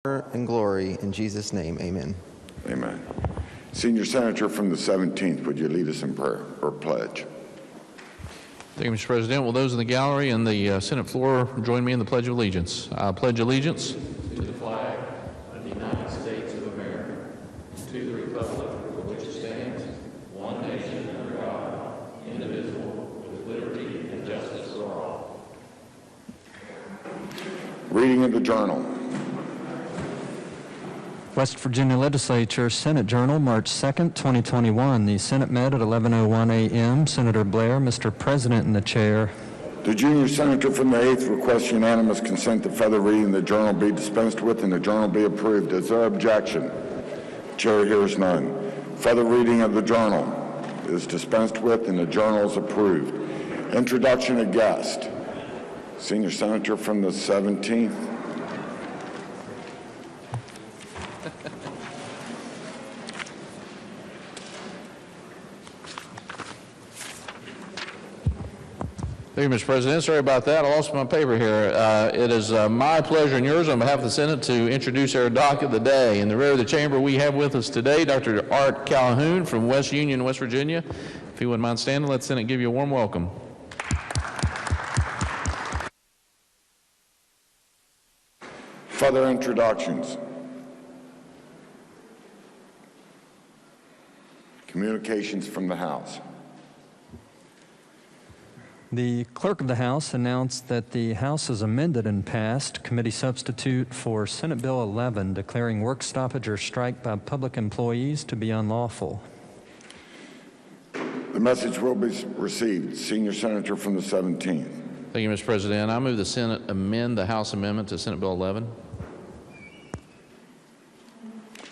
and glory in Jesus' name, amen. Amen. Senior Senator from the 17th, would you lead us in prayer or pledge? Thank you, Mr. President. Will those in the gallery and the Senate floor join me in the Pledge of Allegiance? I pledge allegiance to the flag of the United States of America, to the republic for which it stands, one nation under God, indivisible, with liberty and justice for all. Reading of the Journal. West Virginia Legislature Senate Journal, March 2nd, 2021. The Senate met at 11:01 a.m. Senator Blair, Mr. President, in the chair. The junior senator from the 8th requests unanimous consent that further reading of the Journal be dispensed with and the Journal be approved. Is there objection? Chair hears none. Further reading of the Journal is dispensed with and the Journal is approved. Introduction of guest. Senior Senator from the 17th. Thank you, Mr. President. Sorry about that. I lost my paper here. It is my pleasure and yours on behalf of the Senate to introduce our doc of the day. In the rear of the chamber, we have with us today Dr. Art Calhoun from West Union, West Virginia. If you wouldn't mind standing, let the Senate give you a warm welcome. Further introductions. Communications from the House. The Clerk of the House announced that the House has amended and passed committee substitute for Senate Bill 11, declaring work stoppage or strike by public employees to be unlawful. The message will be received. Senior Senator from the 17th. Thank you, Mr. President. I move the Senate amend the House amendment to Senate Bill 11.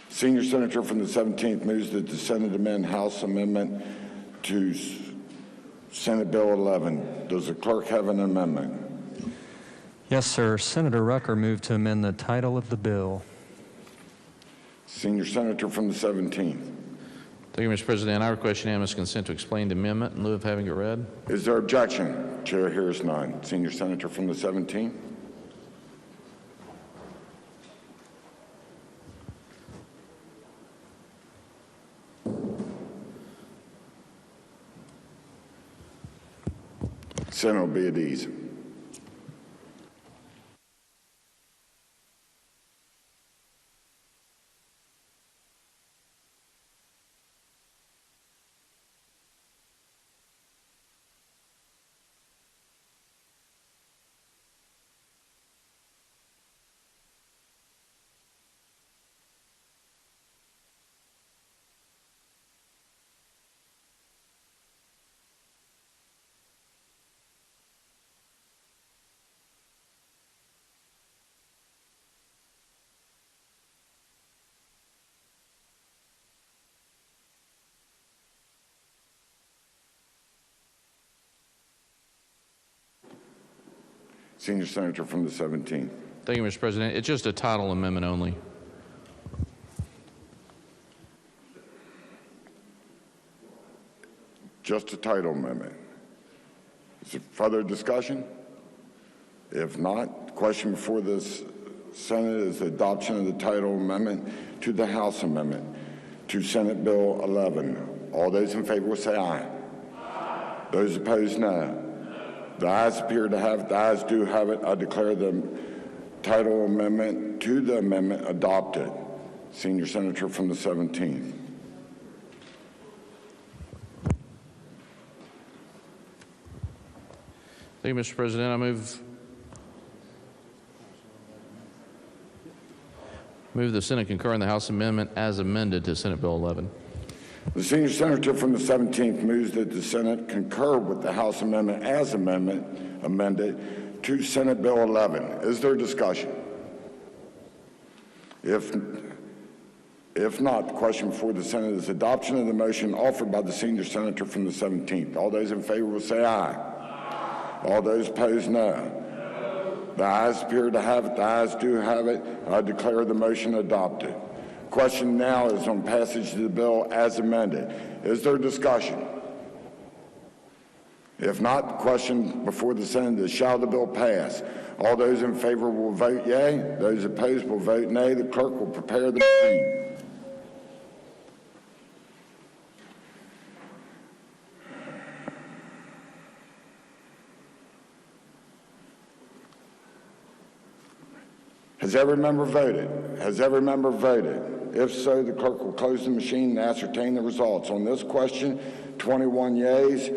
Senior Senator from the 17th moves that the Senate amend House amendment to Senate Bill 11. Does the clerk have an amendment? Yes, sir. Senator Rucker moved to amend the title of the bill. Senior Senator from the 17th. Thank you, Mr. President. I request unanimous consent to explain the amendment in lieu of having it read. Is there objection? Chair hears none. Senior Senator from the 17th. Senate will be at ease. Senior Senator from the 17th. Thank you, Mr. President. It's just a title amendment only. Just a title amendment. Is there further discussion? If not, the question before this Senate is the adoption of the title amendment to the House amendment to Senate Bill 11. All those in favor will say aye. Aye. Those opposed, no. The ayes appear to have it. The ayes do have it. I declare the title amendment to the amendment adopted. Senior Senator from the 17th. Thank you, Mr. President. I move the Senate concur in the House amendment as amended to Senate Bill 11. The senior senator from the 17th moves that the Senate concur with the House amendment as amended to Senate Bill 11. Is there discussion? If not, the question before the Senate is adoption of the motion offered by the senior senator from the 17th. All those in favor will say aye. Aye. All those opposed, no. The ayes appear to have it. The ayes do have it. I declare the motion adopted. Question now is on passage of the bill as amended. Is there discussion? If not, the question before the Senate is, shall the bill pass? All those in favor will vote yea. Those opposed will vote nay. The clerk will prepare the machine. Has every member voted? Has every member voted? If so, the clerk will close the machine and ascertain the results. On this question, 21 yeas,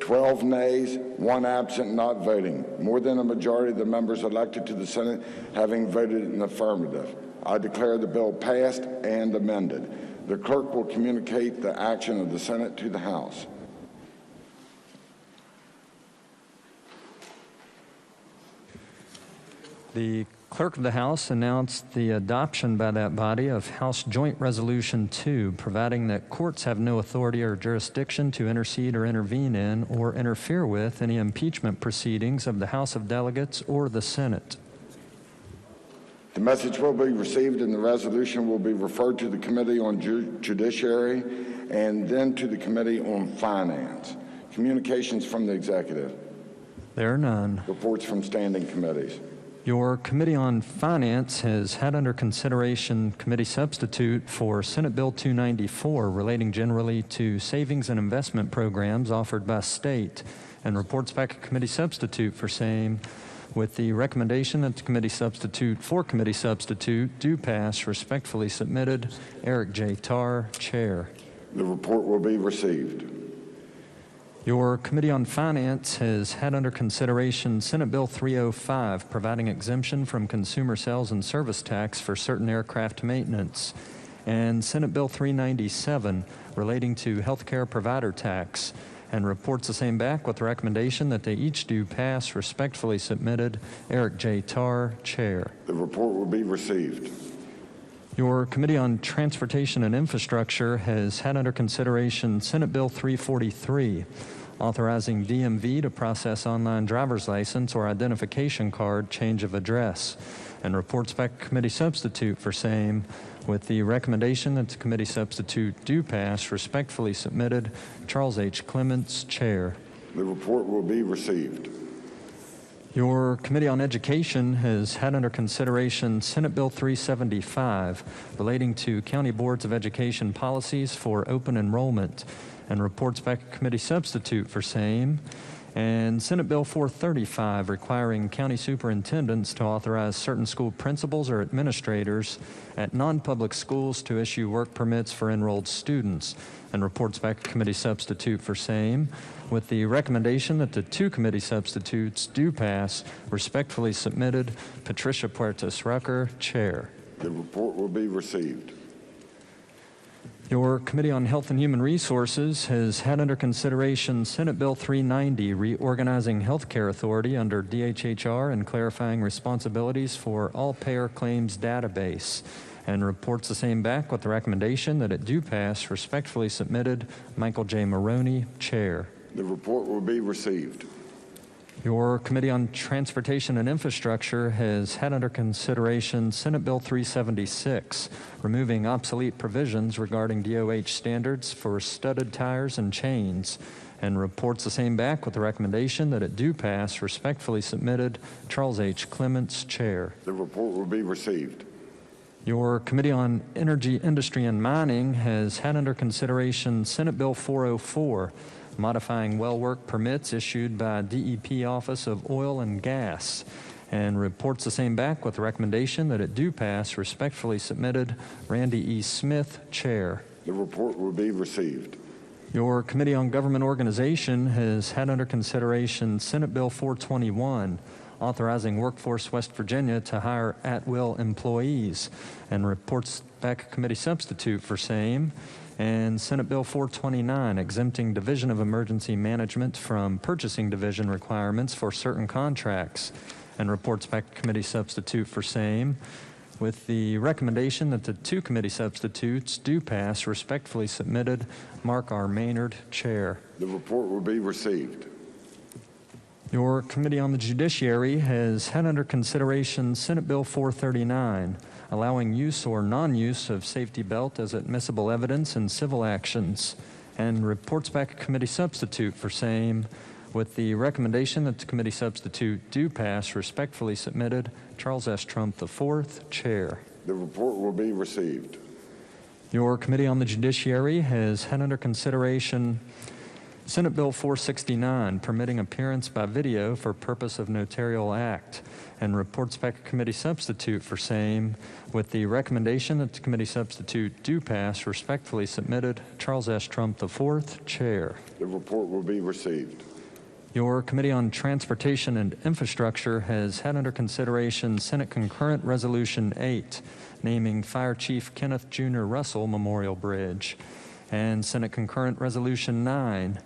12 nays, 1 absent, not voting. More than a majority of the members elected to the Senate having voted in the affirmative. I declare the bill passed and amended. The clerk will communicate the action of the Senate to the House. The Clerk of the House announced the adoption by that body of House Joint Resolution 2, providing that courts have no authority or jurisdiction to intercede or intervene in or interfere with any impeachment proceedings of the House of Delegates or the Senate. The message will be received and the resolution will be referred to the Committee on Judiciary and then to the Committee on Finance. Communications from the Executive. There are none. Reports from standing committees. Your Committee on Finance has had under consideration committee substitute for Senate Bill 294 relating generally to savings and investment programs offered by state, and reports back a committee substitute for same, with the recommendation that the committee substitute for committee substitute do pass. Respectfully submitted, Eric J. Tarr, Chair. The report will be received. Your Committee on Finance has had under consideration Senate Bill 305, providing exemption from consumer sales and service tax for certain aircraft maintenance, and Senate Bill 397, relating to healthcare provider tax, and reports the same back with the recommendation that they each do pass. Respectfully submitted, Eric J. Tarr, Chair. The report will be received. Your Committee on Transportation and Infrastructure has had under consideration Senate Bill 343, authorizing DMV to process online driver's license or identification card change of address, and reports back committee substitute for same, with the recommendation that the committee substitute do pass. Respectfully submitted, Charles H. Clements, Chair. The report will be received. Your Committee on Education has had under consideration Senate Bill 375, relating to county boards of education policies for open enrollment, and reports back a committee substitute for same, and Senate Bill 435, requiring county superintendents to authorize certain school principals or administrators at non-public schools to issue work permits for enrolled students, and reports back a committee substitute for same, with the recommendation that the 2 committee substitutes do pass. Respectfully submitted, Patricia Puertas Rucker, Chair. The report will be received. Your Committee on Health and Human Resources has had under consideration Senate Bill 390, reorganizing healthcare authority under DHHR and clarifying responsibilities for all payer claims database, and reports the same back with the recommendation that it do pass. Respectfully submitted, Michael J. Maroney, Chair. The report will be received. Your Committee on Transportation and Infrastructure has had under consideration Senate Bill 376, removing obsolete provisions regarding DOH standards for studded tires and chains, and reports the same back with the recommendation that it do pass. Respectfully submitted, Charles H. Clements, Chair. The report will be received. Your Committee on Energy, Industry, and Mining has had under consideration Senate Bill 404, modifying well work permits issued by DEP Office of Oil and Gas, and reports the same back with the recommendation that it do pass. Respectfully submitted, Randy E. Smith, Chair. The report will be received. Your Committee on Government Organization has had under consideration Senate Bill 421, authorizing Workforce West Virginia to hire at-will employees, and reports back a committee substitute for same, and Senate Bill 429, exempting Division of Emergency Management from purchasing division requirements for certain contracts, and reports back to committee substitute for same, with the recommendation that the 2 committee substitutes do pass. Respectfully submitted, Mark R. Maynard, Chair. The report will be received. Your Committee on the Judiciary has had under consideration Senate Bill 439, allowing use or non-use of safety belt as admissible evidence in civil actions, and reports back a committee substitute for same, With the recommendation that the committee substitute do pass, respectfully submitted, Charles S. Trump IV, Chair. The report will be received. Your Committee on the Judiciary has had under consideration Senate Bill 469, permitting appearance by video for purpose of notarial act, and reports back a committee substitute for same. With the recommendation that the committee substitute do pass, respectfully submitted, Charles S. Trump IV, Chair. The report will be received. Your Committee on Transportation and Infrastructure has had under consideration Senate Concurrent Resolution 8, naming Fire Chief Kenneth Jr. Russell Memorial Bridge, and Senate Concurrent Resolution 9,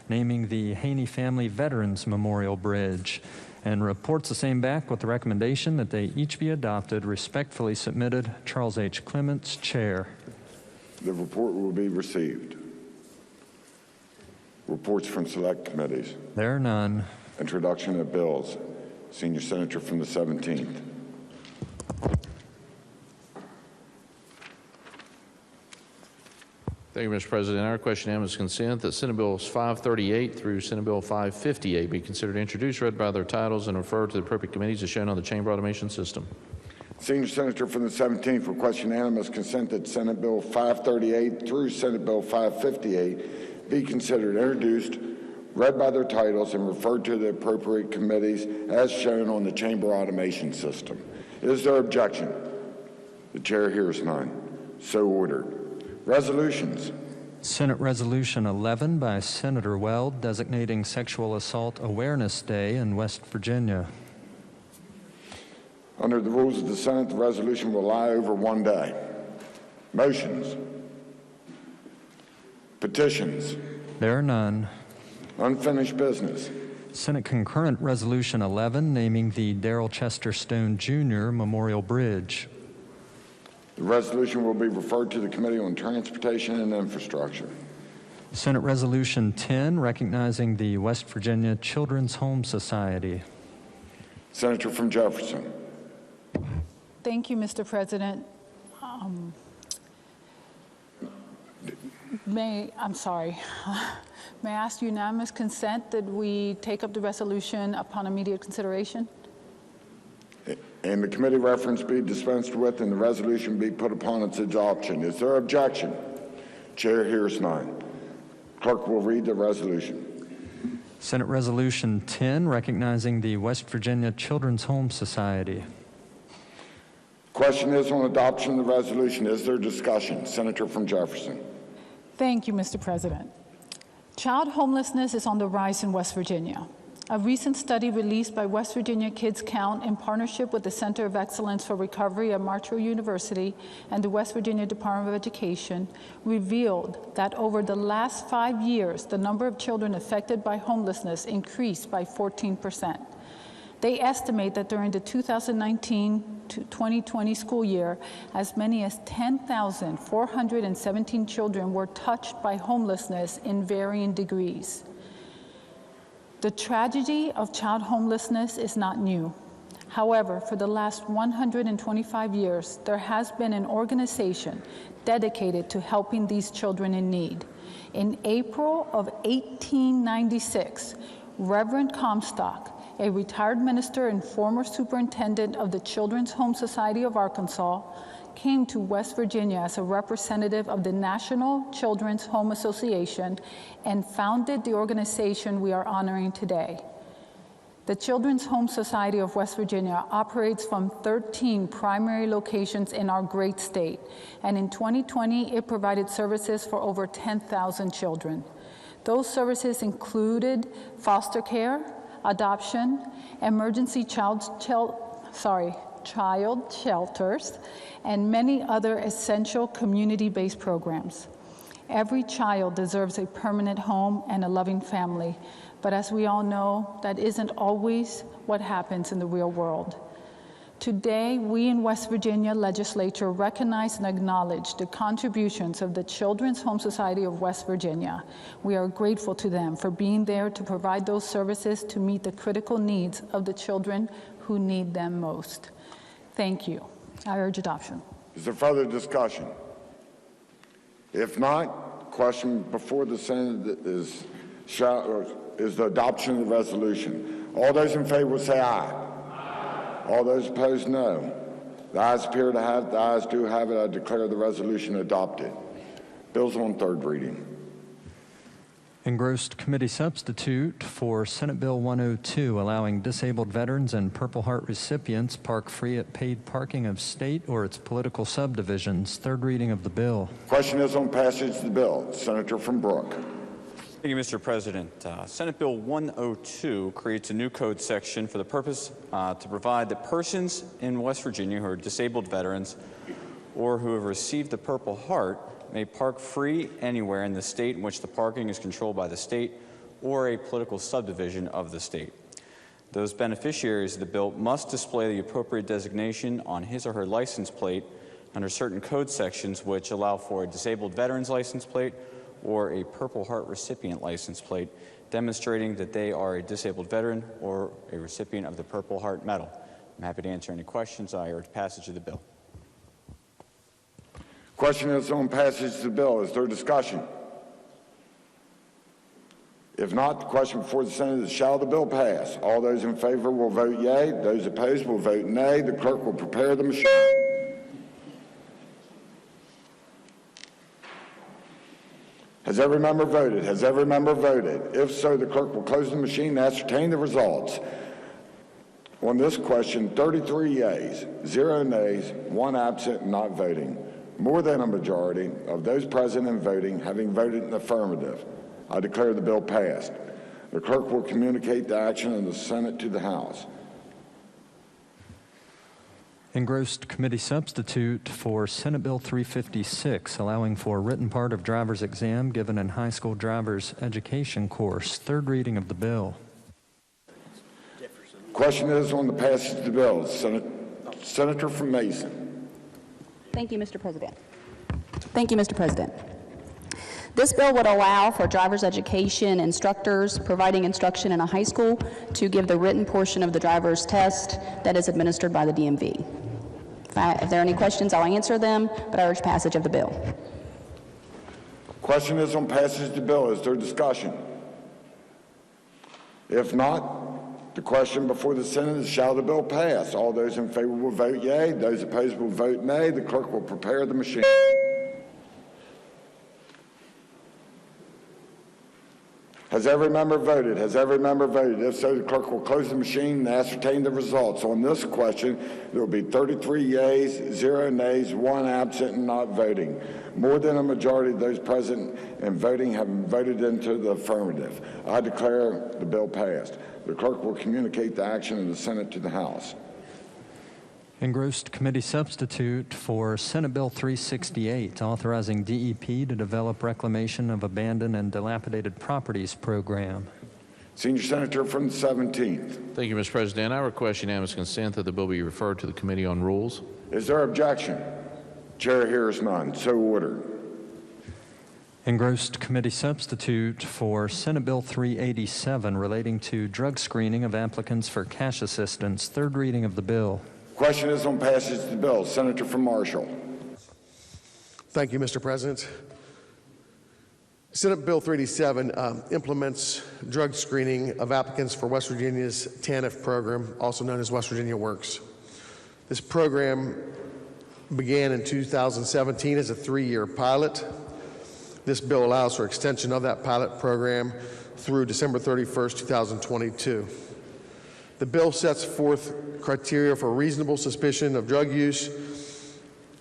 naming the Haney Family Veterans Memorial Bridge, and reports the same back with the recommendation that they each be adopted. Respectfully submitted, Charles H. Clements, Chair. The report will be received. Reports from select committees. There are none. Introduction of bills. Senior Senator from the 17th. Thank you, Mr. President. I request unanimous consent that Senate Bills 538 through Senate Bill 558 be considered introduced, read by their titles, and referred to the appropriate committees as shown on the chamber automation system. Senior Senator from the 17th requests unanimous consent that Senate Bill 538 through Senate Bill 558 be considered introduced, read by their titles, and referred to the appropriate committees as shown on the chamber automation system. Is there objection? The chair hears none. So ordered. Resolutions. Senate Resolution 11 by Senator Weld designating Sexual Assault Awareness Day in West Virginia. Under the rules of the Senate, the resolution will lie over one day. Motions. Petitions. There are none. Unfinished business. Senate Concurrent Resolution 11 naming the Darrell Chester Stone Jr. Memorial Bridge. The resolution will be referred to the Committee on Transportation and Infrastructure. Senate Resolution 10 recognizing the West Virginia Children's Home Society. Senator from Jefferson. Thank you, Mr. President. I'm sorry. May I ask unanimous consent that we take up the resolution upon immediate consideration? And the committee reference be dispensed with and the resolution be put upon its adoption. Is there objection? Chair hears none. Clerk will read the resolution. Senate Resolution 10 recognizing the West Virginia Children's Home Society. Question is on adoption of the resolution. Is there discussion? Senator from Jefferson. Thank you, Mr. President. Child homelessness is on the rise in West Virginia. A recent study released by West Virginia Kids Count in partnership with the Center of Excellence for Recovery at Marshall University and the West Virginia Department of Education revealed that over the last 5 years, the number of children affected by homelessness increased by 14%. They estimate that during the 2019 to 2020 school year, as many as 10,417 children were touched by homelessness in varying degrees. The tragedy of child homelessness is not new. However, for the last 125 years, there has been an organization dedicated to helping these children in need. In April of 1896, Reverend Comstock, a retired minister and former superintendent of the Children's Home Society of Arkansas, came to West Virginia as a representative of the National Children's Home Association and founded the organization we are honoring today. The Children's Home Society of West Virginia operates from 13 primary locations in our great state, and in 2020, it provided services for over 10,000 children. Those services included foster care, adoption, emergency child shelters, and many other essential community-based programs. Every child deserves a permanent home and a loving family, but as we all know, that isn't always what happens in the real world. Today, we in West Virginia legislature recognize and acknowledge the contributions of the Children's Home Society of West Virginia. We are grateful to them for being there to provide those services to meet the critical needs of the children who need them most. Thank you. I urge adoption. Is there further discussion? If not, question before the Senate is is the adoption of the resolution. All those in favor will say aye. Aye. All those opposed, no. The ayes appear to have it. The ayes do have it. I declare the resolution adopted. Bills on third reading. Engrossed committee substitute for Senate Bill 102, allowing disabled veterans and Purple Heart recipients park free at paid parking of state or its political subdivisions. Third reading of the bill. Question is on passage of the bill. Senator from Brooke. Thank you, Mr. President. Senate Bill 102 creates a new code section for the purpose to provide that persons in West Virginia who are disabled veterans or who have received the Purple Heart may park free anywhere in the state in which the parking is controlled by the state or a political subdivision of the state. Those beneficiaries of the bill must display the appropriate designation on his or her license plate under certain code sections which allow for a disabled veteran's license plate or a Purple Heart recipient license plate, demonstrating that they are a disabled veteran or a recipient of the Purple Heart Medal. I'm happy to answer any questions. I urge passage of the bill. Question is on passage of the bill. Is there discussion? If not, the question before the Senate is, shall the bill pass? All those in favor will vote yea. Those opposed will vote nay. The clerk will prepare the machine. Has every member voted? Has every member voted? If so, the clerk will close the machine and ascertain the results. On this question, 33 yeas, 0 nays, 1 absent, not voting. More than a majority of those present and voting having voted in the affirmative. I declare the bill passed. The clerk will communicate the action of the Senate to the House. Engrossed committee substitute for Senate Bill 356, allowing for a written part of driver's exam given in high school driver's education course. Third reading of the bill. Question is on the passage of the bill. Senator from Mason. Thank you, Mr. President. Thank you, Mr. President. This bill would allow for driver's education instructors providing instruction in a high school to give the written portion of the driver's test that is administered by the DMV. If there are any questions, I'll answer them, but I urge passage of the bill. Question is on passage of the bill. Is there discussion? If not, the question before the Senate is, shall the bill pass? All those in favor will vote yea. Those opposed will vote nay. The clerk will prepare the machine. Has every member voted? Has every member voted? If so, the clerk will close the machine and ascertain the results. On this question, there will be 33 yeas, 0 nays, 1 absent and not voting. More than a majority of those present and voting have voted into the affirmative. I declare the bill passed. The clerk will communicate the action of the Senate to the House. Engrossed committee substitute for Senate Bill 368, authorizing DEP to develop reclamation of abandoned and dilapidated properties program. Senior Senator from the 17th. Thank you, Mr. President. I request unanimous consent that the bill be referred to the Committee on Rules. Is there objection? Chair hears none. So ordered. Engrossed committee substitute for Senate Bill 387, relating to drug screening of applicants for cash assistance. Third reading of the bill. Question is on passage of the bill. Senator from Marshall. Thank you, Mr. President. Senate Bill 387 implements drug screening of applicants for West Virginia's Tanf program, also known as West Virginia Works. This program began in 2017 as a 3-year pilot. This bill allows for extension of that pilot program through December 31st, 2022. The bill sets forth criteria for reasonable suspicion of drug use.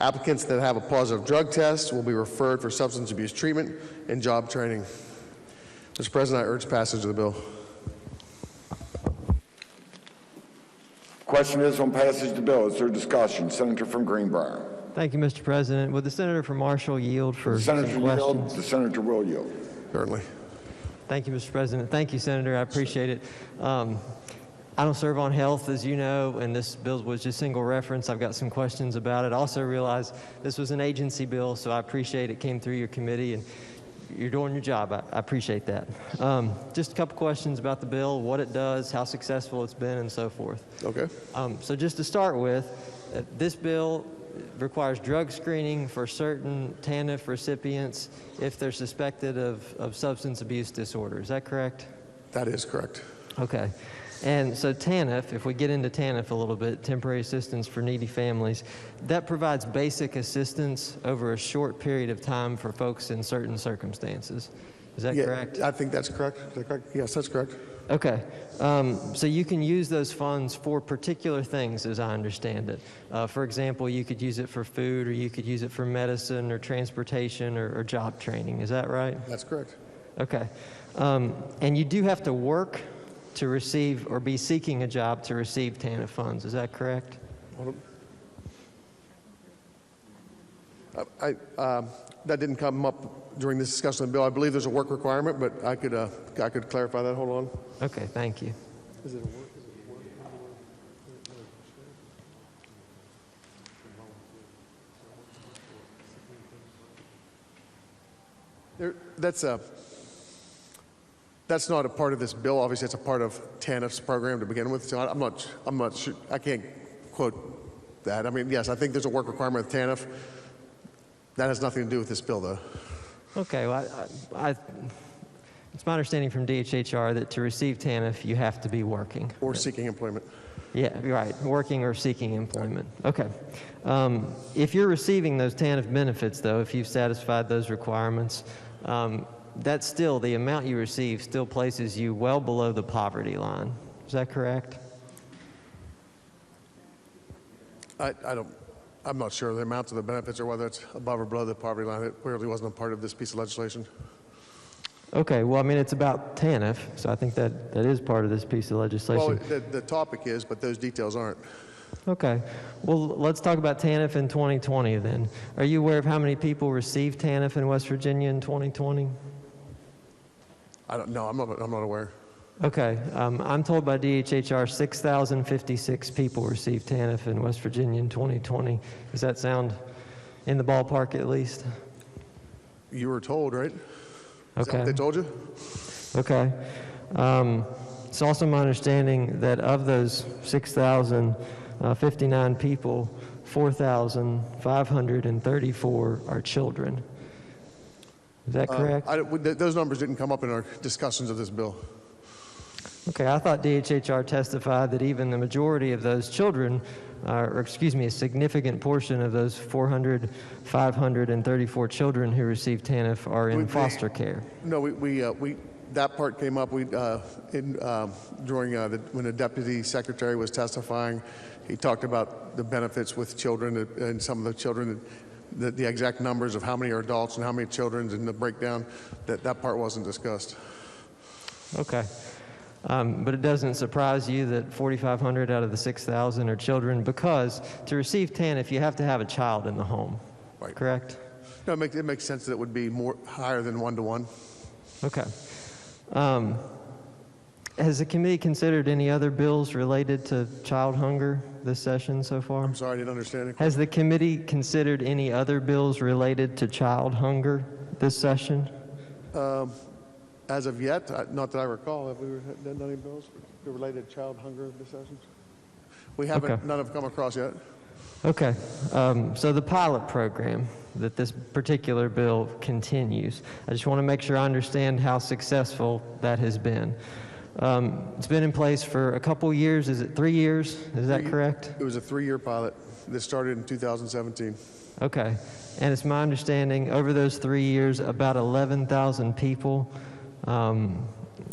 Applicants that have a positive drug test will be referred for substance abuse treatment and job training. Mr. President, I urge passage of the bill. Question is on passage of the bill. Is there discussion? Senator from Greenbrier. Thank you, Mr. President. Would the Senator from Marshall yield for Senator some yield. questions? The Senator will yield. Certainly. Thank you, Mr. President. Thank you, Senator. I appreciate it. I don't serve on health, as you know, and this bill was just single reference. I've got some questions about it. I also realize this was an agency bill, so I appreciate it came through your committee, and you're doing your job. I appreciate that. Just a couple questions about the bill, what it does, how successful it's been, and so forth. Okay. So just to start with, this bill requires drug screening for certain TANF recipients if they're suspected of substance abuse disorder. Is that correct? That is correct. Okay. And so TANF, if we get into TANF a little bit, Temporary Assistance for Needy Families, that provides basic assistance over a short period of time for folks in certain circumstances. Is that correct? I think that's correct. Is that correct? Yes, that's correct. Okay. So you can use those funds for particular things, as I understand it. For example, you could use it for food, or you could use it for medicine or transportation or job training. Is that right? That's correct. Okay. And you do have to work to receive or be seeking a job to receive TANF funds. Is that correct? That didn't come up during this discussion of the bill. I believe there's a work requirement, but I could clarify that. Hold on. Okay, thank you. Is it a work? That's not a part of this bill. Obviously, it's a part of TANF's program to begin with. So I'm not sure. I can't quote that. I mean, yes, I think there's a work requirement with TANF. That has nothing to do with this bill, though. Okay, well, it's my understanding from DHHR that to receive TANF, you have to be working. Or seeking employment. Yeah, right, working or seeking employment. Okay. If you're receiving those TANF benefits, though, if you've satisfied those requirements, that's still, the amount you receive still places you well below the poverty line. Is that correct? I'm not sure the amounts of the benefits or whether it's above or below the poverty line. It clearly wasn't a part of this piece of legislation. Okay, well, I mean, it's about TANF, so I think that is part of this piece of legislation. Well, the topic is, but those details aren't. Okay, well, let's talk about TANF in 2020 then. Are you aware of how many people received TANF in West Virginia in 2020? I don't know. I'm not aware. Okay, I'm told by DHHR 6,056 people received TANF in West Virginia in 2020. Does that sound in the ballpark at least? You were told, right? Is that Okay. what they told you? Okay. It's also my understanding that of those 6,059 people, 4,534 are children. Is that correct? Those numbers didn't come up in our discussions of this bill. Okay, I thought DHHR testified that even the majority of those children, or excuse me, a significant portion of those 534 children who received TANF are in foster care. No, that part came up during when the deputy secretary was testifying. He talked about the benefits with children and some of the children, the exact numbers of how many are adults and how many children, and the breakdown. That part wasn't discussed. Okay. But it doesn't surprise you that 4,500 out of the 6,000 are children, because to receive TANF, you have to have a child in the home, Right. correct? No, it makes sense that it would be higher than 1-to-1. Okay. Has the committee considered any other bills related to child hunger this session so far? I'm sorry, I didn't understand it. Has the committee considered any other bills related to child hunger this session? As of yet, not that I recall, have we done any bills related to child hunger this session? We haven't. Okay. None have come across yet. Okay, so the pilot program that this particular bill continues, I just want to make sure I understand how successful that has been. It's been in place for a couple years. Is it 3 years? Is that correct? It was a 3-year pilot. This started in 2017. Okay, and it's my understanding over those 3 years, about 11,000 people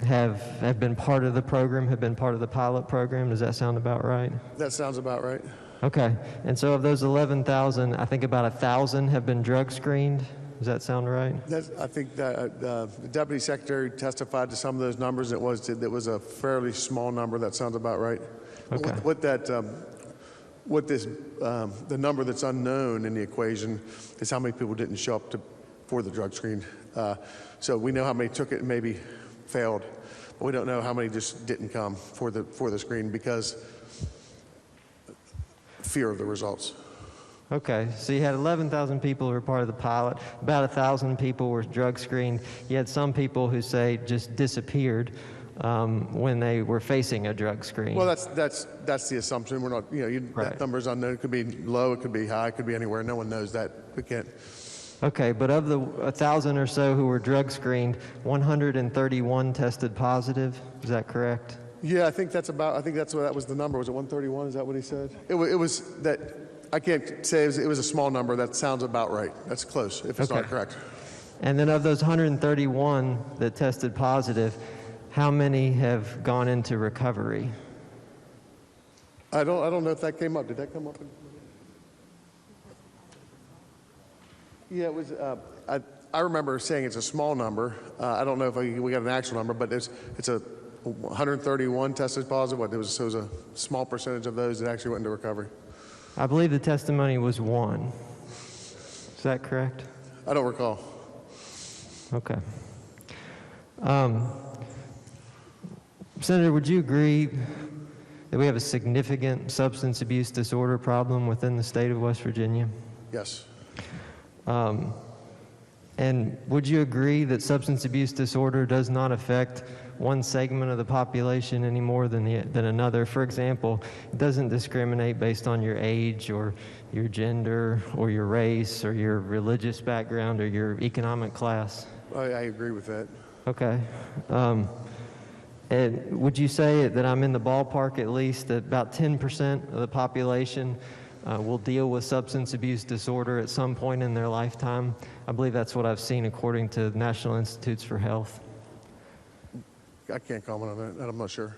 have been part of the program, have been part of the pilot program. Does that sound about right? That sounds about right. Okay, and so of those 11,000, I think about 1,000 have been drug screened. Does that sound right? I think that the deputy secretary testified to some of those numbers. It was a fairly small number. That sounds about right. Okay. The number that's unknown in the equation is how many people didn't show up for the drug screen. So we know how many took it and maybe failed, but we don't know how many just didn't come for the screen because fear of the results. Okay, so you had 11,000 people who were part of the pilot. About 1,000 people were drug screened. You had some people who say just disappeared when they were facing a drug screen. Well, that's the assumption. We're not, Right. That number's unknown. It could be low, it could be high, it could be anywhere. No one knows that. We can't. Okay, but of the 1,000 or so who were drug screened, 131 tested positive. Is that correct? Yeah, I think that's what that was the number. Was it 131? Is that what he said? It was that, I can't say it was a small number. That sounds about right. That's close, if it's not correct. And then of those 131 that tested positive, how many have gone into recovery? I don't know if that came up. Did that come up? Yeah, it was. I remember saying it's a small number. I don't know if we got an actual number, but it's a 131 tested positive. It was a small percentage of those that actually went into recovery. I believe the testimony was 1. Is that correct? I don't recall. Okay. Senator, would you agree that we have a significant substance abuse disorder problem within the state of West Virginia? Yes. And would you agree that substance abuse disorder does not affect one segment of the population any more than another? For example, it doesn't discriminate based on your age or your gender or your race or your religious background or your economic class. I agree with that. Okay. And would you say that I'm in the ballpark at least that about 10% of the population will deal with substance abuse disorder at some point in their lifetime? I believe that's what I've seen according to the National Institutes for Health. I can't comment on that. I'm not sure.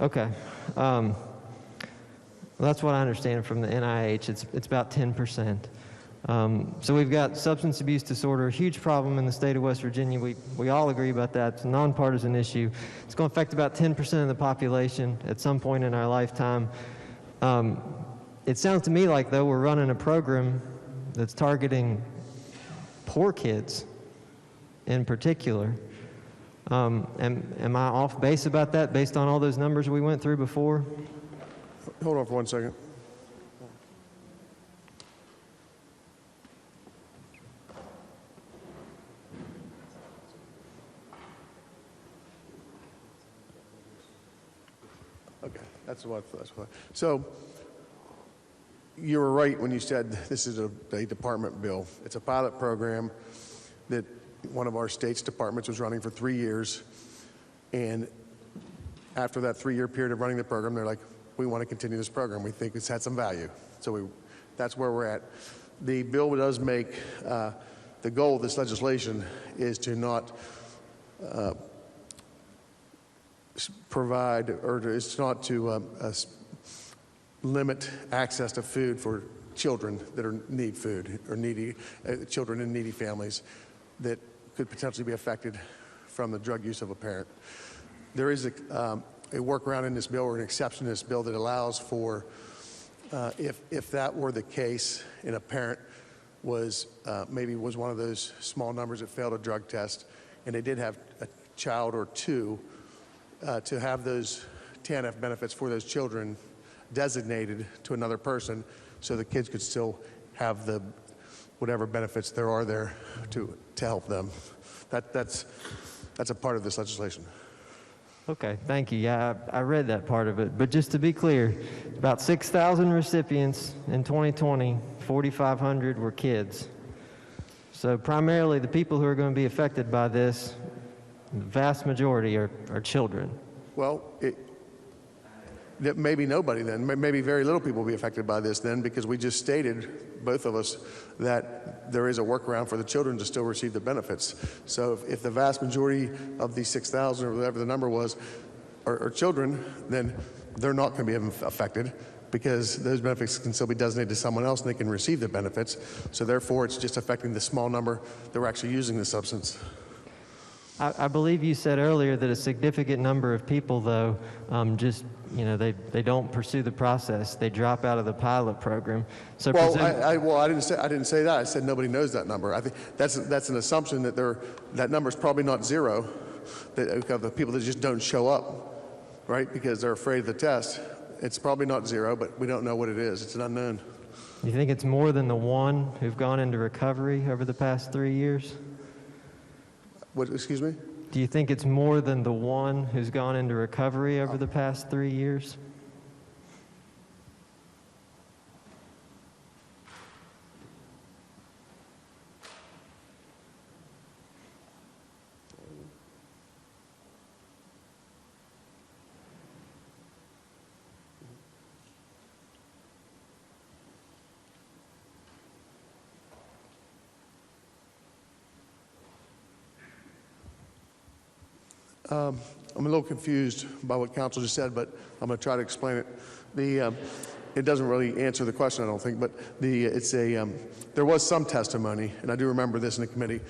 Okay. Well, that's what I understand from the NIH. It's about 10%. So we've got substance abuse disorder, a huge problem in the state of West Virginia. We all agree about that. It's a nonpartisan issue. It's going to affect about 10% of the population at some point in our lifetime. It sounds to me like, though, we're running a program that's targeting poor kids in particular. Am I off base about that based on all those numbers we went through before? Hold on for 1 second. Okay, that's what. So you were right when you said this is a department bill. It's a pilot program that one of our state's departments was running for 3 years, and after that 3-year period of running the program, they're like, we want to continue this program. We think it's had some value. So that's where we're at. The bill does make, the goal of this legislation is to not provide, or it's not to limit access to food for children that need food, or needy children in needy families that could potentially be affected from the drug use of a parent. There is a workaround in this bill, or an exception in this bill, that allows for, if that were the case, and a parent was maybe was one of those small numbers that failed a drug test, and they did have a child or two, to have those Tanf benefits for those children designated to another person, so the kids could still have the whatever benefits there are there to help them. That's a part of this legislation. Okay, thank you. Yeah, I read that part of it. But just to be clear, about 6,000 recipients in 2020, 4,500 were kids. So primarily the people who are going to be affected by this, the vast majority are children. Well, maybe nobody then. Maybe very little people will be affected by this then, because we just stated, both of us, that there is a workaround for the children to still receive the benefits. So if the vast majority of these 6,000 or whatever the number was are children, then they're not going to be affected, because those benefits can still be designated to someone else and they can receive the benefits. So therefore, it's just affecting the small number that were actually using the substance. I believe you said earlier that a significant number of people, though, they don't pursue the process. They drop out of the pilot program. So I didn't say that. I said nobody knows that number. I think that's an assumption that that number is probably not zero. That the people that just don't show up, right, because they're afraid of the test. It's probably not zero, but we don't know what it is. It's an unknown. You think it's more than the one who've gone into recovery over the past 3 years? What? Excuse me? Do you think it's more than the one who's gone into recovery over the past 3 years? I'm a little confused by what council just said, but I'm going to try to explain it. It doesn't really answer the question, I don't think, but there was some testimony, and I do remember this in the committee,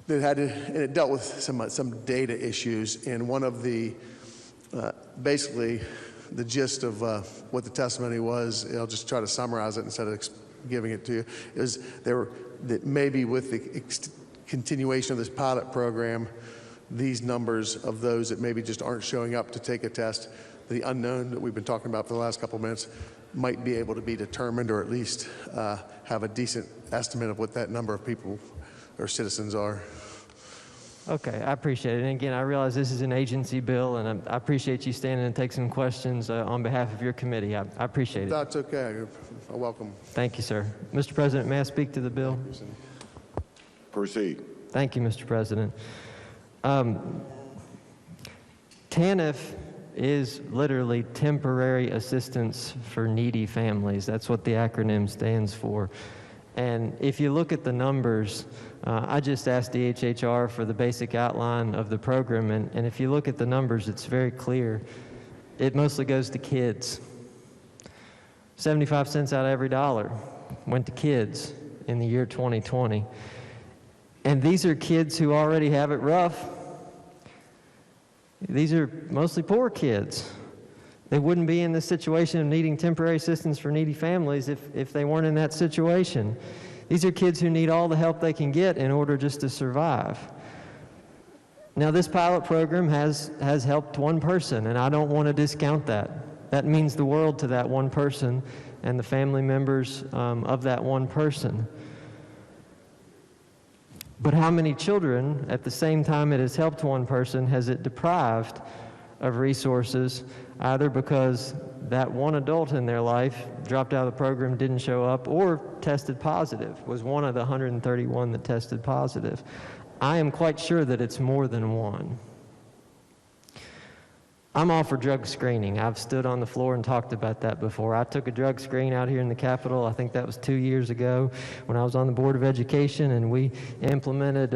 and it dealt with some data issues, and one of the, basically, the gist of what the testimony was, I'll just try to summarize it instead of giving it to you, is that maybe with the continuation of this pilot program, these numbers of those that maybe just aren't showing up to take a test, the unknown that we've been talking about for the last couple of minutes, might be able to be determined, or at least have a decent estimate of what that number of people or citizens are. Okay, I appreciate it. And again, I realize this is an agency bill, and I appreciate you standing and take some questions on behalf of your committee. I appreciate it. That's okay. You're welcome. Thank you, sir. Mr. President, may I speak to the bill? Proceed. Thank you, Mr. President. TANF is literally Temporary Assistance for Needy Families. That's what the acronym stands for. And if you look at the numbers, I just asked DHHR for the basic outline of the program, and if you look at the numbers, it's very clear. It mostly goes to kids. 75 cents out of every dollar went to kids in the year 2020. And these are kids who already have it rough. These are mostly poor kids. They wouldn't be in the situation of needing temporary assistance for needy families if they weren't in that situation. These are kids who need all the help they can get in order just to survive. Now, this pilot program has helped one person, and I don't want to discount that. That means the world to that one person and the family members of that one person. But how many children, at the same time it has helped one person, has it deprived of resources, either because that one adult in their life dropped out of the program, didn't show up, or tested positive, was one of the 131 that tested positive? I am quite sure that it's more than one. I'm all for drug screening. I've stood on the floor and talked about that before. I took a drug screen out here in the Capitol. I think that was 2 years ago when I was on the Board of Education, and we implemented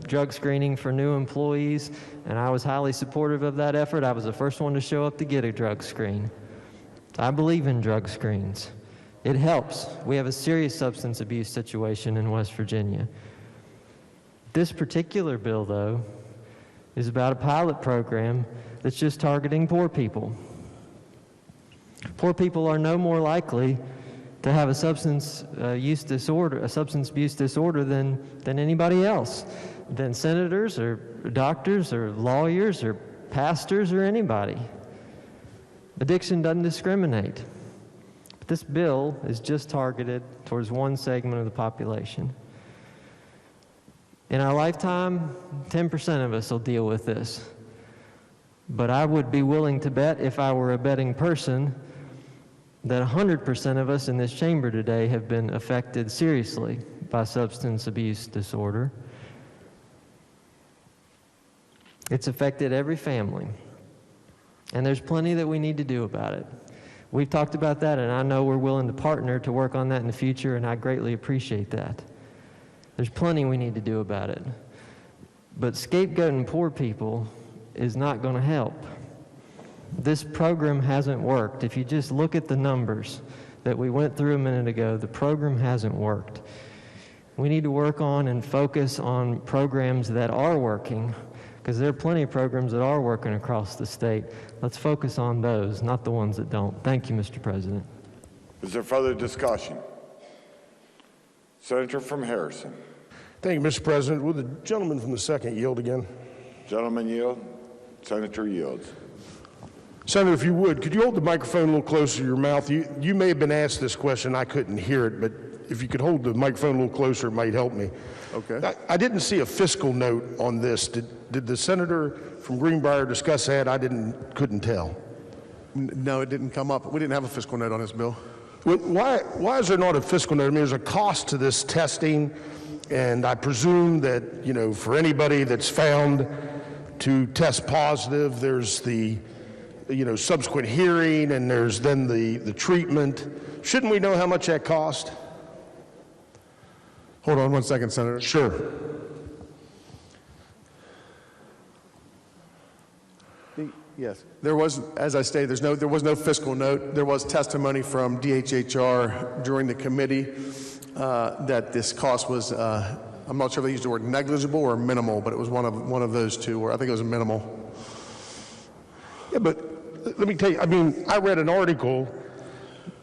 drug screening for new employees, and I was highly supportive of that effort. I was the first one to show up to get a drug screen. I believe in drug screens. It helps. We have a serious substance abuse situation in West Virginia. This particular bill, though, is about a pilot program that's just targeting poor people. Poor people are no more likely to have a substance abuse disorder than anybody else, than senators or doctors or lawyers or pastors or anybody. Addiction doesn't discriminate. But this bill is just targeted towards one segment of the population. In our lifetime, 10% of us will deal with this. But I would be willing to bet, if I were a betting person, that 100% of us in this chamber today have been affected seriously by substance abuse disorder. It's affected every family. And there's plenty that we need to do about it. We've talked about that, and I know we're willing to partner to work on that in the future, and I greatly appreciate that. There's plenty we need to do about it. But scapegoating poor people is not going to help. This program hasn't worked. If you just look at the numbers that we went through a minute ago, the program hasn't worked. We need to work on and focus on programs that are working, because there are plenty of programs that are working across the state. Let's focus on those, not the ones that don't. Thank you, Mr. President. Is there further discussion? Senator from Harrison. Thank you, Mr. President. Will the gentleman from the second yield again? Gentleman yield. Senator yields. Senator, if you would, could you hold the microphone a little closer to your mouth? You may have been asked this question. I couldn't hear it, but if you could hold the microphone a little closer, it might help me. Okay. I didn't see a fiscal note on this. Did the senator from Greenbrier discuss that? Couldn't tell. No, it didn't come up. We didn't have a fiscal note on this bill. Why is there not a fiscal note? I mean, there's a cost to this testing, and I presume that, for anybody that's found to test positive, there's the, subsequent hearing, and there's then the treatment. Shouldn't we know how much that cost? Hold on one second, Senator. Sure. Yes, there was, as I stated, there was no fiscal note. There was testimony from DHHR during the committee that this cost was, I'm not sure if they used the word negligible or minimal, but it was one of those two, or I think it was minimal. Yeah, but let me tell you, I mean, I read an article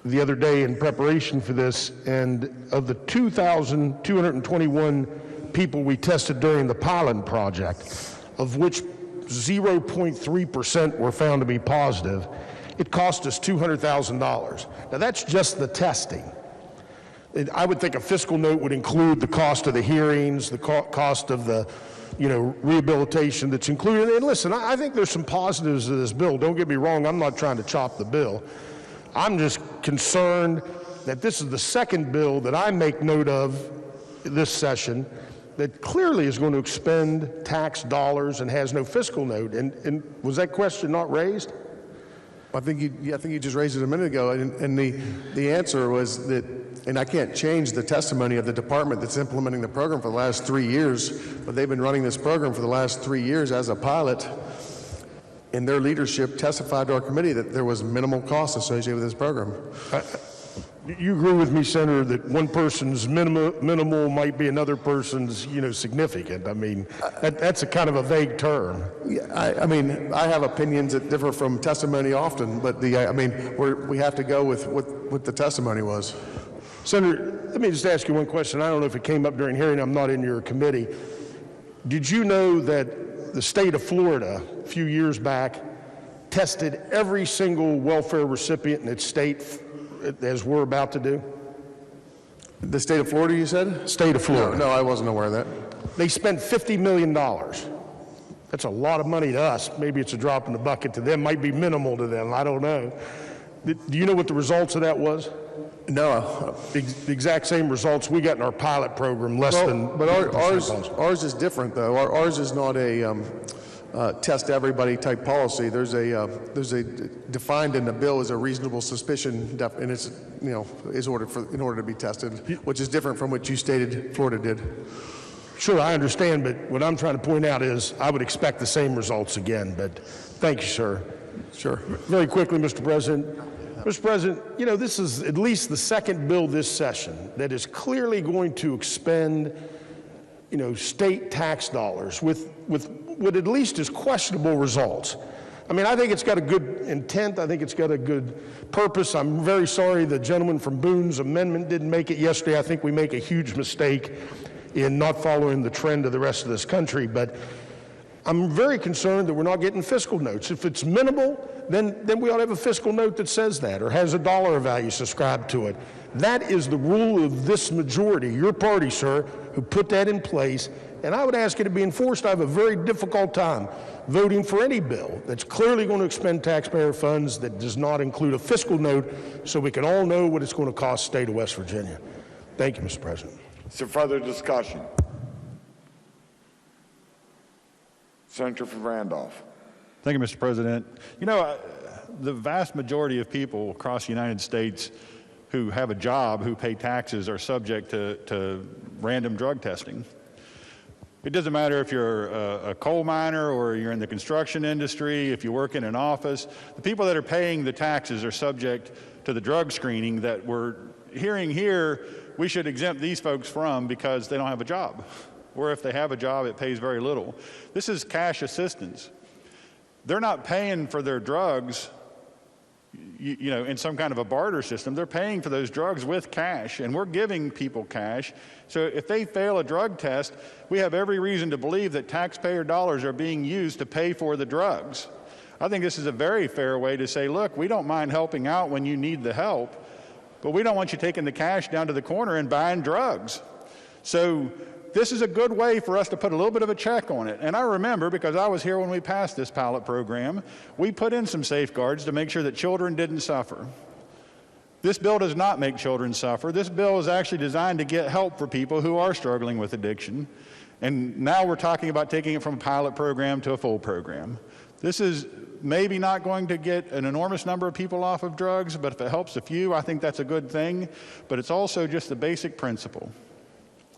the other day in preparation for this, and of the 2,221 people we tested during the pilot project, of which 0.3% were found to be positive, it cost us $200,000. Now that's just the testing. I would think a fiscal note would include the cost of the hearings, the cost of the, rehabilitation that's included. And listen, I think there's some positives to this bill. Don't get me wrong, I'm not trying to chop the bill. I'm just concerned that this is the second bill that I make note of this session that clearly is going to expend tax dollars and has no fiscal note. And was that question not raised? I think you just raised it a minute ago, and the answer was that, and I can't change the testimony of the department that's implementing the program for the last 3 years, but they've been running this program for the last 3 years as a pilot, and their leadership testified to our committee that there was minimal cost associated with this program. You agree with me, Senator, that one person's minimal might be another person's, significant. I mean, that's a kind of a vague term. Yeah, I mean, I have opinions that differ from testimony often, but we have to go with what the testimony was. Senator, let me just ask you one question. I don't know if it came up during hearing. I'm not in your committee. Did you know that the state of Florida, a few years back, tested every single welfare recipient in its state as we're about to do? The state of Florida, you said? State of Florida. No, I wasn't aware of that. They spent $50 million. That's a lot of money to us. Maybe it's a drop in the bucket to them. Might be minimal to them. I don't know. Do you know what the results of that was? No. The exact same results we got in our pilot program, less than... But ours is different, though. Ours is not a test everybody type policy. There's a defined in the bill as a reasonable suspicion, and it's in order to be tested, which is different from what you stated Florida did. Sure, I understand, but what I'm trying to point out is I would expect the same results again. But thank you, sir. Sure. Very quickly, Mr. President. Mr. President, this is at least the second bill this session that is clearly going to expend, state tax dollars with what at least is questionable results. I mean, I think it's got a good intent. I think it's got a good purpose. I'm very sorry the gentleman from Boone's amendment didn't make it yesterday. I think we make a huge mistake in not following the trend of the rest of this country. But I'm very concerned that we're not getting fiscal notes. If it's minimal, then we ought to have a fiscal note that says that or has a dollar value subscribed to it. That is the rule of this majority, your party, sir, who put that in place. And I would ask it to be enforced. I have a very difficult time voting for any bill that's clearly going to expend taxpayer funds that does not include a fiscal note so we can all know what it's going to cost the state of West Virginia. Thank you, Mr. President. Is there further discussion? Senator from Randolph. Thank you, Mr. President. The vast majority of people across the United States who have a job, who pay taxes, are subject to random drug testing. It doesn't matter if you're a coal miner or you're in the construction industry, if you work in an office. The people that are paying the taxes are subject to the drug screening that we're hearing here we should exempt these folks from because they don't have a job. Or if they have a job, it pays very little. This is cash assistance. They're not paying for their drugs in some kind of a barter system. They're paying for those drugs with cash, and we're giving people cash. So if they fail a drug test, we have every reason to believe that taxpayer dollars are being used to pay for the drugs. I think this is a very fair way to say, look, we don't mind helping out when you need the help, but we don't want you taking the cash down to the corner and buying drugs. So this is a good way for us to put a little bit of a check on it. And I remember, because I was here when we passed this pilot program, we put in some safeguards to make sure that children didn't suffer. This bill does not make children suffer. This bill is actually designed to get help for people who are struggling with addiction. And now we're talking about taking it from a pilot program to a full program. This is maybe not going to get an enormous number of people off of drugs, but if it helps a few, I think that's a good thing. But it's also just the basic principle.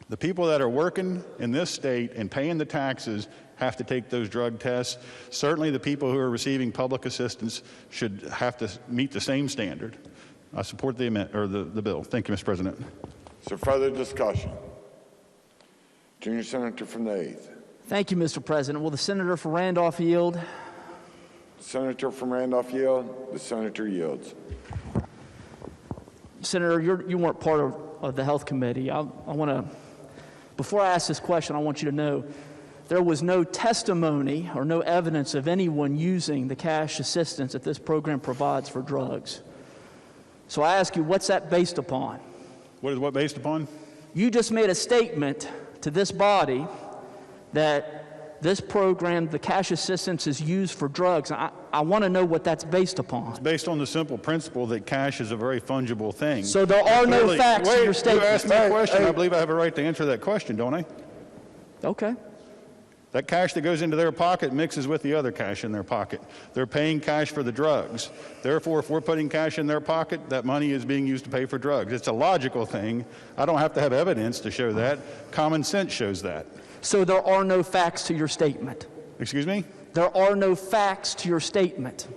The people that are working in this state and paying the taxes have to take those drug tests. Certainly the people who are receiving public assistance should have to meet the same standard. I support the amendment, or the bill. Thank you, Mr. President. Is there further discussion? Junior Senator from the 8th. Thank you, Mr. President. Will the senator for Randolph yield? Senator from Randolph yield. The senator yields. Senator, you weren't part of the Health Committee. I want to, before I ask this question, I want you to know there was no testimony or no evidence of anyone using the cash assistance that this program provides for drugs. So I ask you, what's that based upon? What is what based upon? You just made a statement to this body that this program, the cash assistance, is used for drugs. I want to know what that's based upon. It's based on the simple principle that cash is a very fungible thing. So there are no facts in your statement. You asked me a question. I believe I have a right to answer that question, don't I? Okay. That cash that goes into their pocket mixes with the other cash in their pocket. They're paying cash for the drugs. Therefore, if we're putting cash in their pocket, that money is being used to pay for drugs. It's a logical thing. I don't have to have evidence to show that. Common sense shows that. So there are no facts to your statement? Excuse me? There are no facts to your statement?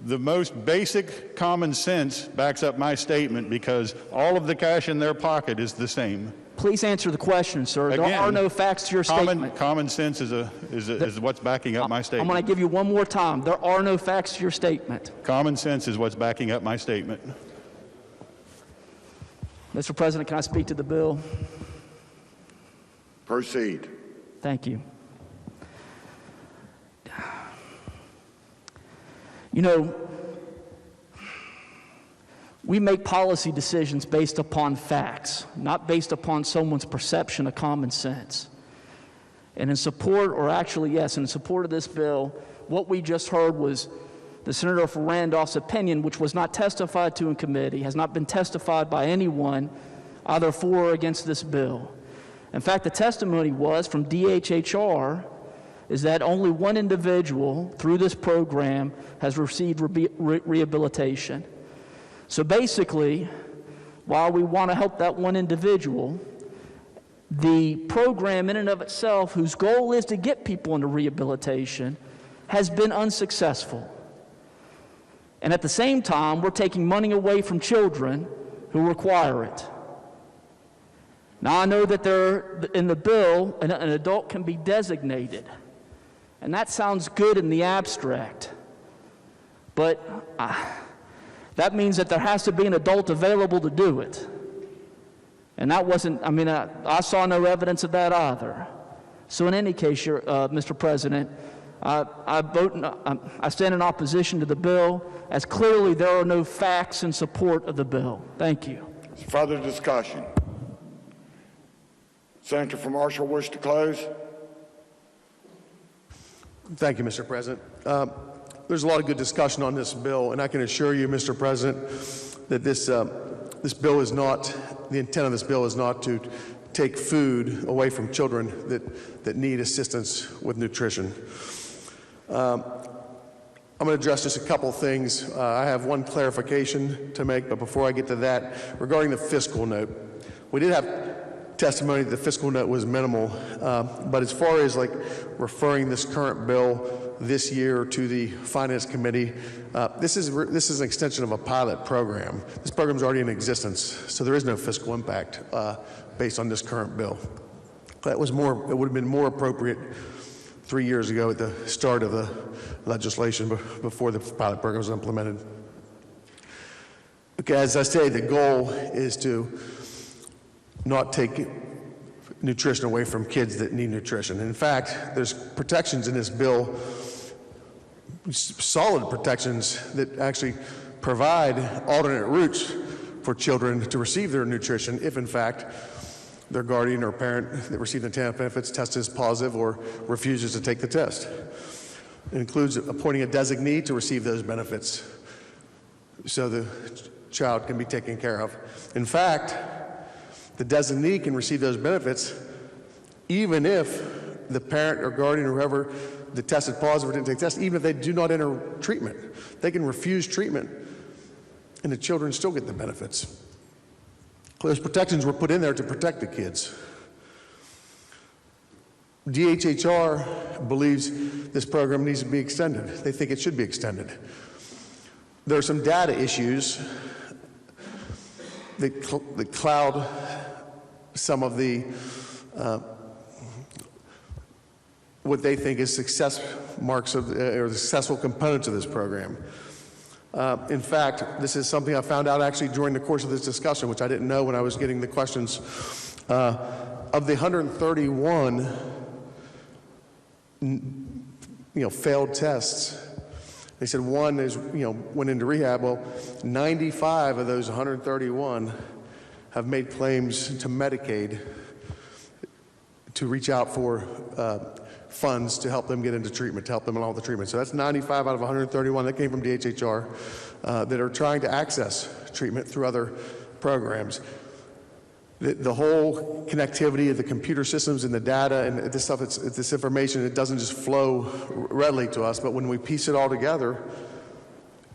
The most basic common sense backs up my statement because all of the cash in their pocket is the same. Please answer the question, sir. Again, there are no facts to your statement. Common sense is what's backing up my statement. I'm going to give you one more time. There are no facts to your statement. Common sense is what's backing up my statement. Mr. President, can I speak to the bill? Proceed. Thank you. You know, we make policy decisions based upon facts, not based upon someone's perception of common sense. And in support, or actually, yes, in support of this bill, what we just heard was the Senator for Randolph's opinion, which was not testified to in committee, has not been testified by anyone, either for or against this bill. In fact, the testimony was from DHHR is that only one individual through this program has received rehabilitation. So basically, while we want to help that one individual, the program in and of itself, whose goal is to get people into rehabilitation, has been unsuccessful. And at the same time, we're taking money away from children who require it. Now, I know that in the bill, an adult can be designated. And that sounds good in the abstract. But that means that there has to be an adult available to do it. And that wasn't, I saw no evidence of that either. So in any case, Mr. President, I stand in opposition to the bill, as clearly there are no facts in support of the bill. Thank you. Further discussion. Senator from Marshall, wish to close? Thank you, Mr. President. There's a lot of good discussion on this bill, and I can assure you, Mr. President, that this bill is not, the intent of this bill is not to take food away from children that need assistance with nutrition. I'm going to address just a couple things. I have one clarification to make, but before I get to that, regarding the fiscal note, we did have testimony that the fiscal note was minimal, but as far as like referring this current bill this year to the Finance Committee, this is an extension of a pilot program. This program is already in existence, so there is no fiscal impact based on this current bill. It would have been more appropriate 3 years ago at the start of the legislation before the pilot program was implemented. Okay, as I say, the goal is to not take nutrition away from kids that need nutrition. In fact, there's protections in this bill, solid protections that actually provide alternate routes for children to receive their nutrition if, in fact, their guardian or parent that received the Tanf benefits tests is positive or refuses to take the test. It includes appointing a designee to receive those benefits so the child can be taken care of. In fact, the designee can receive those benefits even if the parent or guardian or whoever that tested positive or didn't take the test, even if they do not enter treatment. They can refuse treatment and the children still get the benefits. Those protections were put in there to protect the kids. DHHR believes this program needs to be extended. They think it should be extended. There are some data issues that cloud some of the what they think is success marks of, or the successful components of this program. In fact, this is something I found out actually during the course of this discussion, which I didn't know when I was getting the questions. Of the 131 failed tests, they said one is, went into rehab. Well, 95 of those 131 have made claims to Medicaid to reach out for funds to help them get into treatment, to help them along with the treatment. So that's 95 out of 131 that came from DHHR that are trying to access treatment through other programs. The whole connectivity of the computer systems and the data and this stuff, it's this information, it doesn't just flow readily to us, but when we piece it all together,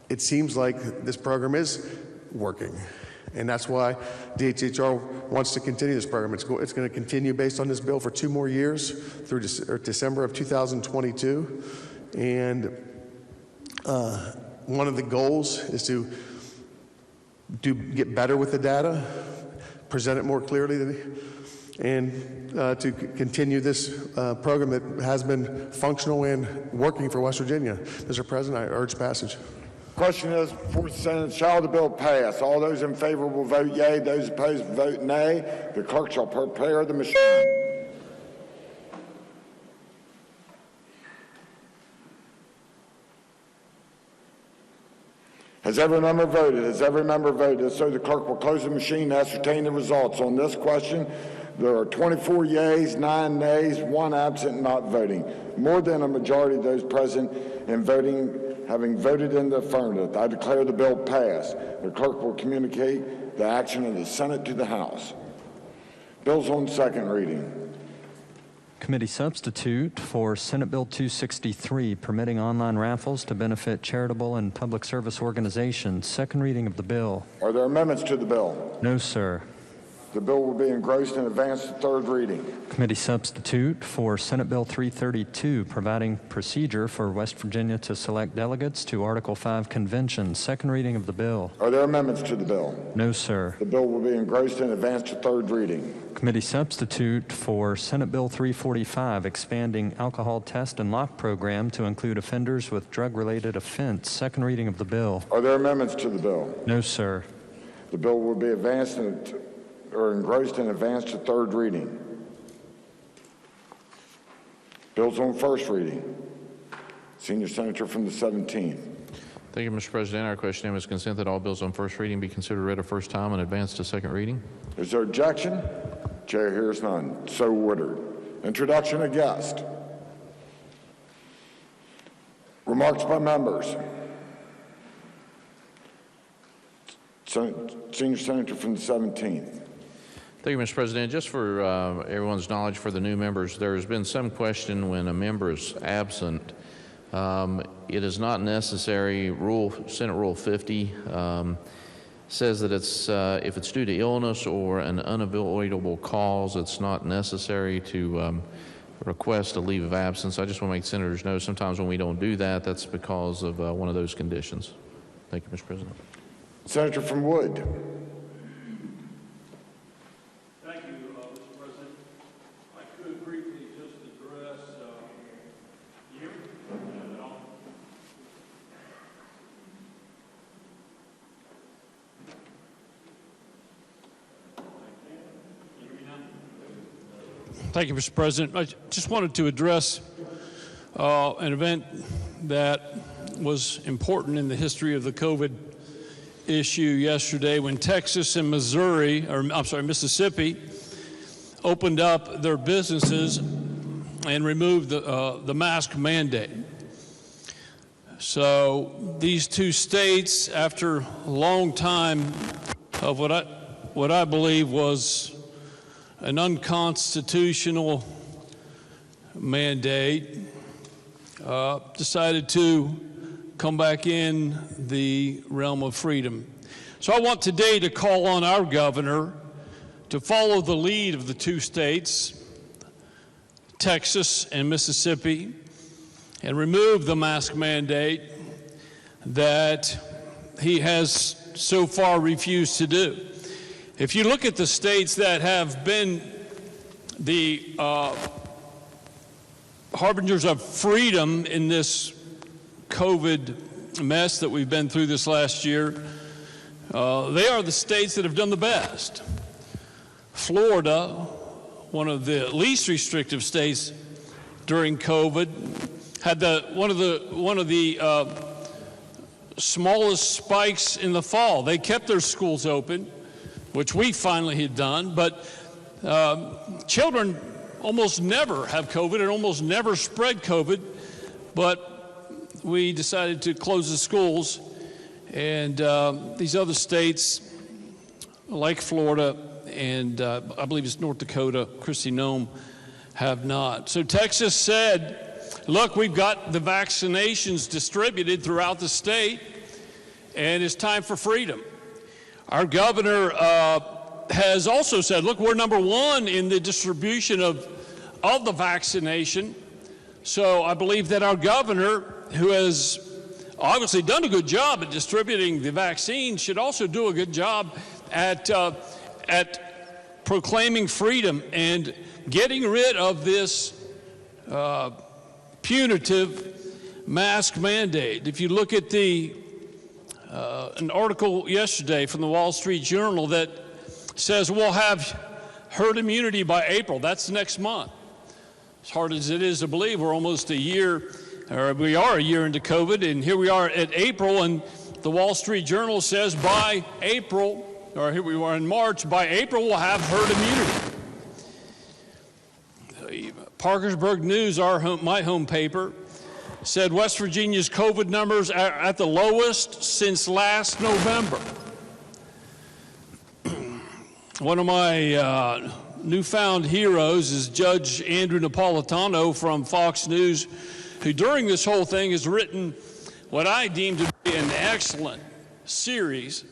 it seems like this program is working. And that's why DHHR wants to continue this program. It's going to continue based on this bill for 2 more years through December of 2022. And one of the goals is to get better with the data, present it more clearly, and to continue this program that has been functional and working for West Virginia. Mr. President, I urge passage. Question is, before the Senate, shall the bill pass? All those in favor will vote yea. Those opposed vote nay. The clerk shall prepare the machine. Has every member voted? Has every member voted? So the clerk will close the machine and ascertain the results. On this question, there are 24 yeas, 9 nays, 1 absent, not voting. More than a majority of those present in voting having voted in the affirmative, I declare the bill passed. The clerk will communicate the action of the Senate to the House. Bills on second reading. Committee substitute for Senate Bill 263, permitting online raffles to benefit charitable and public service organizations. Second reading of the bill. Are there amendments to the bill? No, sir. The bill will be engrossed and advanced to third reading. Committee substitute for Senate Bill 332, providing procedure for West Virginia to select delegates to Article 5 convention. Second reading of the bill. Are there amendments to the bill? No, sir. The bill will be engrossed and advanced to third reading. Committee substitute for Senate Bill 345, expanding alcohol test and lock program to include offenders with drug-related offense. Second reading of the bill. Are there amendments to the bill? No, sir. The bill will be advanced or engrossed and advanced to third reading. Bills on first reading. Senior Senator from the 17th. Thank you, Mr. President. Our question is consent that all bills on first reading be considered read a first time and advanced to second reading. Is there objection? Chair hears none. So ordered. Introduction of guest. Remarks by members. Senior Senator from the 17th. Thank you, Mr. President. Just for everyone's knowledge, for the new members, there has been some question when a member is absent. It is not necessary. Senate Rule 50 says that if it's due to illness or an unavoidable cause, it's not necessary to request a leave of absence. I just want to make senators know sometimes when we don't do that, that's because of one of those conditions. Thank you, Mr. President. Senator from Wood. Thank you, Mr. President. I could briefly just address you. Thank you, Mr. President. I just wanted to address an event that was important in the history of the COVID issue yesterday when Texas and Mississippi opened up their businesses and removed the mask mandate. So these two states, after a long time of what I believe was an unconstitutional mandate, decided to come back in the realm of freedom. So I want today to call on our governor to follow the lead of the two states, Texas and Mississippi and remove the mask mandate that he has so far refused to do. If you look at the states that have been the harbingers of freedom in this COVID mess that we've been through this last year, they are the states that have done the best. Florida, one of the least restrictive states during COVID, had one of the smallest spikes in the fall. They kept their schools open, which we finally had done, but children almost never have COVID and almost never spread COVID, but we decided to close the schools, and these other states, like Florida and I believe it's North Dakota, Kristi Noem, have not. So Texas said, look, we've got the vaccinations distributed throughout the state, and it's time for freedom. Our governor has also said, look, we're number one in the distribution of the vaccination. So I believe that our governor, who has obviously done a good job at distributing the vaccine, should also do a good job at proclaiming freedom and getting rid of this punitive mask mandate. If you look at an article yesterday from the Wall Street Journal that says we'll have herd immunity by April. That's next month. As hard as it is to believe, we're almost a year, or we are a year into COVID, and here we are at April, and the Wall Street Journal says by April, or here we are in March, by April we'll have herd immunity. Parkersburg News, my home paper, said West Virginia's COVID numbers are at the lowest since last November. One of my newfound heroes is Judge Andrew Napolitano from Fox News, who during this whole thing has written what I deem to be an excellent series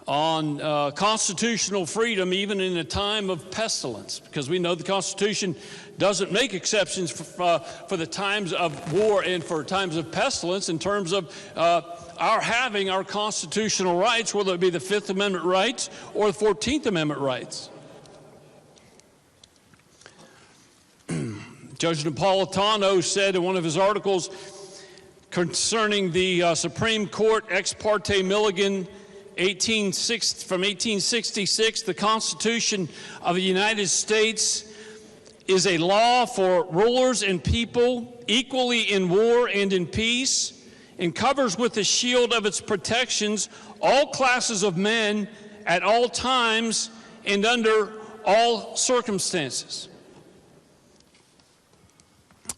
on constitutional freedom even in a time of pestilence, because we know the Constitution doesn't make exceptions for the times of war and for times of pestilence in terms of our having our constitutional rights, whether it be the Fifth Amendment rights or the 14th Amendment rights. Judge Napolitano said in one of his articles concerning the Supreme Court Ex parte Milligan from 1866, the Constitution of the United States is a law for rulers and people equally in war and in peace, and covers with the shield of its protections all classes of men at all times and under all circumstances.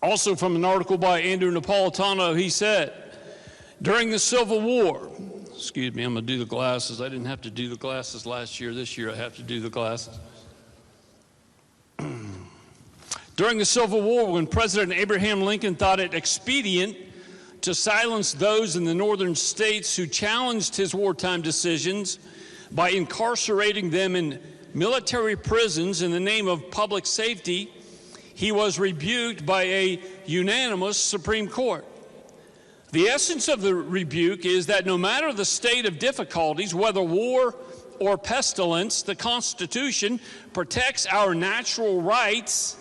Also from an article by Andrew Napolitano, he said, during the Civil War, excuse me, I'm going to do the glasses. I didn't have to do the glasses last year. This year I have to do the glasses. During the Civil War, when President Abraham Lincoln thought it expedient to silence those in the northern states who challenged his wartime decisions by incarcerating them in military prisons in the name of public safety, he was rebuked by a unanimous Supreme Court. The essence of the rebuke is that no matter the state of difficulties, whether war or pestilence, the Constitution protects our natural rights,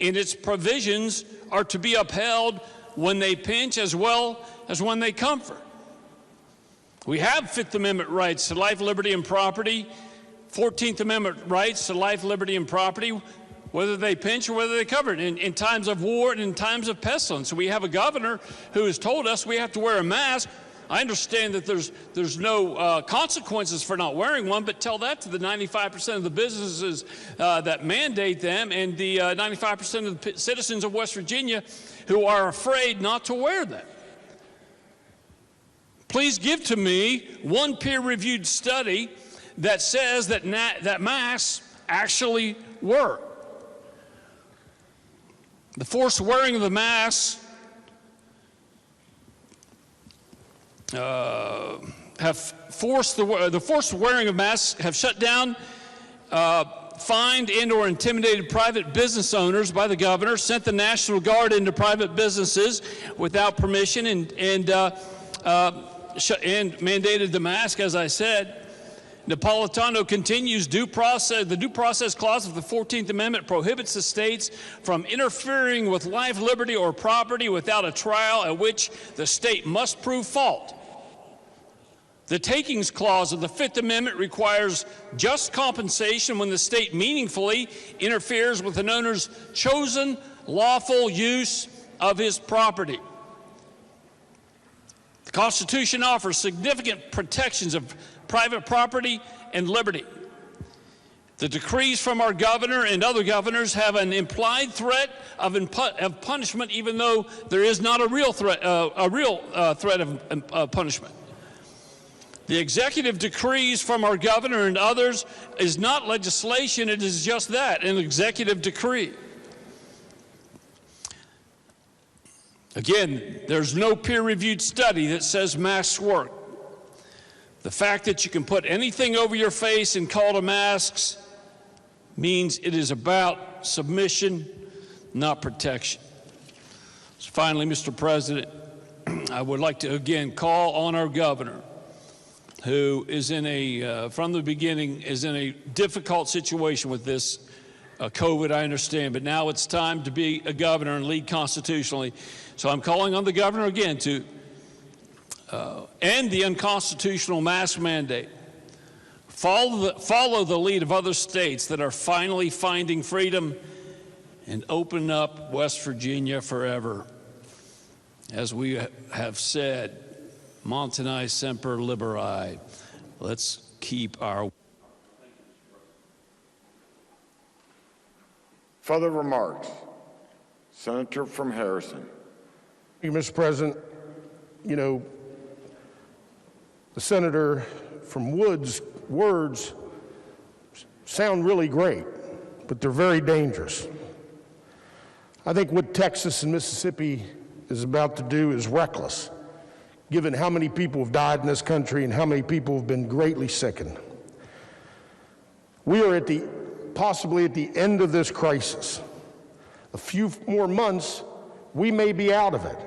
and its provisions are to be upheld when they pinch as well as when they comfort. We have Fifth Amendment rights to life, liberty, and property, 14th Amendment rights to life, liberty, and property, whether they pinch or whether they cover it, in times of war and in times of pestilence. We have a governor who has told us we have to wear a mask. I understand that there's no consequences for not wearing one, but tell that to the 95% of the businesses that mandate them and the 95% of the citizens of West Virginia who are afraid not to wear them. Please give to me one peer-reviewed study that says that masks actually work. The forced wearing of the mask the forced wearing of masks have shut down fined and or intimidated private business owners by the governor, sent the National Guard into private businesses without permission, and mandated the mask, as I said. Napolitano continues the due process clause of the 14th Amendment prohibits the states from interfering with life, liberty, or property without a trial at which the state must prove fault. The takings clause of the Fifth Amendment requires just compensation when the state meaningfully interferes with an owner's chosen lawful use of his property. The Constitution offers significant protections of private property and liberty. The decrees from our governor and other governors have an implied threat of punishment, even though there is not a real threat of punishment. The executive decrees from our governor and others is not legislation, it is just that, an executive decree. Again, there's no peer-reviewed study that says masks work. The fact that you can put anything over your face and call it masks means it is about submission, not protection. So finally, Mr. President, I would like to again call on our governor, who is from the beginning, is in a difficult situation with this COVID, I understand, but now it's time to be a governor and lead constitutionally. So I'm calling on the governor again to end the unconstitutional mask mandate. Follow the lead of other states that are finally finding freedom and open up West Virginia forever. As we have said, Montani semper liberi. Let's keep our... Further remarks. Senator from Harrison. Thank you, Mr. President. You know, the senator from Wood's words sound really great, but they're very dangerous. I think what Texas and Mississippi is about to do is reckless, given how many people have died in this country and how many people have been greatly sickened. We are possibly at the end of this crisis. A few more months, we may be out of it.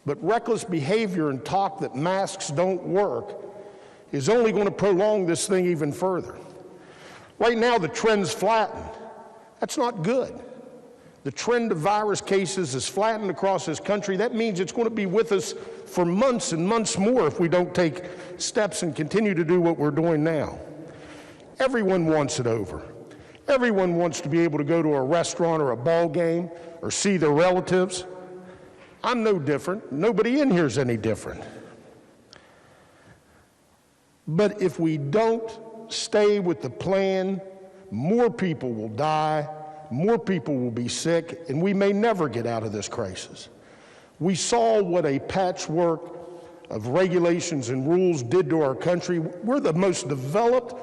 But reckless behavior and talk that masks don't work is only going to prolong this thing even further. Right now, the trend's flattened. That's not good. The trend of virus cases is flattened across this country. That means it's going to be with us for months and months more if we don't take steps and continue to do what we're doing now. Everyone wants it over. Everyone wants to be able to go to a restaurant or a ball game or see their relatives. I'm no different. Nobody in here is any different. But if we don't stay with the plan, more people will die, more people will be sick, and we may never get out of this crisis. We saw what a patchwork of regulations and rules did to our country. We're the most developed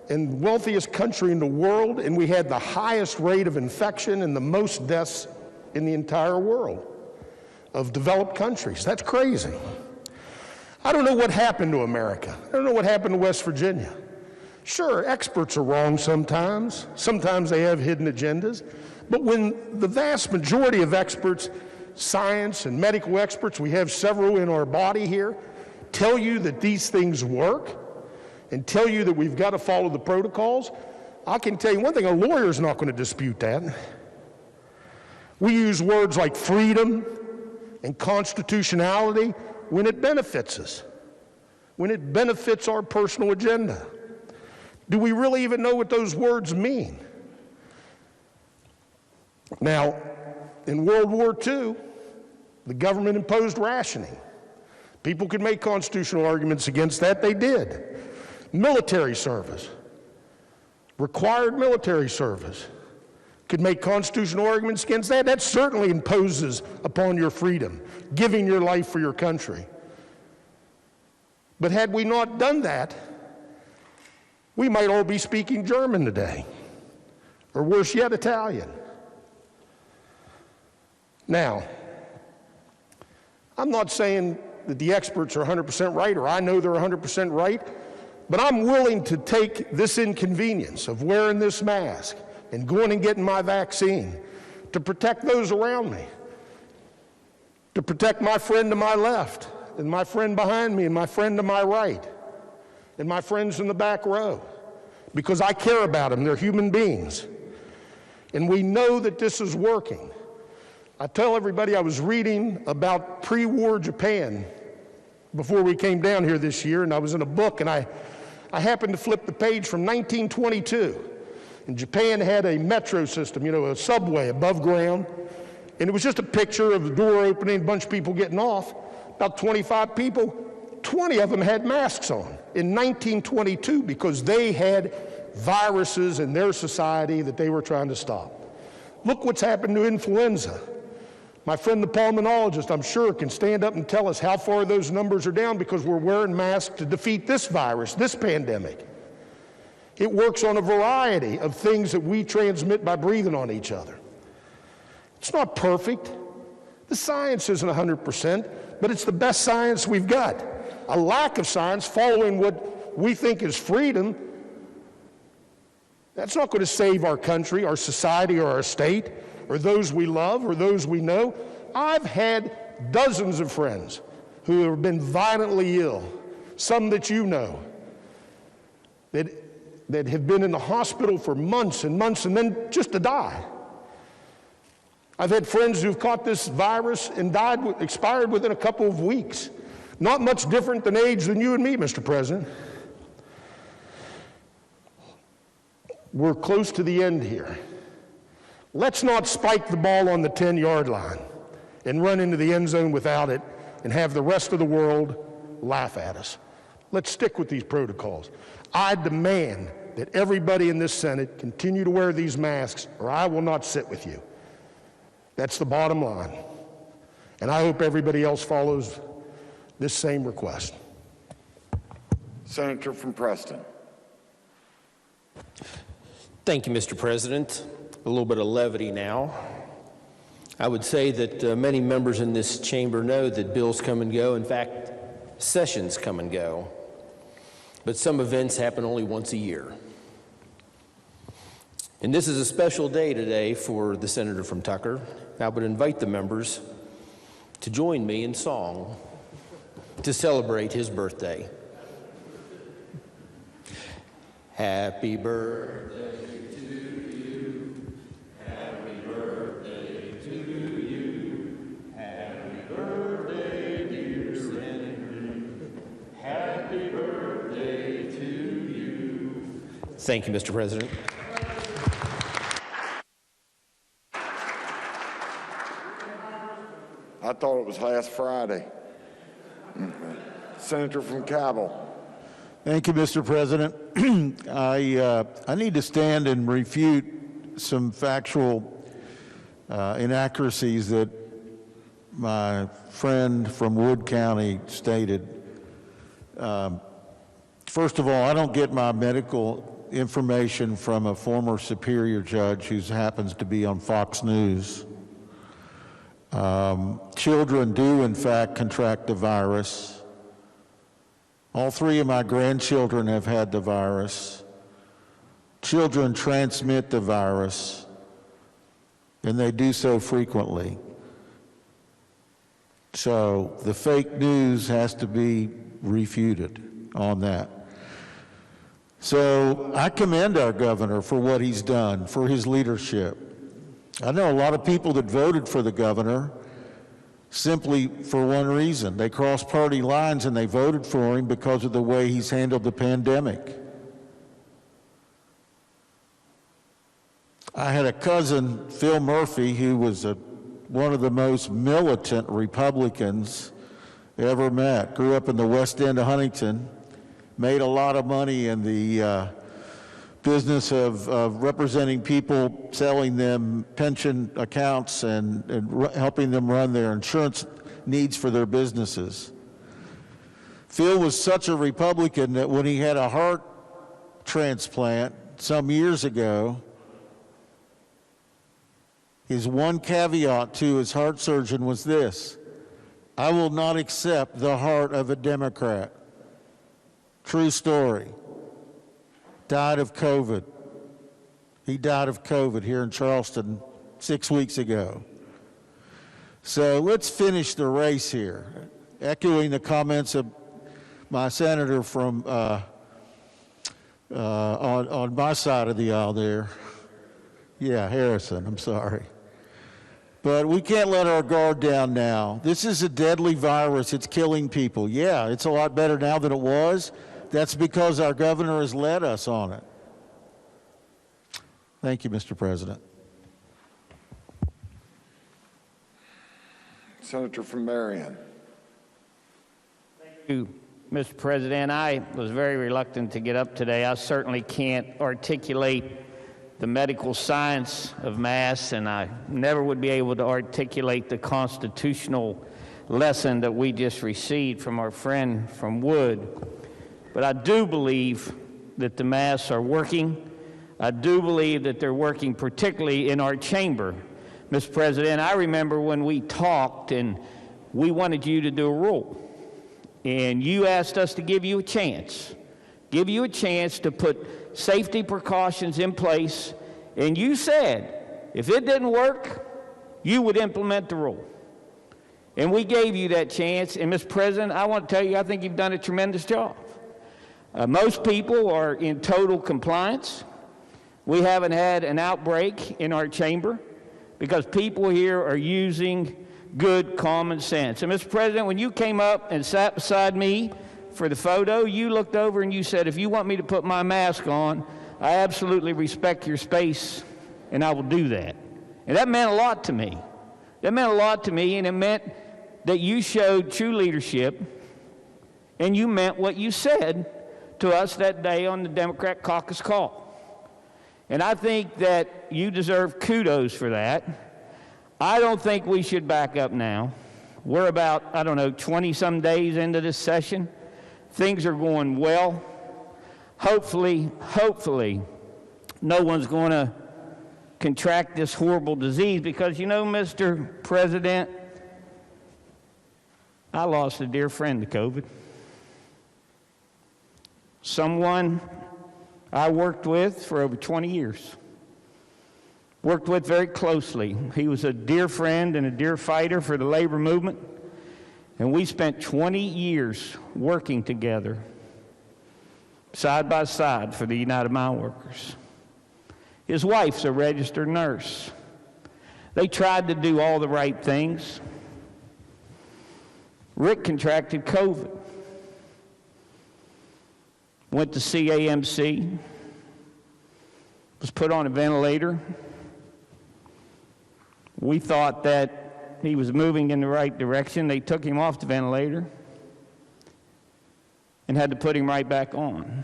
and wealthiest country in the world, and we had the highest rate of infection and the most deaths in the entire world of developed countries. That's crazy. I don't know what happened to America. I don't know what happened to West Virginia. Sure, experts are wrong sometimes. Sometimes they have hidden agendas. But when the vast majority of experts, science and medical experts, we have several in our body here, tell you that these things work and tell you that we've got to follow the protocols, I can tell you one thing, a lawyer's not going to dispute that. We use words like freedom and constitutionality when it benefits us, when it benefits our personal agenda. Do we really even know what those words mean? Now, in World War II, the government imposed rationing. People could make constitutional arguments against that. They did. Military service, required military service, could make constitutional arguments against that. That certainly imposes upon your freedom, giving your life for your country. But had we not done that, we might all be speaking German today, or worse yet, Italian. Now, I'm not saying that the experts are 100% right, or I know they're 100% right. But I'm willing to take this inconvenience of wearing this mask and going and getting my vaccine to protect those around me, to protect my friend to my left, and my friend behind me, and my friend to my right, and my friends in the back row, because I care about them. They're human beings. And we know that this is working. I tell everybody I was reading about pre-war Japan before we came down here this year, and I was in a book, and I happened to flip the page from 1922. And Japan had a metro system, you know, a subway above ground, and it was just a picture of the door opening, a bunch of people getting off, about 25 people, 20 of them had masks on in 1922 because they had viruses in their society that they were trying to stop. Look what's happened to influenza. My friend the pulmonologist, I'm sure, can stand up and tell us how far those numbers are down because we're wearing masks to defeat this virus, this pandemic. It works on a variety of things that we transmit by breathing on each other. It's not perfect. The science isn't 100%, but it's the best science we've got. A lack of science following what we think is freedom, that's not going to save our country, our society, or our state, or those we love, or those we know. I've had dozens of friends who have been violently ill, some that you know, that have been in the hospital for months and months and then just to die. I've had friends who've caught this virus and died, expired within a couple of weeks. Not much different than age than you and me, Mr. President. We're close to the end here. Let's not spike the ball on the 10-yard line and run into the end zone without it and have the rest of the world laugh at us. Let's stick with these protocols. I demand that everybody in this Senate continue to wear these masks, or I will not sit with you. That's the bottom line. And I hope everybody else follows this same request. Senator from Preston. Thank you, Mr. President. A little bit of levity now. I would say that many members in this chamber know that bills come and go. In fact, sessions come and go. But some events happen only once a year. And this is a special day today for the senator from Tucker. I would invite the members to join me in song to celebrate his birthday. Happy birthday to you. Happy birthday to you. Happy birthday, dear Senator. Happy birthday to you. Thank you, Mr. President. I thought it was last Friday. Senator from Cabell. Thank you, Mr. President. I need to stand and refute some factual inaccuracies that my friend from Wood County stated. First of all, I don't get my medical information from a former superior judge who happens to be on Fox News. Children do, in fact, contract the virus. All three of my grandchildren have had the virus. Children transmit the virus, and they do so frequently. So the fake news has to be refuted on that. So I commend our governor for what he's done, for his leadership. I know a lot of people that voted for the governor simply for one reason. They crossed party lines and they voted for him because of the way he's handled the pandemic. I had a cousin, Phil Murphy, who was one of the most militant Republicans I ever met. Grew up in the West End of Huntington, made a lot of money in the business of representing people, selling them pension accounts and helping them run their insurance needs for their businesses. Phil was such a Republican that when he had a heart transplant some years ago, his one caveat to his heart surgeon was this: I will not accept the heart of a Democrat. True story. Died of COVID. He died of COVID here in Charleston 6 weeks ago. So let's finish the race here. Echoing the comments of my senator from on my side of the aisle there. Yeah, Harrison, I'm sorry. But we can't let our guard down now. This is a deadly virus. It's killing people. Yeah, it's a lot better now than it was. That's because our governor has led us on it. Thank you, Mr. President. Senator from Marion. Thank you, Mr. President. I was very reluctant to get up today. I certainly can't articulate the medical science of masks, and I never would be able to articulate the constitutional lesson that we just received from our friend from Wood. But I do believe that the masks are working. I do believe that they're working particularly in our chamber. Mr. President, I remember when we talked and we wanted you to do a rule. And you asked us to give you a chance to put safety precautions in place. And you said, if it didn't work, you would implement the rule. And we gave you that chance. And Mr. President, I want to tell you, I think you've done a tremendous job. Most people are in total compliance. We haven't had an outbreak in our chamber because people here are using good common sense. And Mr. President, when you came up and sat beside me for the photo, you looked over and you said, if you want me to put my mask on, I absolutely respect your space and I will do that. And that meant a lot to me. That meant a lot to me, and it meant that you showed true leadership and you meant what you said to us that day on the Democrat caucus call. And I think that you deserve kudos for that. I don't think we should back up now. We're about, 20-some days into this session. Things are going well. Hopefully, no one's going to contract this horrible disease because, Mr. President, I lost a dear friend to COVID. Someone I worked with for over 20 years. Worked with very closely. He was a dear friend and a dear fighter for the labor movement. And we spent 20 years working together, side by side, for the United Mile Workers. His wife's a registered nurse. They tried to do all the right things. Rick contracted COVID. Went to CAMC, was put on a ventilator. We thought that he was moving in the right direction. They took him off the ventilator and had to put him right back on.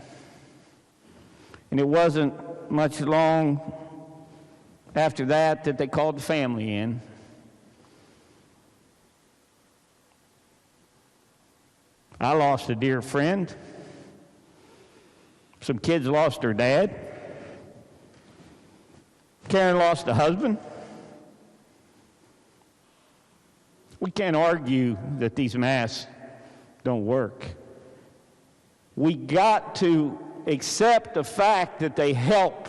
And it wasn't much long after that that they called the family in. I lost a dear friend. Some kids lost their dad. Karen lost a husband. We can't argue that these masks don't work. We got to accept the fact that they help.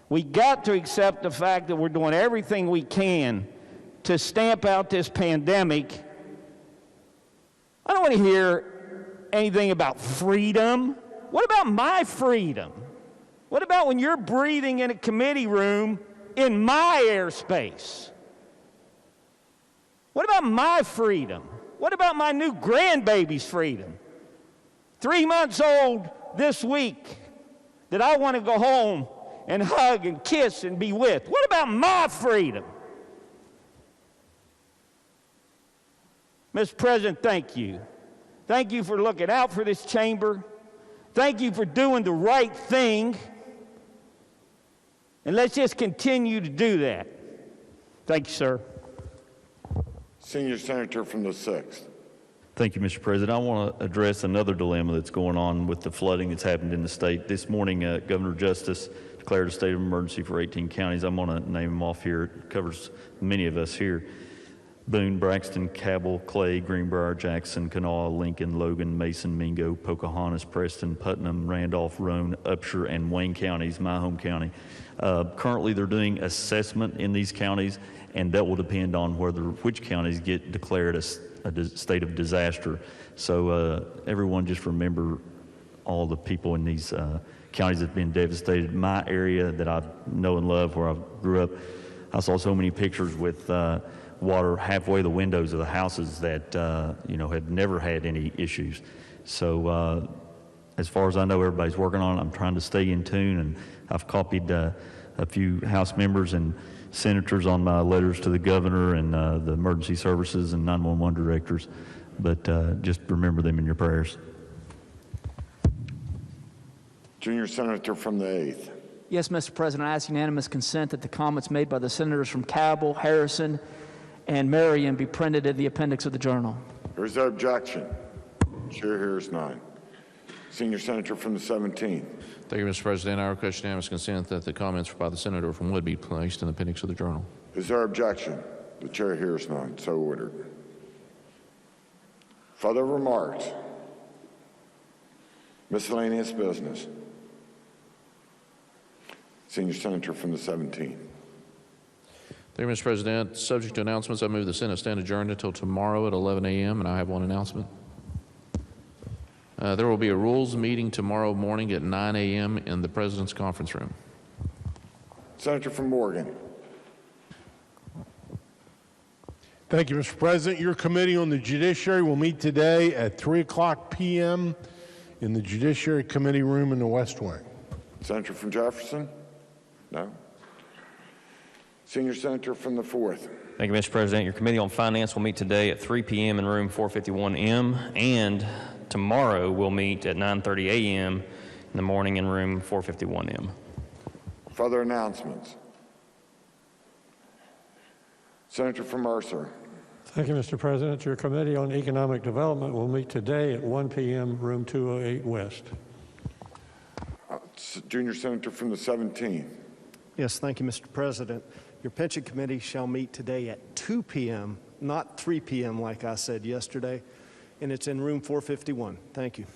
We got to accept the fact that we're doing everything we can to stamp out this pandemic. I don't want to hear anything about freedom. What about my freedom? What about when you're breathing in a committee room in my airspace? What about my freedom? What about my new grandbaby's freedom? 3 months old this week that I want to go home and hug and kiss and be with. What about my freedom? Mr. President, thank you. Thank you for looking out for this chamber. Thank you for doing the right thing. And let's just continue to do that. Thank you, sir. Senior Senator from the 6th. Thank you, Mr. President. I want to address another dilemma that's going on with the flooding that's happened in the state. This morning, Governor Justice declared a state of emergency for 18 counties. I'm going to name them off here. It covers many of us here. Boone, Braxton, Cabell, Clay, Greenbrier, Jackson, Kanawha, Lincoln, Logan, Mason, Mingo, Pocahontas, Preston, Putnam, Randolph, Roane, Upshur, and Wayne counties, my home county. Currently, they're doing assessment in these counties, and that will depend on which counties get declared a state of disaster. So everyone just remember all the people in these counties that have been devastated. My area that I know and love, where I grew up, I saw so many pictures with water halfway the windows of the houses that had never had any issues. So as far as I know, everybody's working on it. I'm trying to stay in tune, and I've copied a few House members and senators on my letters to the governor and the emergency services and 911 directors. But just remember them in your prayers. Junior Senator from the 8th. Yes, Mr. President, I ask unanimous consent that the comments made by the senators from Cabell, Harrison, and Marion be printed in the appendix of the journal. Is there objection? Chair hears none. Senior Senator from the 17th. Thank you, Mr. President. I request unanimous consent that the comments by the senator from Wood be placed in the appendix of the journal. Is there objection? The chair hears none. So ordered. Further remarks? Miscellaneous business. Senior Senator from the 17th. Thank you, Mr. President. Subject to announcements, I move the Senate stand adjourned until tomorrow at 11 a.m., and I have one announcement. There will be a rules meeting tomorrow morning at 9 a.m. in the President's conference room. Senator from Morgan. Thank you, Mr. President. Your committee on the judiciary will meet today at 3:00 p.m. in the Judiciary Committee room in the West Wing. Senator from Jefferson? No. Senior Senator from the 4th. Thank you, Mr. President. Your Committee on Finance will meet today at 3 p.m. in room 451M, and tomorrow we'll meet at 9:30 a.m. in the morning in room 451M. Further announcements. Senator from Mercer. Thank you, Mr. President. Your Committee on Economic Development will meet today at 1 p.m. room 208 West. Junior Senator from the 17th. Yes, thank you, Mr. President. Your Pension Committee shall meet today at 2 p.m., not 3 p.m. like I said yesterday, and it's in room 451. Thank you.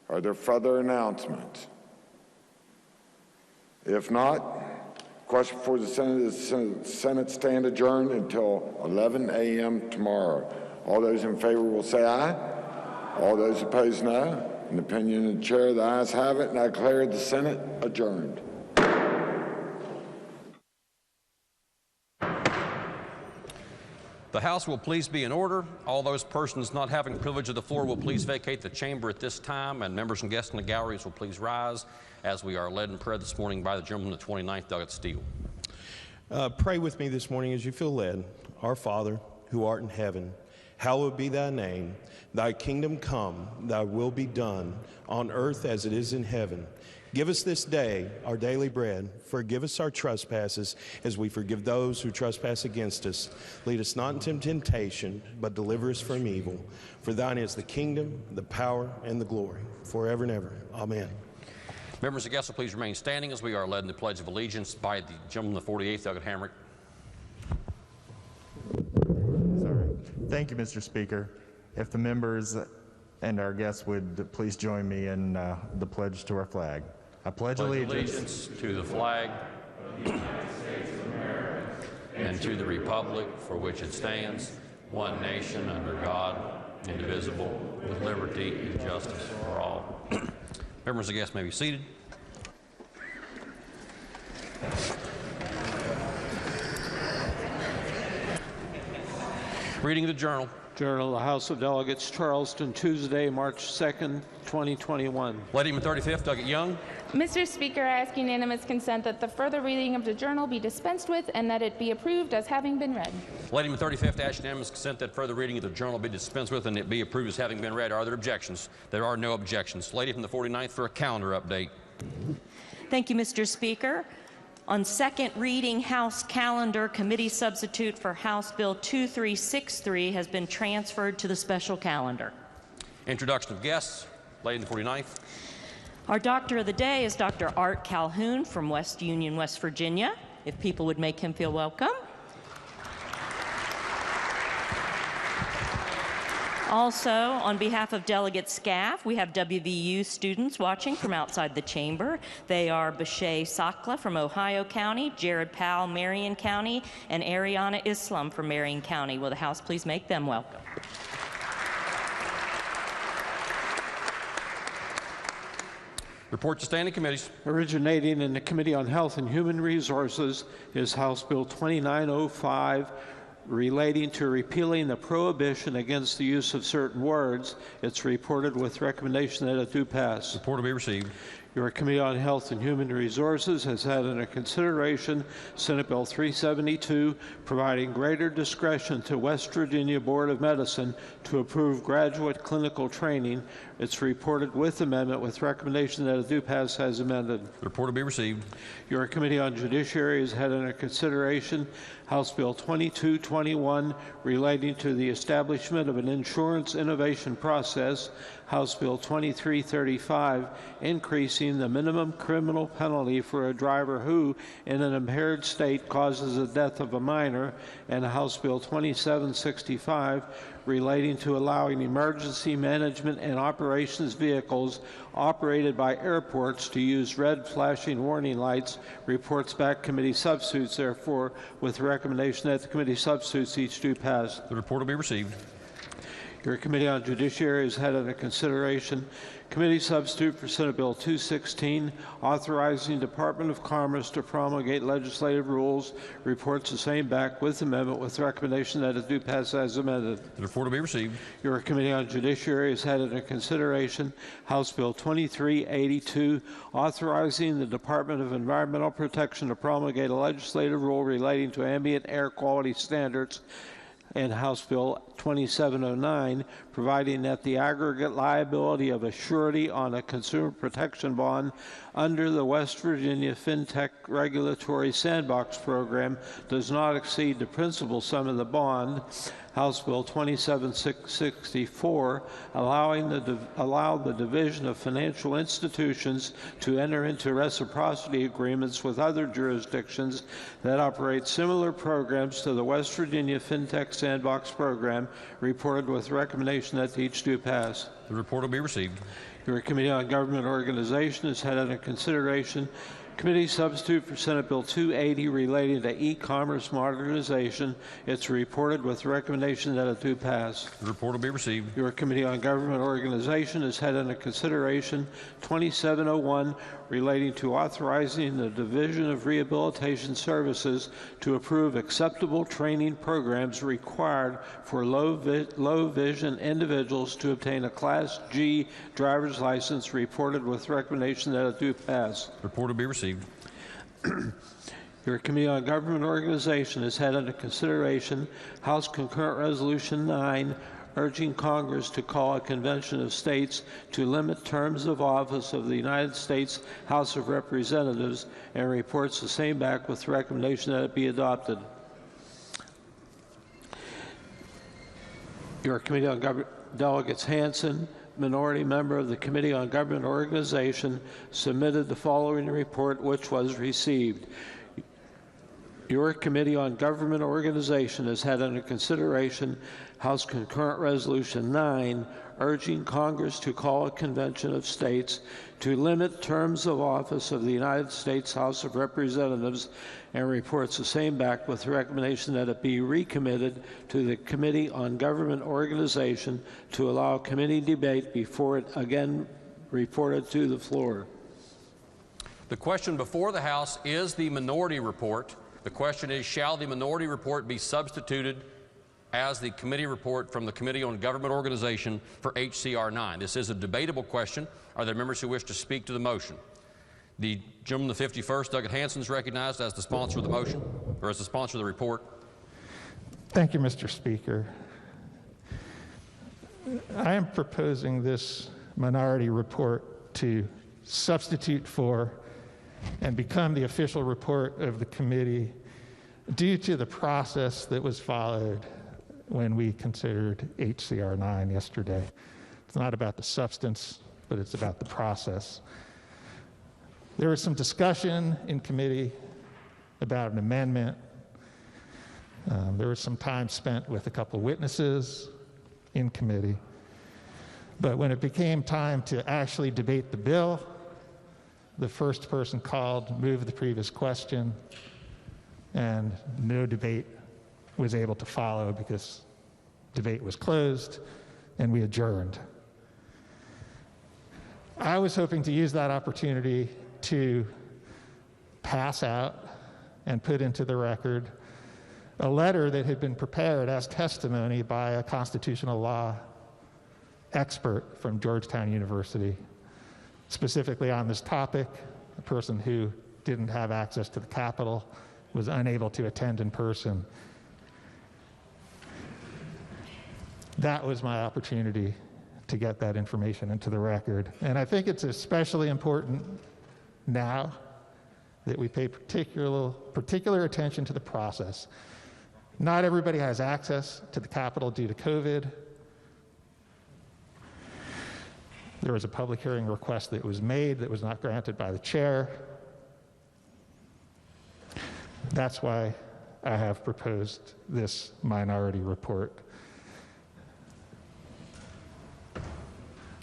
Are there further announcements? If not, question for the Senate is Senate stand adjourned until 11 a.m. tomorrow. All those in favor will say aye. All those opposed, no. In the opinion of the chair, the ayes have it, and I declare the Senate adjourned. The House will please be in order. All those persons not having privilege of the floor will please vacate the chamber at this time, and members and guests in the galleries will please rise as we are led in prayer this morning by the gentleman of the 29th, Delegate Steele. Pray with me this morning as you feel led. Our Father, who art in heaven, hallowed be thy name. Thy kingdom come, thy will be done, on earth as it is in heaven. Give us this day our daily bread. Forgive us our trespasses as we forgive those who trespass against us. Lead us not into temptation, but deliver us from evil. For thine is the kingdom, the power, and the glory, forever and ever. Amen. Members and guests will please remain standing as we are led in the Pledge of Allegiance by the gentleman of the 48th, Delegate Hamrick. Thank you, Mr. Speaker. If the members and our guests would please join me in the pledge to our flag. I pledge allegiance to the flag of the United States of America and to the republic for which it stands, one nation under God, indivisible, with liberty and justice for all. Members and guests may be seated. Reading the journal. Journal of the House of Delegates, Charleston, Tuesday, March 2nd, 2021. Lady in the 35th, Delegate Young. Mr. Speaker, I ask unanimous consent that the further reading of the journal be dispensed with and that it be approved as having been read. Lady in the 35th, ask unanimous consent that further reading of the journal be dispensed with and it be approved as having been read. Are there objections? There are no objections. Lady from the 49th for a calendar update. Thank you, Mr. Speaker. On second reading, House calendar, committee substitute for House Bill 2363 has been transferred to the special calendar. Introduction of guests. Lady in the 49th. Our doctor of the day is Dr. Art Calhoun from West Union, West Virginia. If people would make him feel welcome. Also, on behalf of Delegate Scaff, we have WVU students watching from outside the chamber. They are Bashay Sakla from Ohio County, Jared Powell, Marion County, and Ariana Islam from Marion County. Will the House please make them welcome? Report to standing committees. Originating in the Committee on Health and Human Resources is House Bill 2905, relating to repealing the prohibition against the use of certain words. It's reported with recommendation that it do pass. Report to be received. Your Committee on Health and Human Resources has had under consideration Senate Bill 372, providing greater discretion to West Virginia Board of Medicine to approve graduate clinical training. It's reported with amendment with recommendation that it do pass as amended. Report to be received. Your Committee on Judiciary has had under consideration House Bill 2221, relating to the establishment of an insurance innovation process. House Bill 2335, increasing the minimum criminal penalty for a driver who, in an impaired state, causes the death of a minor, and House Bill 2765, relating to allowing emergency management and operations vehicles operated by airports to use red flashing warning lights. Reports back committee substitutes, therefore, with recommendation that the committee substitutes each do pass. The report will be received. Your Committee on Judiciary has had under consideration committee substitute for Senate Bill 216, authorizing Department of Commerce to promulgate legislative rules. Reports the same back with amendment with recommendation that it do pass as amended. The report will be received. Your Committee on Judiciary has had under consideration House Bill 2382, authorizing the Department of Environmental Protection to promulgate a legislative rule relating to ambient air quality standards, and House Bill 2709, providing that the aggregate liability of a surety on a consumer protection bond under the West Virginia FinTech Regulatory Sandbox Program does not exceed the principal sum of the bond. House Bill 2764, allow the Division of Financial Institutions to enter into reciprocity agreements with other jurisdictions that operate similar programs to the West Virginia FinTech Sandbox Program. Reported with recommendation that each do pass. The report will be received. Your Committee on Government Organization has had under consideration committee substitute for Senate Bill 280, relating to e-commerce modernization. It's reported with recommendation that it do pass. The report will be received. Your Committee on Government Organization has had under consideration 2701, relating to authorizing the Division of Rehabilitation Services to approve acceptable training programs required for low vision individuals to obtain a Class G driver's license. Reported with recommendation that it do pass. Report will be received. Your Committee on Government Organization has had under consideration House Concurrent Resolution 9, urging Congress to call a convention of states to limit terms of office of the United States House of Representatives, and reports the same back with recommendation that it be adopted. Your Committee on Government Delegates Hansen, minority member of the Committee on Government Organization, submitted the following report, which was received. Your Committee on Government Organization has had under consideration House Concurrent Resolution 9, urging Congress to call a convention of states to limit terms of office of the United States House of Representatives, and reports the same back with the recommendation that it be recommitted to the Committee on Government Organization to allow committee debate before it again reported to the floor. The question before the House is the minority report. The question is, shall the minority report be substituted as the committee report from the Committee on Government Organization for HCR 9? This is a debatable question. Are there members who wish to speak to the motion? The gentleman, the 51st, Douglas Hansen, is recognized as the sponsor of the motion, or as the sponsor of the report. Thank you, Mr. Speaker. I am proposing this minority report to substitute for and become the official report of the committee due to the process that was followed when we considered HCR 9 yesterday. It's not about the substance, but it's about the process. There was some discussion in committee about an amendment. There was some time spent with a couple of witnesses. in committee. But when it became time to actually debate the bill, the first person called moved the previous question, and no debate was able to follow because debate was closed and we adjourned. I was hoping to use that opportunity to pass out and put into the record a letter that had been prepared as testimony by a constitutional law expert from Georgetown University, specifically on this topic, a person who didn't have access to the Capitol, was unable to attend in person. That was my opportunity to get that information into the record. And I think it's especially important now that we pay particular attention to the process. Not everybody has access to the Capitol due to COVID. There was a public hearing request that was made that was not granted by the chair. That's why I have proposed this minority report.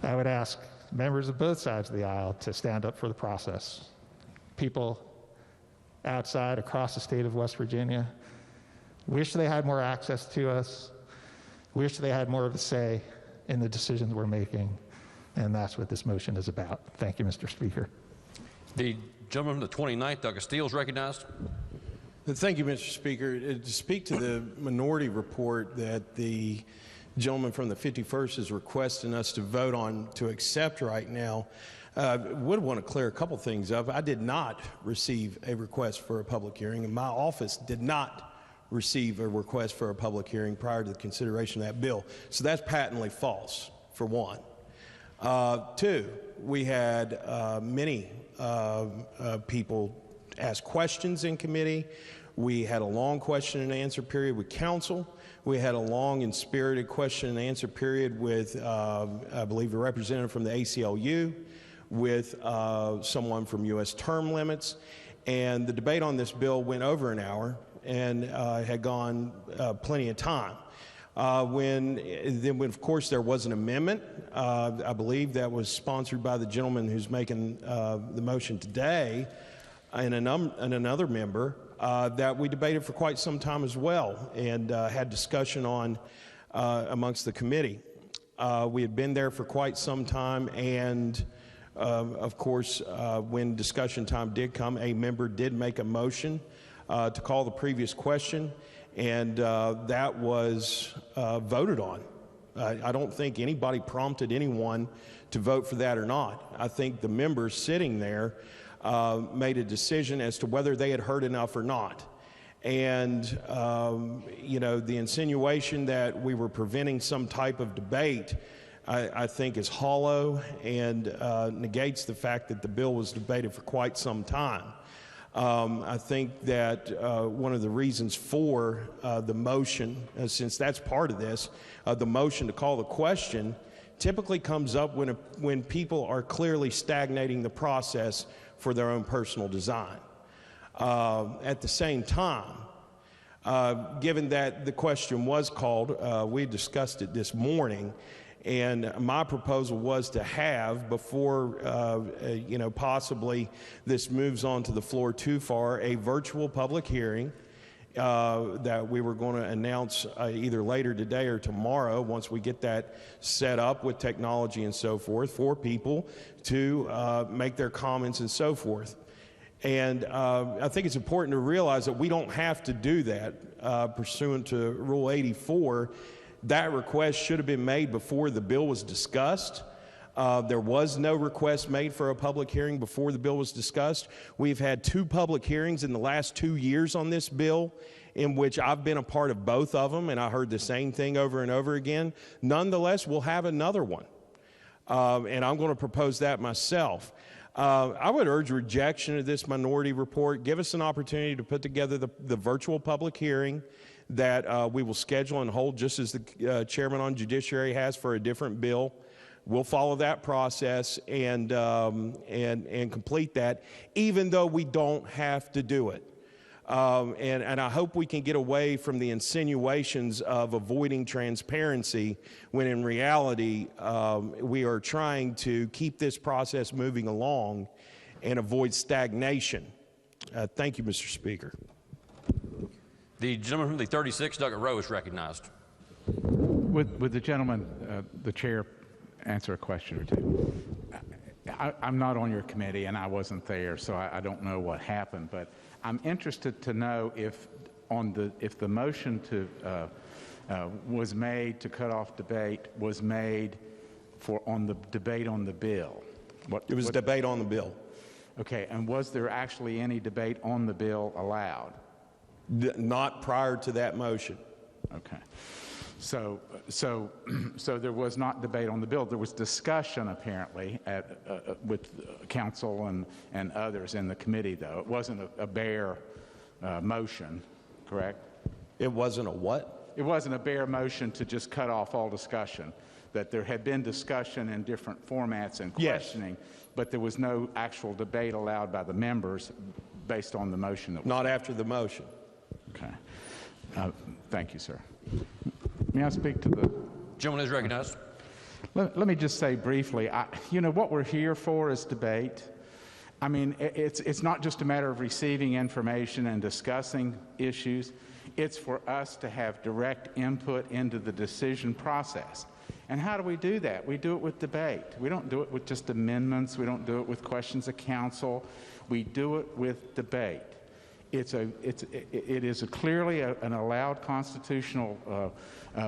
I would ask members of both sides of the aisle to stand up for the process. People outside, across the state of West Virginia, wish they had more access to us, wish they had more of a say in the decisions we're making, and that's what this motion is about. Thank you, Mr. Speaker. The gentleman from the 29th, Douglas Steele, is recognized. Thank you, Mr. Speaker. To speak to the minority report that the gentleman from the 51st is requesting us to vote on to accept right now, would want to clear a couple things up. I did not receive a request for a public hearing, and my office did not receive a request for a public hearing prior to the consideration of that bill. So that's patently false, for one. Two, we had many people ask questions in committee. We had a long question and answer period with council. We had a long and spirited question and answer period with, I believe, a representative from the ACLU, with someone from U.S. Term Limits. And the debate on this bill went over an hour and had gone plenty of time. When, of course, there was an amendment, I believe that was sponsored by the gentleman who's making the motion today, and another member, that we debated for quite some time as well, and had discussion on amongst the committee. We had been there for quite some time, and of course, when discussion time did come, a member did make a motion to call the previous question, and that was voted on. I don't think anybody prompted anyone to vote for that or not. I think the members sitting there made a decision as to whether they had heard enough or not. And, you know, the insinuation that we were preventing some type of debate, I think is hollow and negates the fact that the bill was debated for quite some time. I think that one of the reasons for the motion, since that's part of this, the motion to call the question typically comes up when people are clearly stagnating the process for their own personal design. At the same time, given that the question was called, we discussed it this morning, and my proposal was to have, before you know, possibly this moves on to the floor too far, a virtual public hearing that we were going to announce either later today or tomorrow, once we get that set up with technology and so forth, for people to make their comments and so forth. And I think it's important to realize that we don't have to do that pursuant to Rule 84. That request should have been made before the bill was discussed. There was no request made for a public hearing before the bill was discussed. We've had 2 public hearings in the last 2 years on this bill, in which I've been a part of both of them, and I heard the same thing over and over again. Nonetheless, we'll have another one, and I'm going to propose that myself. I would urge rejection of this minority report. Give us an opportunity to put together the virtual public hearing that we will schedule and hold, just as the chairman on judiciary has for a different bill. We'll follow that process and complete that, even though we don't have to do it. And I hope we can get away from the insinuations of avoiding transparency when in reality we are trying to keep this process moving along and avoid stagnation. Thank you, Mr. Speaker. The gentleman from the 36th Docket Row is recognized. Would the gentleman, the chair, answer a question or two? I'm not on your committee and I wasn't there, so I don't know what happened, but I'm interested to know if the motion was made to cut off debate was made on the debate on the bill. It was debate on the bill. Okay, and was there actually any debate on the bill allowed? Not prior to that motion. Okay. So there was not debate on the bill. There was discussion, apparently, with council and others in the committee, though. It wasn't a bare motion, correct? It wasn't a what? It wasn't a bare motion to just cut off all discussion, that there had been discussion in different formats and questioning, but there was no actual debate allowed by the members based on the motion. That was not after the motion. Okay. Thank you, sir. May I speak to the gentleman is recognized? Let me just say briefly, what we're here for is debate. I mean, it's not just a matter of receiving information and discussing issues. It's for us to have direct input into the decision process. And how do we do that? We do it with debate. We don't do it with just amendments. We don't do it with questions of council. We do it with debate. It is clearly an allowed constitutional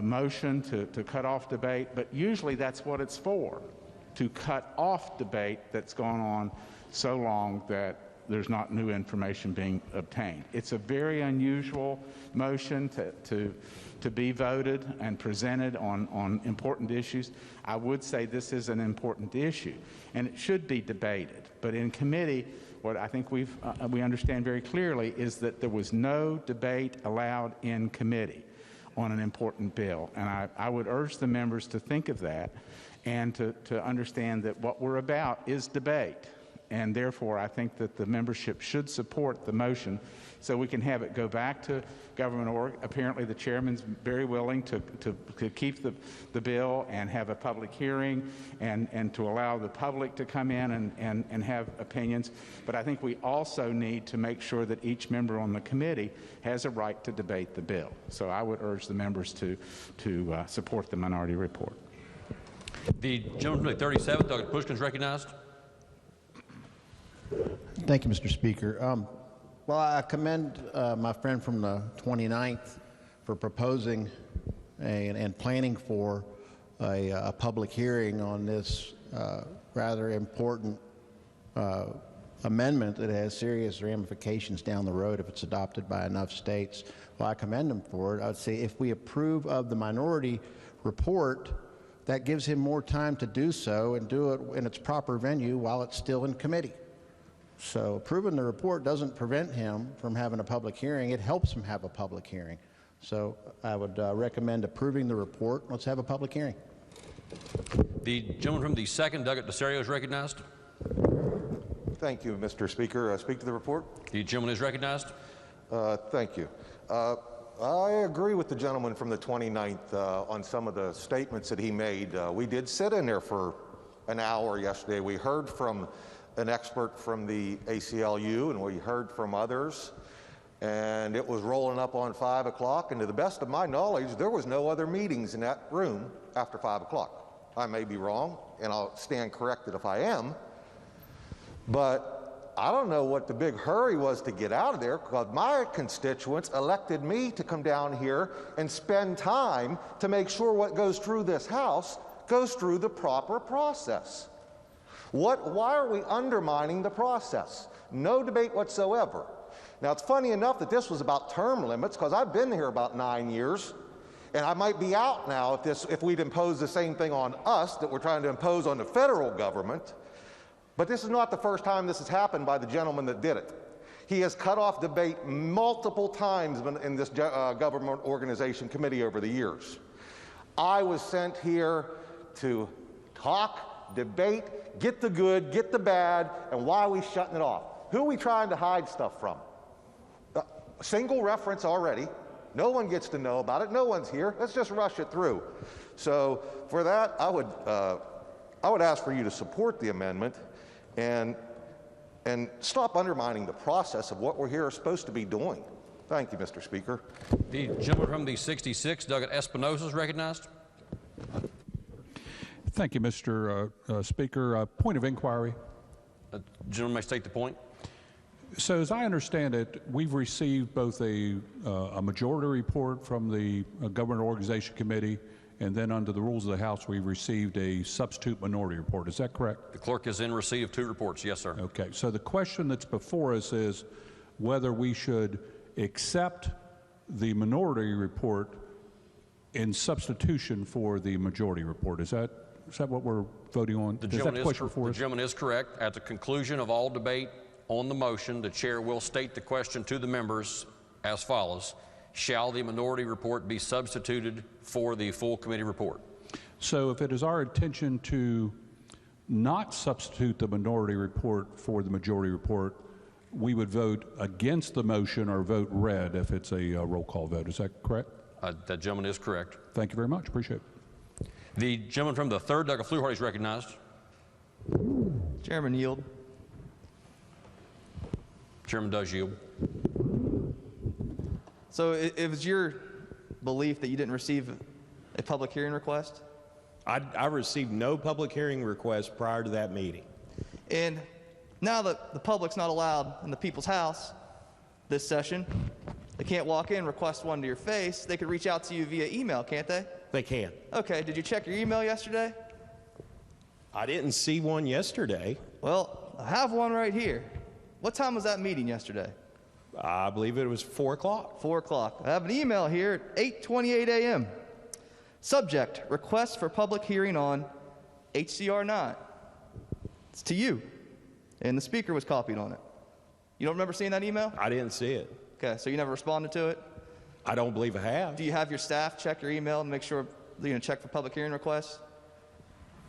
motion to cut off debate, but usually that's what it's for, to cut off debate that's gone on so long that there's not new information being obtained. It's a very unusual motion to be voted and presented on important issues. I would say this is an important issue, and it should be debated. But in committee, what I think we understand very clearly is that there was no debate allowed in committee on an important bill. And I would urge the members to think of that and to understand that what we're about is debate. And therefore, I think that the membership should support the motion so we can have it go back to government org. Apparently, the chairman's very willing to keep the bill and have a public hearing and to allow the public to come in and have opinions. But I think we also need to make sure that each member on the committee has a right to debate the bill. So I would urge the members to support the minority report. The gentleman from the 37th, Dr. Pushkin, is recognized. Thank you, Mr. Speaker. Well, I commend my friend from the 29th for proposing and planning for a public hearing on this rather important amendment that has serious ramifications down the road if it's adopted by enough states. Well, I commend him for it. I would say if we approve of the minority report, that gives him more time to do so and do it in its proper venue while it's still in committee. So approving the report doesn't prevent him from having a public hearing. It helps him have a public hearing. So I would recommend approving the report. Let's have a public hearing. The gentleman from the 2nd, Douglas DeSario, is recognized. Thank you, Mr. Speaker. Speak to the report. The gentleman is recognized. Thank you. I agree with the gentleman from the 29th on some of the statements that he made. We did sit in there for an hour yesterday. We heard from an expert from the ACLU, and we heard from others, and it was rolling up on 5 o'clock, and to the best of my knowledge, there was no other meetings in that room after 5 o'clock. I may be wrong, and I'll stand corrected if I am, but I don't know what the big hurry was to get out of there, because my constituents elected me to come down here and spend time to make sure what goes through this House goes through the proper process. Why are we undermining the process? No debate whatsoever. Now, it's funny enough that this was about term limits, because I've been here about 9 years, and I might be out now if we'd impose the same thing on us that we're trying to impose on the federal government. But this is not the first time this has happened by the gentleman that did it. He has cut off debate multiple times in this government organization committee over the years. I was sent here to talk, debate, get the good, get the bad, and why are we shutting it off? Who are we trying to hide stuff from? single reference already. No one gets to know about it. No one's here. Let's just rush it through. So for that, I would ask for you to support the amendment and stop undermining the process of what we're here supposed to be doing. Thank you, Mr. Speaker. The gentleman from the 66, Douglas Espinosa, is recognized. Thank you, Mr. Speaker. Point of inquiry. Gentleman may state the point. So as I understand it, we've received both a majority report from the Government Organization Committee, and then under the rules of the House, we've received a substitute minority report. Is that correct? The clerk is in receipt of 2 reports. Yes, sir. Okay. So the question that's before us is whether we should accept the minority report in substitution for the majority report. Is that what we're voting on? The gentleman is correct. At the conclusion of all debate on the motion, the chair will state the question to the members as follows: shall the minority report be substituted for the full committee report? So if it is our intention to not substitute the minority report for the majority report, we would vote against the motion or vote red if it's a roll call vote. Is that correct? That gentleman is correct. Thank you very much. Appreciate it. The gentleman from the 3rd, Douglas Fluharty, is recognized. Chairman, yield. Chairman does yield. So it was your belief that you didn't receive a public hearing request? I received no public hearing request prior to that meeting. And now that the public's not allowed in the people's house this session, they can't walk in, request one to your face. They could reach out to you via email, can't they? They can. Okay, did you check your email yesterday? I didn't see one yesterday. Well, I have one right here. What time was that meeting yesterday? I believe it was 4 o'clock. 4 o'clock. I have an email here at 8:28 a.m. Subject, request for public hearing on HCR 9. It's to you. And the speaker was copied on it. You don't remember seeing that email? I didn't see it. Okay, so you never responded to it? I don't believe I have. Do you have your staff check your email and make sure, check for public hearing requests?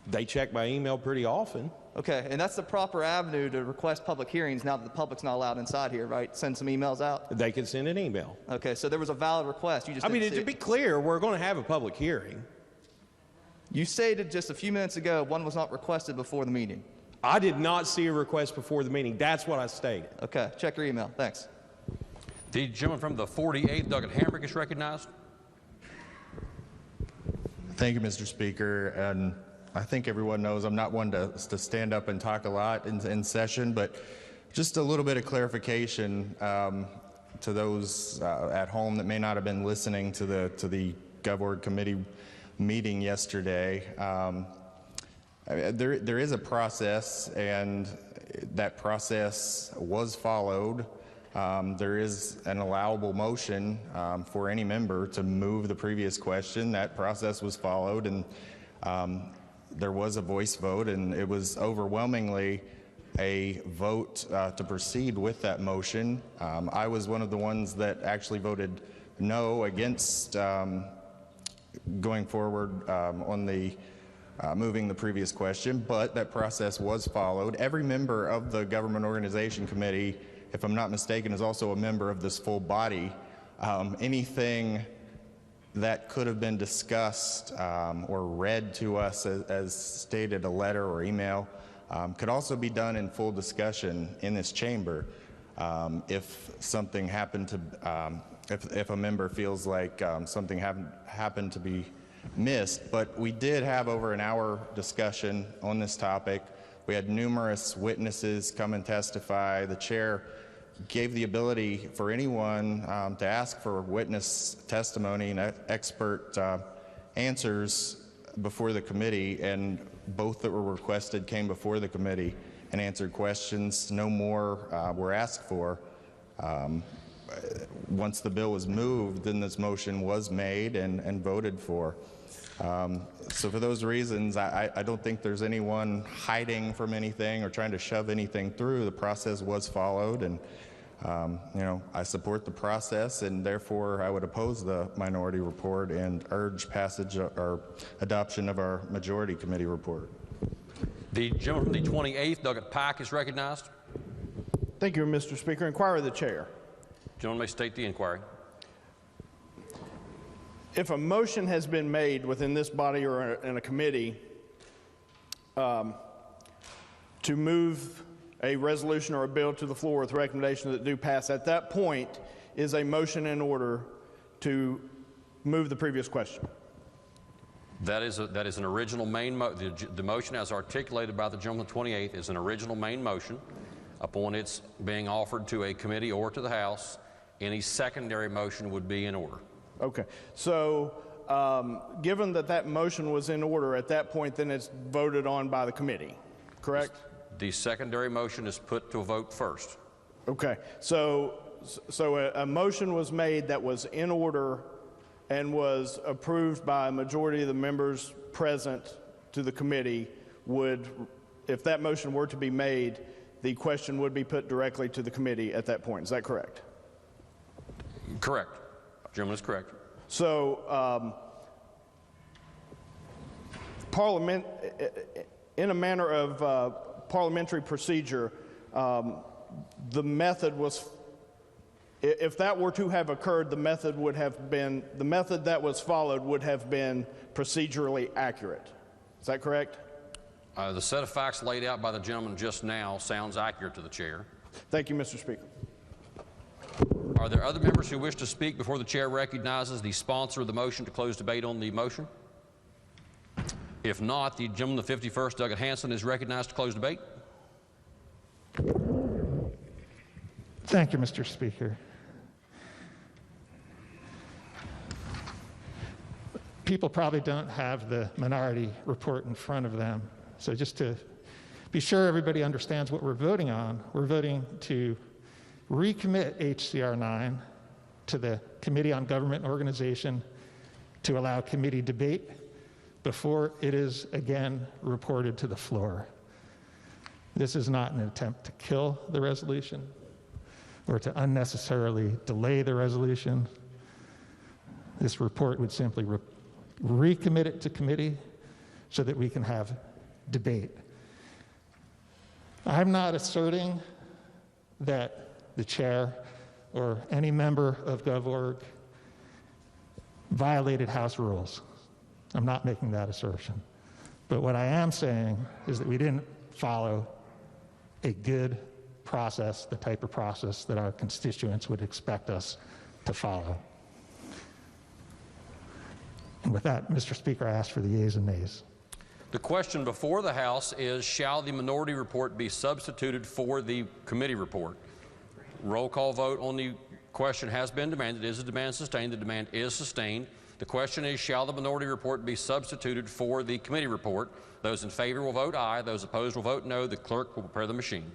They check my email pretty often. Okay, and that's the proper avenue to request public hearings now that the public's not allowed inside here, right? Send some emails out? They can send an email. Okay, so there was a valid request. You just to be clear, we're going to have a public hearing. You stated just a few minutes ago one was not requested before the meeting. I did not see a request before the meeting. That's what I stated. Okay, check your email. Thanks. The gentleman from the 48th, Douglas Hamrick, is recognized. Thank you, Mr. Speaker. And I think everyone knows I'm not one to stand up and talk a lot in session, but just a little bit of clarification to those at home that may not have been listening to the GovOrg committee meeting yesterday. There is a process, and that process was followed. There is an allowable motion for any member to move the previous question. That process was followed, and there was a voice vote, and it was overwhelmingly a vote to proceed with that motion. I was one of the ones that actually voted no against going forward on the moving the previous question, but that process was followed. Every member of the Government Organization Committee, if I'm not mistaken, is also a member of this full body. Anything that could have been discussed or read to us as stated, a letter or email, could also be done in full discussion in this chamber. If something happened to, if a member feels like something happened to be missed, but we did have over an hour discussion on this topic. We had numerous witnesses come and testify. The chair gave the ability for anyone to ask for witness testimony and expert answers before the committee, and both that were requested came before the committee and answered questions. No more were asked for. Once the bill was moved, then this motion was made and voted for. So for those reasons, I don't think there's anyone hiding from anything or trying to shove anything through. The process was followed, and I support the process, and therefore I would oppose the minority report and urge passage or adoption of our majority committee report. The gentleman from the 28th, Douglas Pike, is recognized. Thank you, Mr. Speaker. Inquiry of the chair. Gentleman may state the inquiry. If a motion has been made within this body or in a committee to move a resolution or a bill to the floor with recommendation that do pass, at that point is a motion in order to move the previous question. That is an original main the motion as articulated by the gentleman 28th is an original main motion. Upon its being offered to a committee or to the House, any secondary motion would be in order. Okay, so given that that motion was in order at that point, then it's voted on by the committee, correct? The secondary motion is put to a vote first. Okay, so a motion was made that was in order and was approved by a majority of the members present to the committee. If that motion were to be made, the question would be put directly to the committee at that point. Is that correct? Correct. Gentleman is correct. So, in a manner of parliamentary procedure, the method was, if that were to have occurred, the method that was followed would have been procedurally accurate. Is that correct? The set of facts laid out by the gentleman just now sounds accurate to the chair. Thank you, Mr. Speaker. Are there other members who wish to speak before the chair recognizes the sponsor of the motion to close debate on the motion? If not, the gentleman, the 51st, Douglas Hanson, is recognized to close debate. Thank you, Mr. Speaker. People probably don't have the minority report in front of them. So just to be sure everybody understands what we're voting on, we're voting to recommit HCR 9 to the Committee on Government and Organization to allow committee debate before it is again reported to the floor. This is not an attempt to kill the resolution or to unnecessarily delay the resolution. This report would simply recommit it to committee so that we can have debate. I'm not asserting that the chair or any member of GovOrg violated House rules. I'm not making that assertion. But what I am saying is that we didn't follow a good process, the type of process that our constituents would expect us to follow. And with that, Mr. Speaker, I ask for the yeas and nays. The question before the House is, shall the minority report be substituted for the committee report? Roll call vote on the question has been demanded. Is the demand sustained? The demand is sustained. The question is, shall the minority report be substituted for the committee report? Those in favor will vote aye. Those opposed will vote no. The clerk will prepare the machine.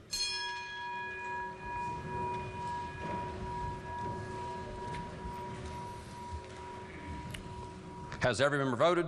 Has every member voted?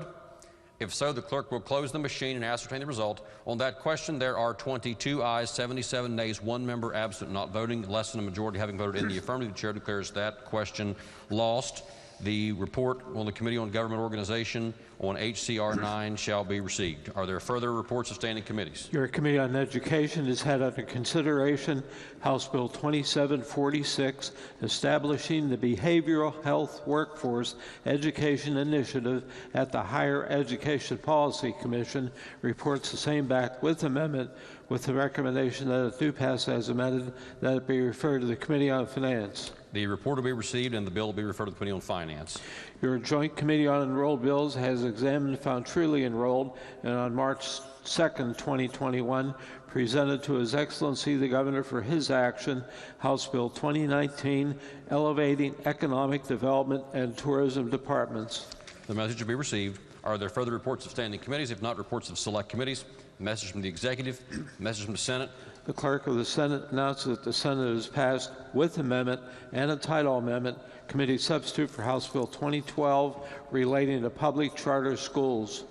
If so, the clerk will close the machine and ascertain the result. On that question, there are 22 ayes, 77 nays, 1 member absent, not voting. Less than a majority having voted in the affirmative, the chair declares that question lost. The report on the Committee on Government Organization on HCR 9 shall be received. Are there further reports of standing committees? Your Committee on Education has had under consideration House Bill 2746, establishing the Behavioral Health Workforce Education Initiative at the Higher Education Policy Commission. Reports the same back with amendment, with the recommendation that it do pass as amended, that it be referred to the Committee on Finance. The report will be received and the bill will be referred to the Committee on Finance. Your Joint Committee on Enrolled Bills has examined and found truly enrolled, and on March 2nd, 2021, presented to His Excellency the Governor for his action, House Bill 2019, Elevating Economic Development and Tourism Departments. The message will be received. Are there further reports of standing committees? If not, reports of select committees. Message from the Executive. Message from the Senate. The Clerk of the Senate announces that the Senate has passed with amendment and a title amendment committee substitute for House Bill 2012 relating to public charter schools.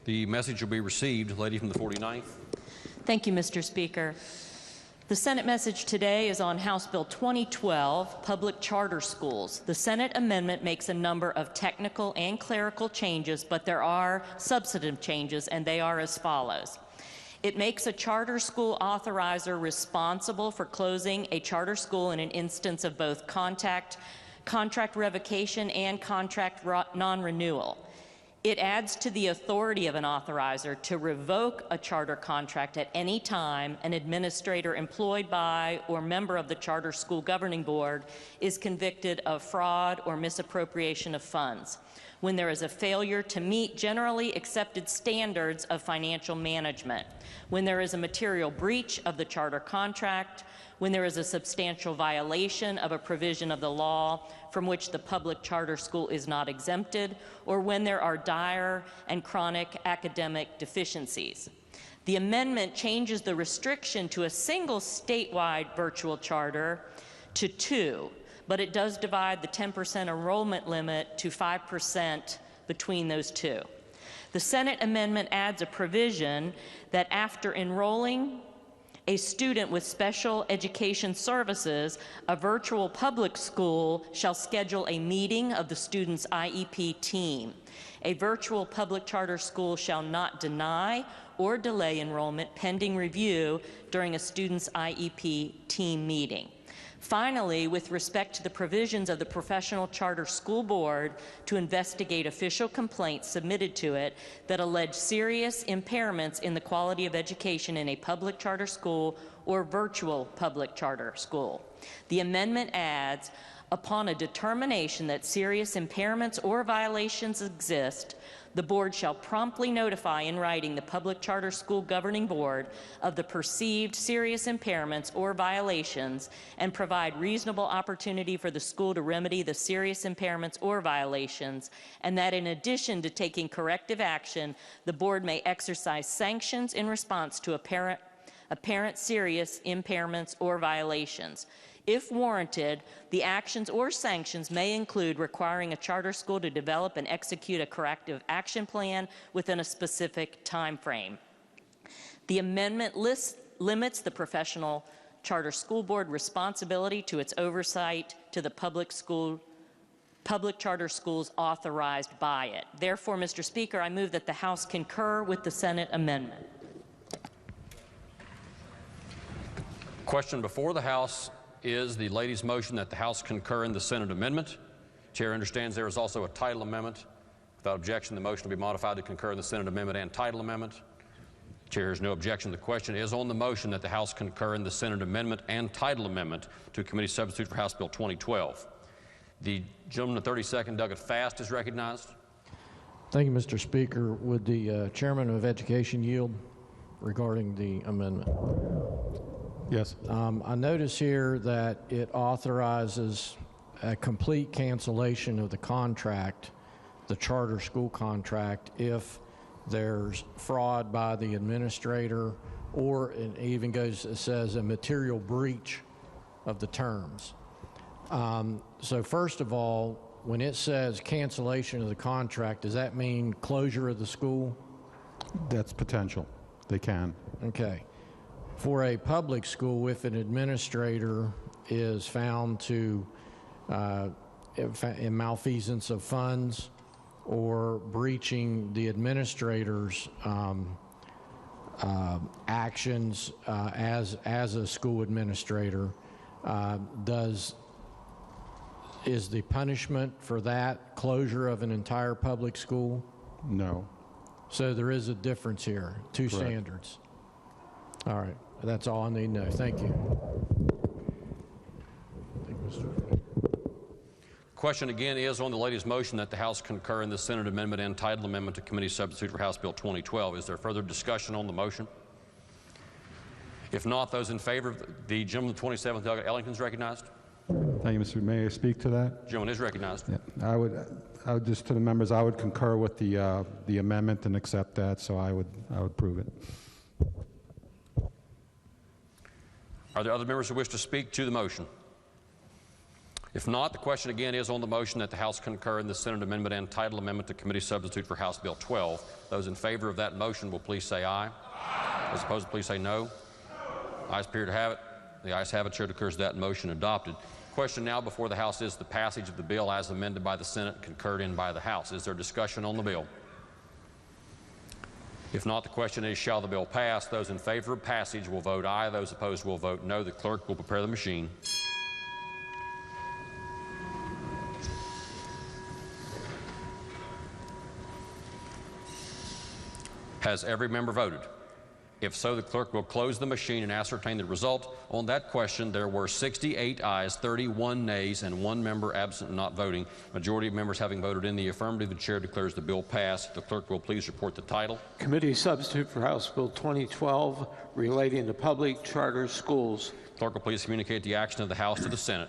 The message will be received. Lady from the 49th. Thank you, Mr. Speaker. The Senate message today is on House Bill 2012, Public Charter Schools. The Senate amendment makes a number of technical and clerical changes, but there are substantive changes, and they are as follows. It makes a charter school authorizer responsible for closing a charter school in an instance of both contract revocation and contract non-renewal. It adds to the authority of an authorizer to revoke a charter contract at any time an administrator employed by or member of the charter school governing board is convicted of fraud or misappropriation of funds, when there is a failure to meet generally accepted standards of financial management, when there is a material breach of the charter contract, when there is a substantial violation of a provision of the law from which the public charter school is not exempted, or when there are dire and chronic academic deficiencies. The amendment changes the restriction to a single statewide virtual charter to 2, but it does divide the 10% enrollment limit to 5% between those two. The Senate amendment adds a provision that after enrolling a student with special education services, a virtual public school shall schedule a meeting of the student's IEP team. A virtual public charter school shall not deny or delay enrollment pending review during a student's IEP team meeting. Finally, with respect to the provisions of the Professional Charter School Board to investigate official complaints submitted to it that allege serious impairments in the quality of education in a public charter school or virtual public charter school, the amendment adds, upon a determination that serious impairments or violations exist, the board shall promptly notify in writing the public charter school governing board of the perceived serious impairments or violations and provide reasonable opportunity for the school to remedy the serious impairments or violations, and that in addition to taking corrective action, the board may exercise sanctions in response to apparent serious impairments or violations. If warranted, the actions or sanctions may include requiring a charter school to develop and execute a corrective action plan within a specific time frame. The amendment limits the Professional Charter School Board responsibility to its oversight to the public charter schools authorized by it. Therefore, Mr. Speaker, I move that the House concur with the Senate amendment. Question before the House is the lady's motion that the House concur in the Senate amendment. Chair understands there is also a title amendment. Without objection, the motion will be modified to concur in the Senate amendment and title amendment. Chair has no objection. The question is on the motion that the House concur in the Senate amendment and title amendment to committee substitute for House Bill 2012. The gentleman of 32nd, Douglas Fast, is recognized. Thank you, Mr. Speaker. Would the Chairman of Education yield regarding the amendment? Yes. I notice here that it authorizes a complete cancellation of the contract, the charter school contract, if there's fraud by the administrator, or it even goes, it says, a material breach of the terms. So first of all, when it says cancellation of the contract, does that mean closure of the school? That's potential. They can. Okay. For a public school, if an administrator is found to in malfeasance of funds or breaching the administrator's actions as a school administrator, is the punishment for that closure of an entire public school? No. So there is a difference here, two Correct. standards. All right, that's all I need to know. Thank you. Question again is on the lady's motion that the House concur in the Senate amendment and title amendment to committee substitute for House Bill 2012. Is there further discussion on the motion? If not, those in favor of the gentleman, the 27th, Doug Ellington, is recognized. Thank you, Mr. May I speak to that? Gentleman is recognized. Yeah. I would just to the members, I would concur with the amendment and accept that, so I would prove it. Are there other members who wish to speak to the motion? If not, the question again is on the motion that the House concur in the Senate amendment and title amendment to committee substitute for House Bill 12. Those in favor of that motion will please say aye. Those opposed, please say no. Ayes appear to have it. The ayes have it. Chair declares that motion adopted. Question now before the House is the passage of the bill as amended by the Senate, concurred in by the House. Is there discussion on the bill? If not, the question is, shall the bill pass? Those in favor of passage will vote aye. Those opposed will vote no. The clerk will prepare the machine. Has every member voted? If so, the clerk will close the machine and ascertain the result. On that question, there were 68 ayes, 31 nays, and 1 member absent and not voting. Majority of members having voted in the affirmative, the chair declares the bill passed. The clerk will please report the title. Committee substitute for House Bill 2012 relating to public charter schools. Clerk will please communicate the action of the House to the Senate.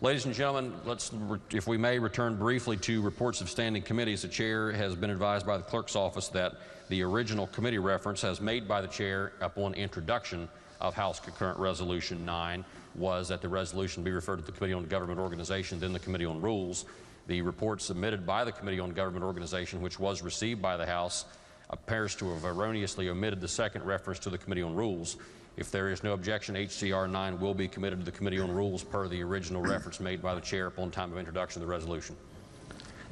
Ladies and gentlemen, let's, if we may, return briefly to reports of standing committees. The chair has been advised by the clerk's office that the original committee reference as made by the chair upon introduction of House Concurrent Resolution 9 was that the resolution be referred to the Committee on Government Organization, then the Committee on Rules. The report submitted by the Committee on Government Organization, which was received by the House, appears to have erroneously omitted the second reference to the Committee on Rules. If there is no objection, HCR 9 will be committed to the Committee on Rules per the original reference made by the chair upon time of introduction of the resolution.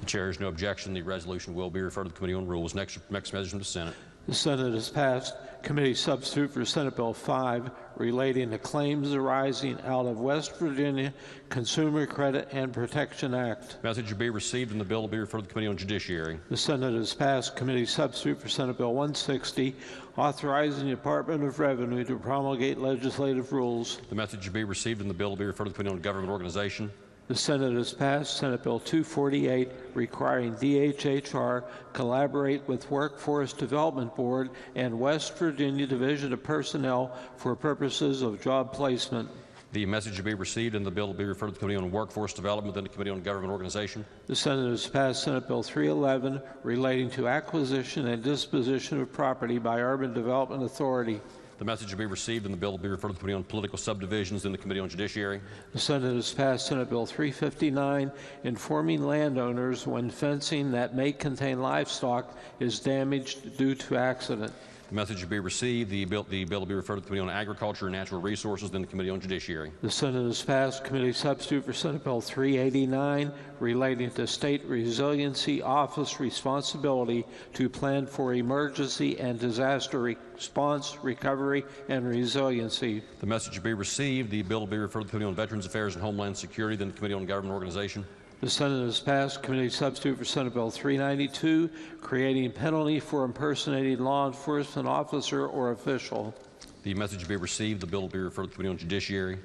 The chair has no objection. The resolution will be referred to the Committee on Rules. Next message from the Senate. The Senate has passed committee substitute for Senate Bill 5 relating to claims arising out of West Virginia Consumer Credit and Protection Act. Message will be received and the bill will be referred to the Committee on Judiciary. The Senate has passed committee substitute for Senate Bill 160 authorizing the Department of Revenue to promulgate legislative rules. The message will be received and the bill will be referred to the Committee on Government Organization. The Senate has passed Senate Bill 248 requiring DHHR collaborate with Workforce Development Board and West Virginia Division of Personnel for purposes of job placement. The message will be received and the bill will be referred to the Committee on Workforce Development and the Committee on Government Organization. The Senate has passed Senate Bill 311 relating to acquisition and disposition of property by Urban Development Authority. The message will be received and the bill will be referred to the Committee on Political Subdivisions and the Committee on Judiciary. The Senate has passed Senate Bill 359 informing landowners when fencing that may contain livestock is damaged due to accident. The message will be received. The bill will be referred to the Committee on Agriculture and Natural Resources, then the Committee on Judiciary. The Senate has passed committee substitute for Senate Bill 389 relating to State Resiliency Office responsibility to plan for emergency and disaster response, recovery, and resiliency. The message will be received. The bill will be referred to the Committee on Veterans Affairs and Homeland Security, then the Committee on Government Organization. The Senate has passed committee substitute for Senate Bill 392, creating penalty for impersonating law enforcement officer or official. The message will be received. The bill will be referred to the Committee on Judiciary.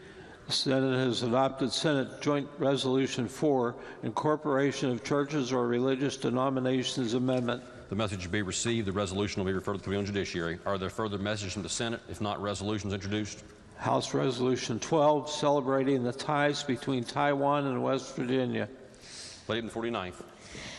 The Senate has adopted Senate Joint Resolution 4, Incorporation of Churches or Religious Denominations Amendment. The message will be received. The resolution will be referred to the Committee on Judiciary. Are there further messages from the Senate? If not, resolutions introduced. House Resolution 12, celebrating the ties between Taiwan and West Virginia. Lady in the 49th.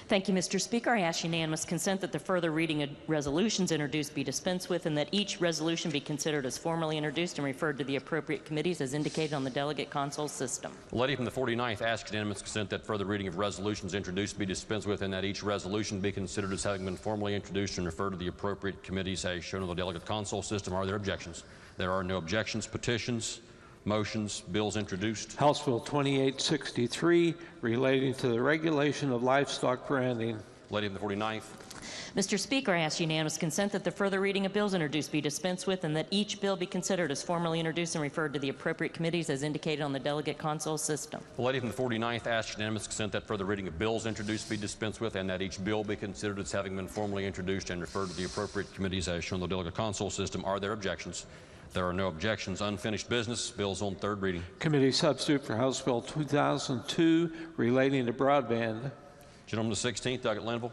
Thank you, Mr. Speaker. I ask unanimous consent that the further reading of resolutions introduced be dispensed with and that each resolution be considered as formally introduced and referred to the appropriate committees as indicated on the delegate console system. Lady from the 49th asks unanimous consent that further reading of resolutions introduced be dispensed with and that each resolution be considered as having been formally introduced and referred to the appropriate committees as shown on the delegate console system. Are there objections? There are no objections. Petitions, motions, bills introduced. House Bill 2863 relating to the regulation of livestock branding. Lady in the 49th. Mr. Speaker, I ask unanimous consent that the further reading of bills introduced be dispensed with and that each bill be considered as formally introduced and referred to the appropriate committees as indicated on the delegate console system. The lady from the 49th asks unanimous consent that further reading of bills introduced be dispensed with and that each bill be considered as having been formally introduced and referred to the appropriate committees as shown on the delegate console system. Are there objections? There are no objections. Unfinished business. Bills on third reading. Committee substitute for House Bill 2002 relating to broadband. Gentleman to 16th, Doug Linville.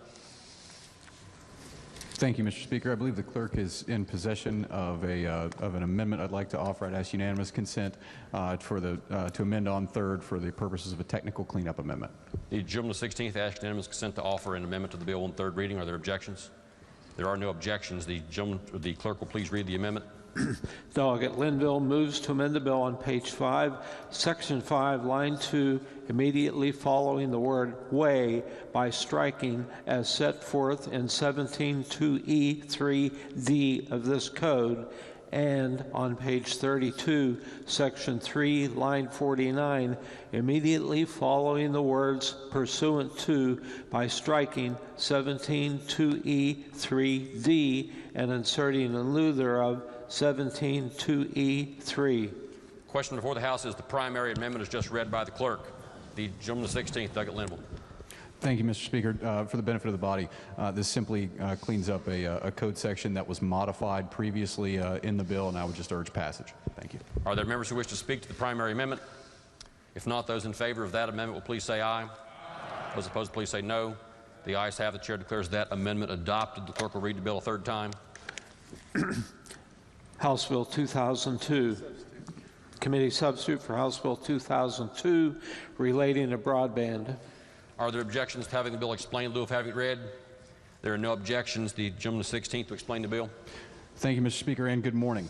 Thank you, Mr. Speaker. I believe the clerk is in possession of an amendment I'd like to offer. I'd ask unanimous consent to amend on third for the purposes of a technical cleanup amendment. The gentleman to 16th asks unanimous consent to offer an amendment to the bill on third reading. Are there objections? There are no objections. The clerk will please read the amendment. Delegate Linville moves to amend the bill on page 5, section 5, line 2, immediately following the word way by striking as set forth in 17(2)(e)(3)(d of this code and on page 32, section 3, line 49, immediately following the words pursuant to by striking 17(2)(e)(3)(d) and inserting in lieu thereof 17(2)(e)(3). Question before the House is the primary amendment is just read by the clerk. The gentleman the 16th, Douglas Linville. Thank you, Mr. Speaker. For the benefit of the body, this simply cleans up a code section that was modified previously in the bill, and I would just urge passage. Thank you. Are there members who wish to speak to the primary amendment? If not, those in favor of that amendment will please say aye. Those opposed, please say no. The ayes have. The chair declares that amendment adopted. The clerk will read the bill a third time. House Bill 2002. Committee substitute for House Bill 2002 relating to broadband. Are there objections to having the bill explained in lieu of having it read? There are no objections. The gentleman the 16th to explain the bill. Thank you, Mr. Speaker, and good morning.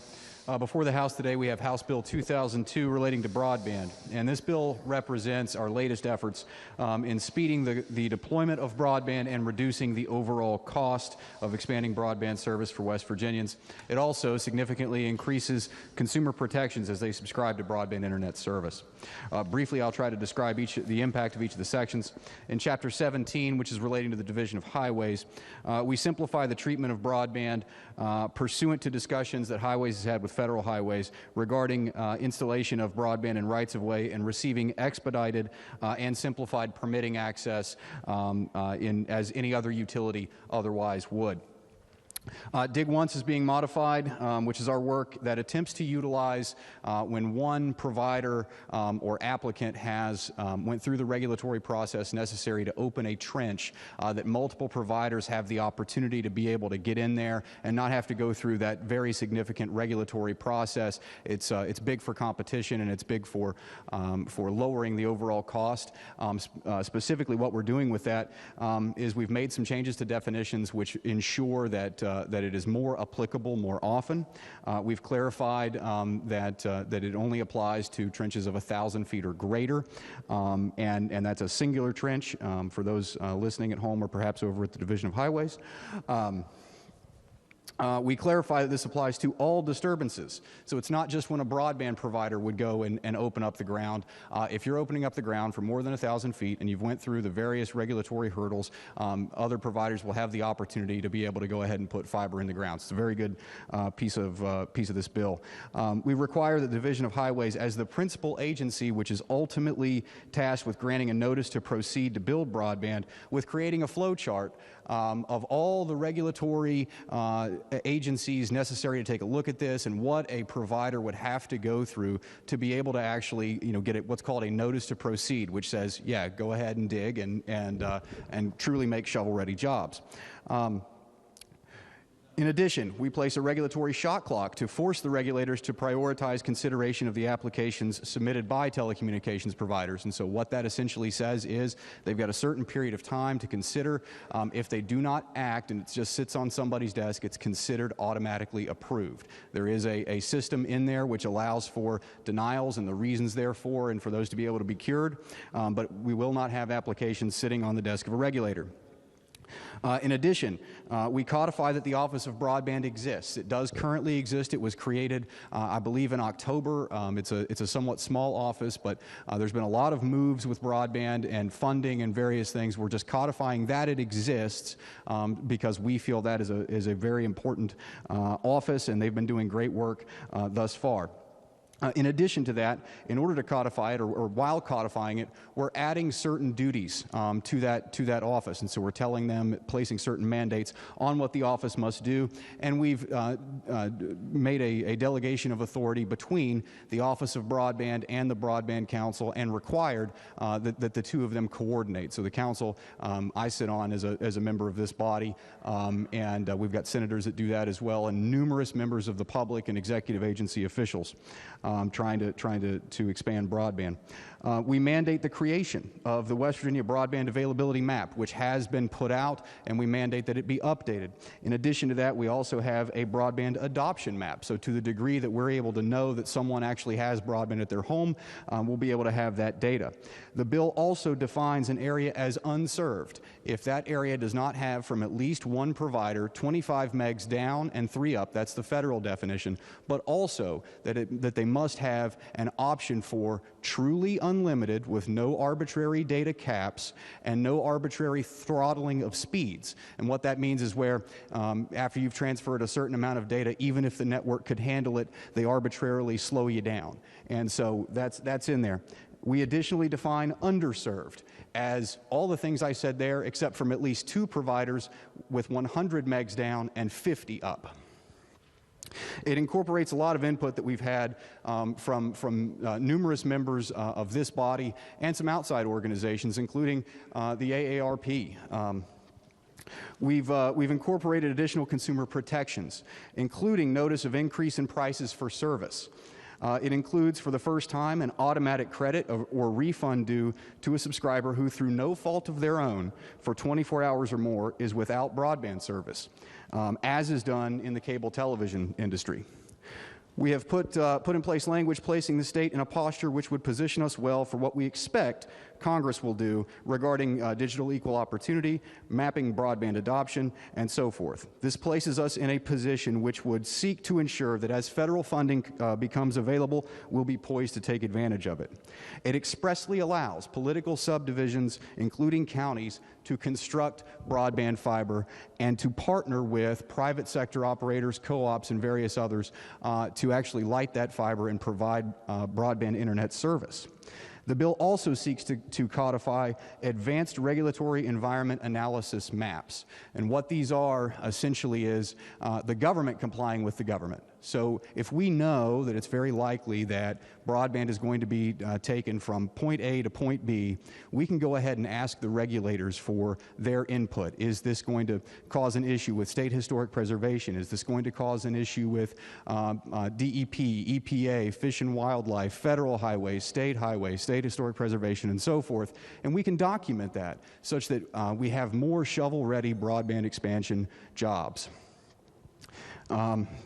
Before the House today, we have House Bill 2002 relating to broadband, and this bill represents our latest efforts in speeding the deployment of broadband and reducing the overall cost of expanding broadband service for West Virginians. It also significantly increases consumer protections as they subscribe to broadband internet service. Briefly, I'll try to describe the impact of each of the sections. In Chapter 17, which is relating to the Division of Highways, we simplify the treatment of broadband pursuant to discussions that Highways has had with federal highways regarding installation of broadband in rights-of-way and receiving expedited and simplified permitting access as any other utility otherwise would. Dig Once is being modified, which is our work that attempts to utilize when one provider or applicant has went through the regulatory process necessary to open a trench, that multiple providers have the opportunity to be able to get in there and not have to go through that very significant regulatory process. It's big for competition, and it's big for lowering the overall cost. Specifically, what we're doing with that is we've made some changes to definitions which ensure that it is more applicable more often. We've clarified that it only applies to trenches of 1,000 feet or greater, and that's a singular trench for those listening at home or perhaps over at the Division of Highways. We clarify that this applies to all disturbances. So it's not just when a broadband provider would go and open up the ground. If you're opening up the ground for more than 1,000 feet and you've went through the various regulatory hurdles, other providers will have the opportunity to be able to go ahead and put fiber in the ground. It's a very good piece of this bill. We require the Division of Highways as the principal agency which is ultimately tasked with granting a notice to proceed to build broadband with creating a flow chart of all the regulatory agencies necessary to take a look at this and what a provider would have to go through to be able to actually, get what's called a notice to proceed, which says, yeah, go ahead and dig and truly make shovel-ready jobs. In addition, we place a regulatory shot clock to force the regulators to prioritize consideration of the applications submitted by telecommunications providers. And so what that essentially says is they've got a certain period of time to consider. If they do not act and it just sits on somebody's desk, it's considered automatically approved. There is a system in there which allows for denials and the reasons therefore and for those to be able to be cured, but we will not have applications sitting on the desk of a regulator. In addition, we codify that the Office of Broadband exists. It does currently exist. It was created, I believe, in October. It's a somewhat small office, but there's been a lot of moves with broadband and funding and various things. We're just codifying that it exists because we feel that is a very important office, and they've been doing great work thus far. In addition to that, in order to codify it, or while codifying it, we're adding certain duties to that office, and so we're telling them, placing certain mandates on what the office must do, and we've made a delegation of authority between the Office of Broadband and the Broadband Council, and required that the two of them coordinate. So the council I sit on as a member of this body, and we've got senators that do that as well, and numerous members of the public and executive agency officials. Trying to expand broadband. We mandate the creation of the West Virginia Broadband Availability Map, which has been put out, and we mandate that it be updated. In addition to that, we also have a broadband adoption map. So to the degree that we're able to know that someone actually has broadband at their home, we'll be able to have that data. The bill also defines an area as unserved if that area does not have from at least one provider 25 megs down and 3 up. That's the federal definition, but also that they must have an option for truly unlimited with no arbitrary data caps and no arbitrary throttling of speeds. And what that means is where after you've transferred a certain amount of data, even if the network could handle it, they arbitrarily slow you down. And so that's in there. We additionally define underserved as all the things I said there, except from at least 2 providers with 100 megs down and 50 up. It incorporates a lot of input that we've had from numerous members of this body and some outside organizations, including the AARP. We've incorporated additional consumer protections, including notice of increase in prices for service. It includes, for the first time, an automatic credit or refund due to a subscriber who, through no fault of their own, for 24 hours or more, is without broadband service, as is done in the cable television industry. We have put in place language placing the state in a posture which would position us well for what we expect Congress will do regarding digital equal opportunity, mapping broadband adoption, and so forth. This places us in a position which would seek to ensure that as federal funding becomes available, we'll be poised to take advantage of it. It expressly allows political subdivisions, including counties, to construct broadband fiber and to partner with private sector operators, co-ops, and various others to actually light that fiber and provide broadband internet service. The bill also seeks to codify advanced regulatory environment analysis maps. And what these are essentially is the government complying with the government. So if we know that it's very likely that broadband is going to be taken from point A to point B, we can go ahead and ask the regulators for their input. Is this going to cause an issue with state historic preservation? Is this going to cause an issue with DEP, EPA, Fish and Wildlife, federal highways, state historic preservation, and so forth? And we can document that such that we have more shovel-ready broadband expansion jobs.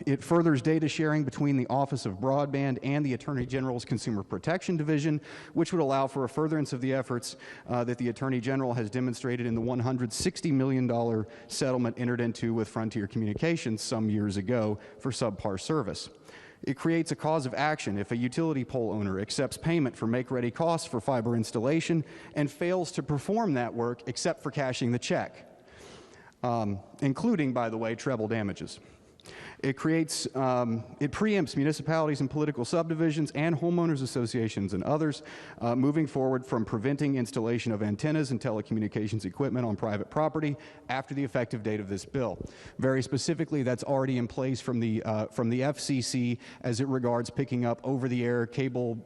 It furthers data sharing between the Office of Broadband and the Attorney General's Consumer Protection Division, which would allow for a furtherance of the efforts that the Attorney General has demonstrated in the $160 million settlement entered into with Frontier Communications some years ago for subpar service. It creates a cause of action if a utility pole owner accepts payment for make-ready costs for fiber installation and fails to perform that work except for cashing the check, including, by the way, treble damages. It preempts municipalities and political subdivisions and homeowners associations and others moving forward from preventing installation of antennas and telecommunications equipment on private property after the effective date of this bill. Very specifically, that's already in place from the FCC as it regards picking up over-the-air cable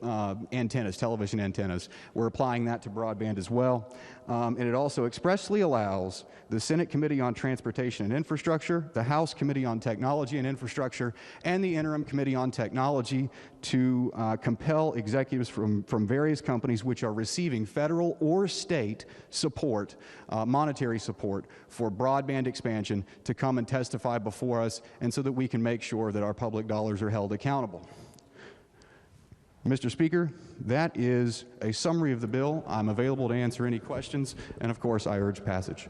antennas, television antennas. We're applying that to broadband as well. And it also expressly allows the Senate Committee on Transportation and Infrastructure, the House Committee on Technology and Infrastructure, and the Interim Committee on Technology to compel executives from various companies which are receiving federal or state support, monetary support for broadband expansion to come and testify before us, and so that we can make sure that our public dollars are held accountable. Mr. Speaker, that is a summary of the bill. I'm available to answer any questions, and of course, I urge passage.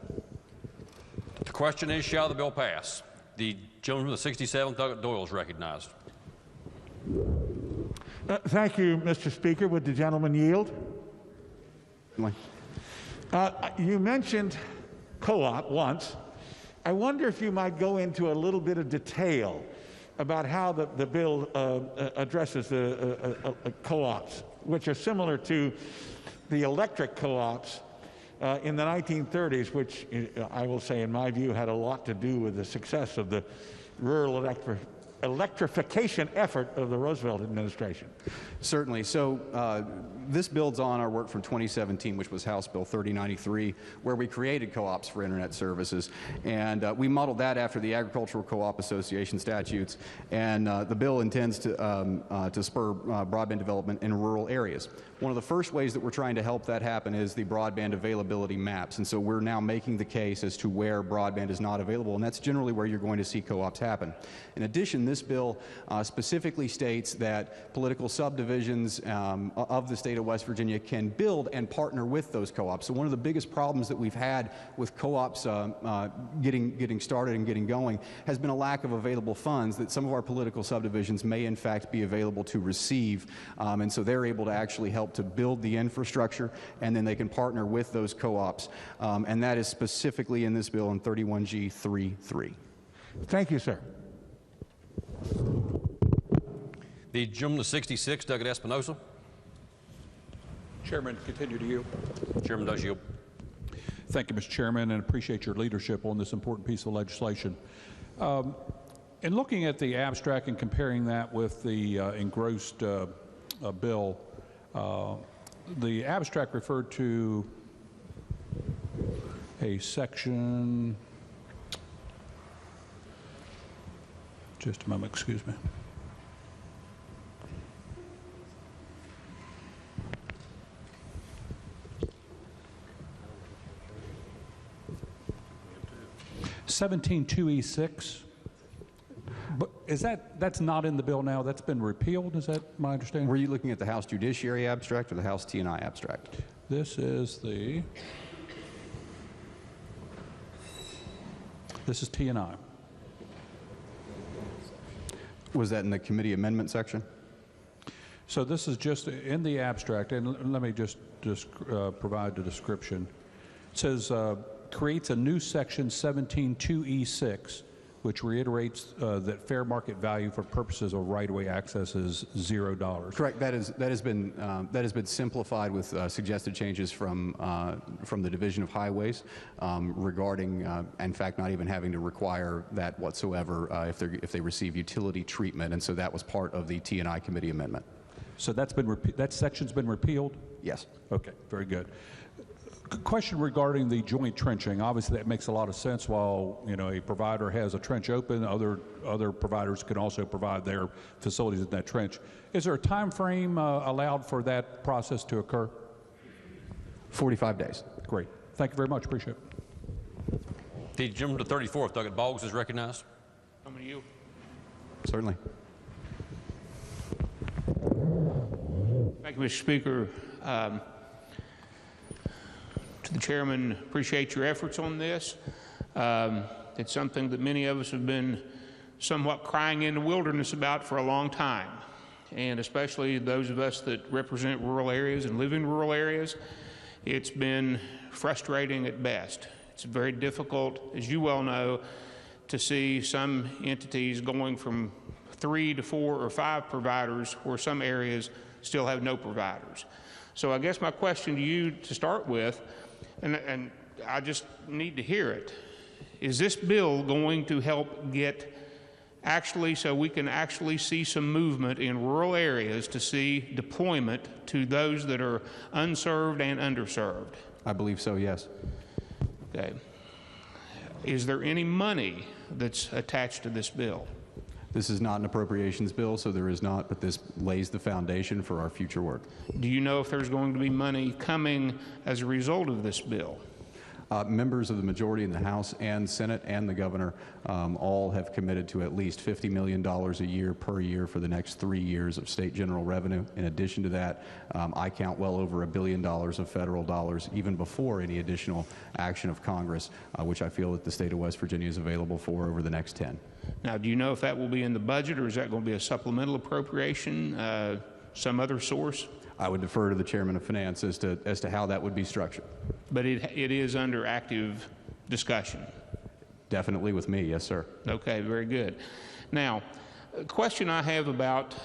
The question is, shall the bill pass? The gentleman from the 67th, Doug Doyle, is recognized. Thank you, Mr. Speaker. Would the gentleman yield? You mentioned co-op once. I wonder if you might go into a little bit of detail about how the bill addresses the co-ops, which are similar to the electric co-ops in the 1930s, which I will say, in my view, had a lot to do with the success of the rural electrification effort of the Roosevelt administration. Certainly. So this builds on our work from 2017, which was House Bill 3093, where we created co-ops for internet services. And we modeled that after the Agricultural Co-op Association statutes. And the bill intends to spur broadband development in rural areas. One of the first ways that we're trying to help that happen is the broadband availability maps. And so we're now making the case as to where broadband is not available, and that's generally where you're going to see co-ops happen. In addition, this bill specifically states that political subdivisions of the state of West Virginia can build and partner with those co-ops. So one of the biggest problems that we've had with co-ops getting started and getting going has been a lack of available funds that some of our political subdivisions may in fact be available to receive. And so they're able to actually help to build the infrastructure, and then they can partner with those co-ops. And that is specifically in this bill in 31G3.3. Thank you, sir. The gentleman to 66, Doug Espinosa. Chairman, continue to yield. Chairman does yield. Thank you, Mr. Chairman, and appreciate your leadership on this important piece of legislation. In looking at the abstract and comparing that with the engrossed bill, the abstract referred to a section, just a moment, excuse me. (17.2E6). But is that's not in the bill now? That's been repealed, is that my understanding? Were you looking at the House Judiciary abstract or the House T&I abstract? This is T&I. Was that in the committee amendment section? So this is just in the abstract, and let me just provide the description. It says, creates a new section 17.2E6, which reiterates that fair market value for purposes of right-of-way access is $0. Correct. That has been simplified with suggested changes from the Division of Highways regarding, in fact, not even having to require that whatsoever if they receive utility treatment, and so that was part of the T&I committee amendment. So that section's been repealed? Yes. Okay. Very good. Question regarding the joint trenching. Obviously, that makes a lot of sense. While a provider has a trench open, other providers can also provide their facilities in that trench. Is there a time frame allowed for that process to occur? 45 days. Great. Thank you very much. Appreciate it. The gentleman to 34th, Doug Boggs, is recognized. Coming to you. Certainly. Thank you, Mr. Speaker. To the chairman, appreciate your efforts on this. It's something that many of us have been somewhat crying in the wilderness about for a long time, and especially those of us that represent rural areas and live in rural areas. It's been frustrating at best. It's very difficult, as you well know, to see some entities going from 3 to 4 or 5 providers where some areas still have no providers. So I guess my question to you to start with, and I just need to hear it, is this bill going to help get so we can actually see some movement in rural areas to see deployment to those that are unserved and underserved? I believe so, yes. Okay. Is there any money that's attached to this bill? This is not an appropriations bill, so there is not, but this lays the foundation for our future work. Do you know if there's going to be money coming as a result of this bill? Members of the majority in the House and Senate and the governor all have committed to at least $50 million a year per year for the next 3 years of state general revenue. In addition to that, I count well over $1 billion of federal dollars even before any additional action of Congress, which I feel that the state of West Virginia is available for over the next 10. Now, do you know if that will be in the budget, or is that going to be a supplemental appropriation, some other source? I would defer to the chairman of finance as to how that would be structured. But it is under active discussion. Definitely with me, yes, sir. Okay, very good. Now, a question I have about,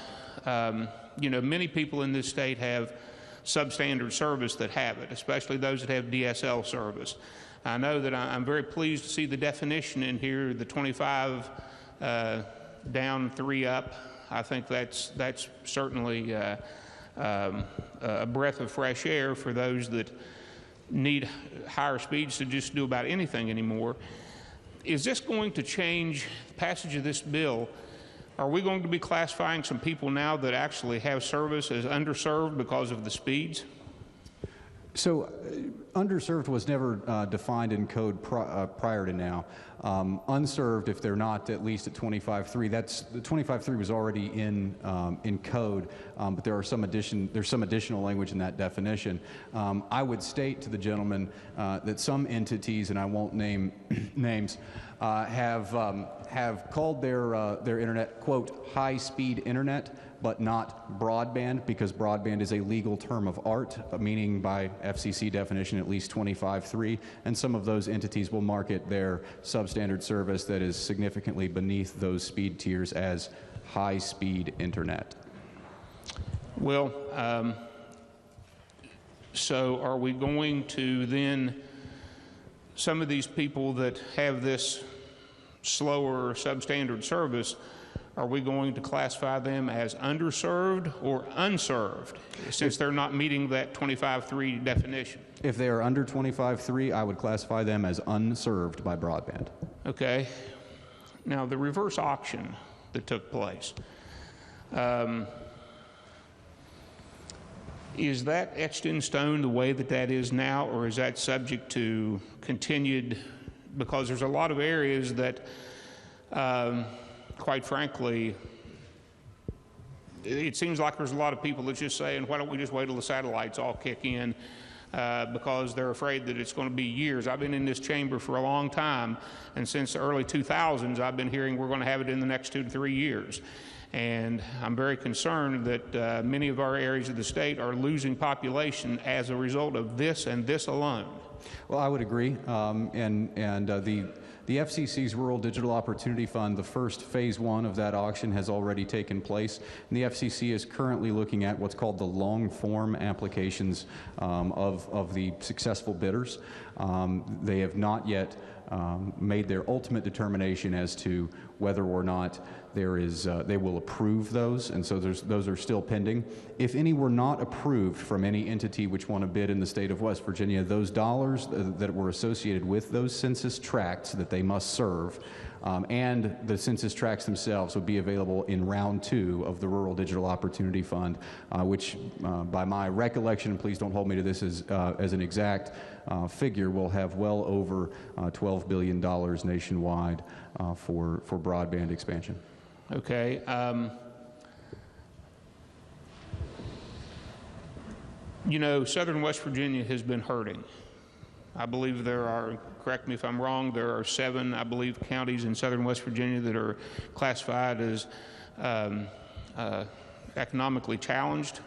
many people in this state have substandard service that have it, especially those that have DSL service. I know that I'm very pleased to see the definition in here, the 25 down, 3 up. I think that's certainly a breath of fresh air for those that need higher speeds to just do about anything anymore. Is this going to change the passage of this bill? Are we going to be classifying some people now that actually have service as underserved because of the speeds? So underserved was never defined in code prior to now. Unserved, if they're not at least at 25.3, the 25.3 was already in code, but there's some additional language in that definition. I would state to the gentleman that some entities, and I won't name names, have called their internet, quote, high-speed internet, but not broadband, because broadband is a legal term of art, meaning by FCC definition at least 25.3, and some of those entities will market their substandard service that is significantly beneath those speed tiers as high-speed internet. Well, so are we going to then, some of these people that have this slower substandard service, are we going to classify them as underserved or unserved, since they're not meeting that 25.3 definition? If they are under 25.3, I would classify them as unserved by broadband. Okay. Now, the reverse auction that took place, is that etched in stone the way that that is now, or is that subject to continued, because there's a lot of areas that quite frankly, it seems like there's a lot of people that just saying, why don't we just wait till the satellites all kick in, because they're afraid that it's going to be years. I've been in this chamber for a long time, and since the early 2000s, I've been hearing we're going to have it in the next 2 to 3 years. And I'm very concerned that many of our areas of the state are losing population as a result of this and this alone. Well, I would agree, the FCC's Rural Digital Opportunity Fund, the first phase 1 of that auction has already taken place, and the FCC is currently looking at what's called the long-form applications of the successful bidders. They have not yet made their ultimate determination as to whether or not they will approve those, and so those are still pending. If any were not approved from any entity which want to bid in the state of West Virginia, those dollars that were associated with those census tracts that they must serve and the census tracts themselves would be available in round 2 of the Rural Digital Opportunity Fund, which by my recollection, and please don't hold me to this as an exact figure, will have well over $12 billion nationwide for broadband expansion. Okay. You know, southern West Virginia has been hurting. I believe there are, correct me if I'm wrong, there are 7, I believe, counties in southern West Virginia that are classified as economically challenged.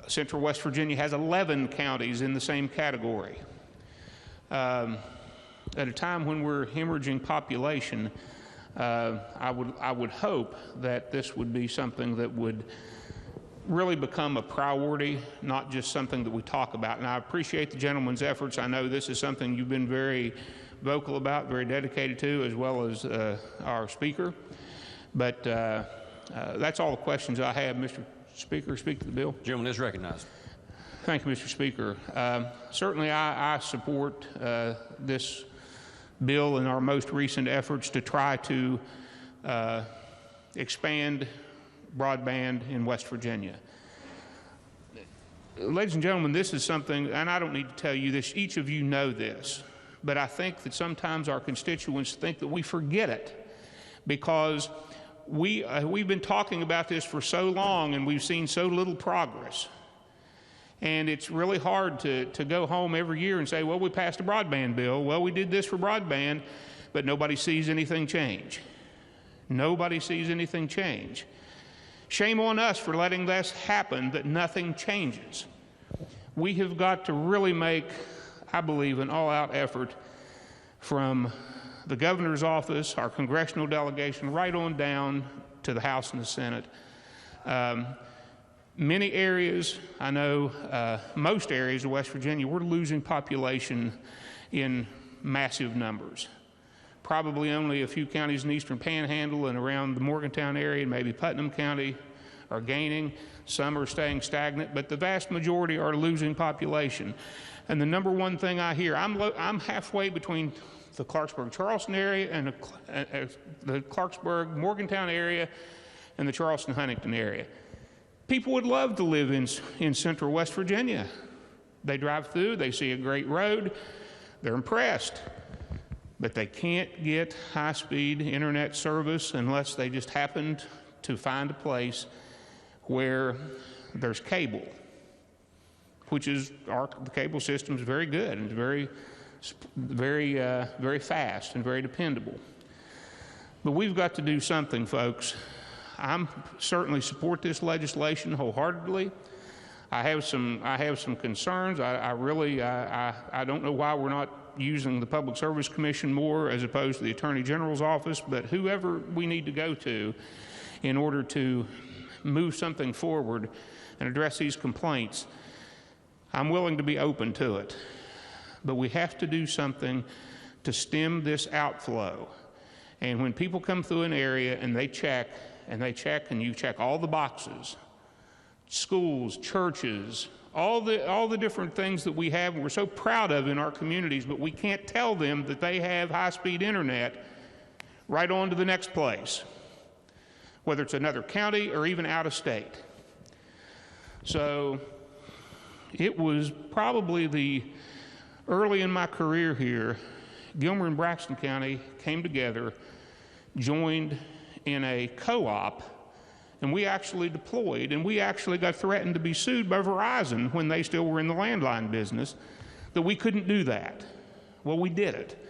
Central West Virginia has 11 counties in the same category. At a time when we're hemorrhaging population, I would hope that this would be something that would really become a priority, not just something that we talk about. And I appreciate the gentleman's efforts. I know this is something you've been very vocal about, very dedicated to, as well as our speaker. But that's all the questions I have. Mr. Speaker, speak to the bill. Gentleman is recognized. Thank you, Mr. Speaker. Certainly I support this bill in our most recent efforts to try to expand broadband in West Virginia. Ladies and gentlemen, this is something, and I don't need to tell you this, each of you know this, but I think that sometimes our constituents think that we forget it because we've been talking about this for so long and we've seen so little progress. And it's really hard to go home every year and say, well, we passed a broadband bill. Well, we did this for broadband, but nobody sees anything change. Nobody sees anything change. Shame on us for letting this happen, that nothing changes. We have got to really make, I believe, an all-out effort from the governor's office, our congressional delegation, right on down to the House and the Senate. Many areas, I know most areas of West Virginia, we're losing population in massive numbers. probably only a few counties in the Eastern Panhandle and around the Morgantown area and maybe Putnam County are gaining. Some are staying stagnant, but the vast majority are losing population. And the number one thing I hear, I'm halfway between the Clarksburg-Charleston area and the Clarksburg-Morgantown area and the Charleston-Huntington area. People would love to live in central West Virginia. They drive through, they see a great road, they're impressed. But they can't get high-speed internet service unless they just happened to find a place where there's cable, which is the cable system is very good and very fast and very dependable. But we've got to do something, folks. I certainly support this legislation wholeheartedly. I have some concerns. I don't know why we're not using the Public Service Commission more as opposed to the Attorney General's office, but whoever we need to go to in order to move something forward and address these complaints, I'm willing to be open to it. But we have to do something to stem this outflow. And when people come through an area and they check, and you check all the boxes, schools, churches, all the different things that we have and we're so proud of in our communities, but we can't tell them that they have high-speed internet right on to the next place, whether it's another county or even out of state. So it was probably early in my career here, Gilmer and Braxton County came together, joined in a co-op, and we actually deployed, and we actually got threatened to be sued by Verizon when they still were in the landline business, that we couldn't do that. Well, we did it.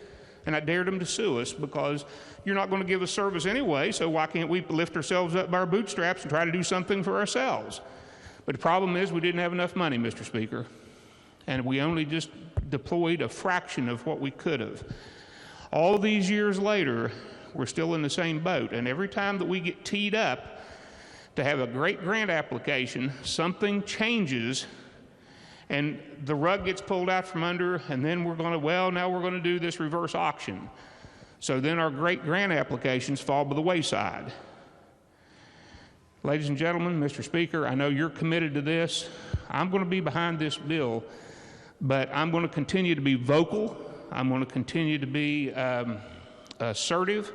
And I dared them to sue us because you're not going to give us service anyway, so why can't we lift ourselves up by our bootstraps and try to do something for ourselves? But the problem is we didn't have enough money, Mr. Speaker, and we only just deployed a fraction of what we could have. All these years later, we're still in the same boat, and every time that we get teed up to have a great grant application, something changes and the rug gets pulled out from under, and then now we're going to do this reverse auction. So then our great grant applications fall by the wayside. Ladies and gentlemen, Mr. Speaker, I know you're committed to this. I'm going to be behind this bill, but I'm going to continue to be vocal. I'm going to continue to be assertive.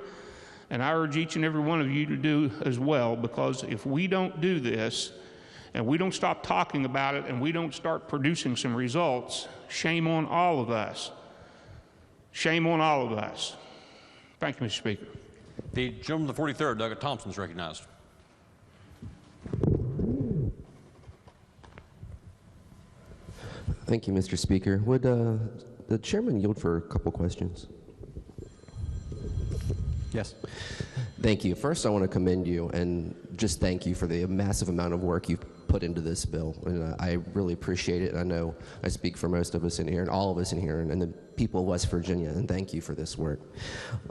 And I urge each and every one of you to do as well, because if we don't do this, and we don't stop talking about it, and we don't start producing some results, shame on all of us. Shame on all of us. Thank you, Mr. Speaker. The gentleman of the 43rd, Doug Thompson, is recognized. Thank you, Mr. Speaker. Would the chairman yield for a couple questions? Yes. Thank you. First, I want to commend you and just thank you for the massive amount of work you've put into this bill. And I really appreciate it. I know I speak for most of us in here and all of us in here and the people of West Virginia, and thank you for this work.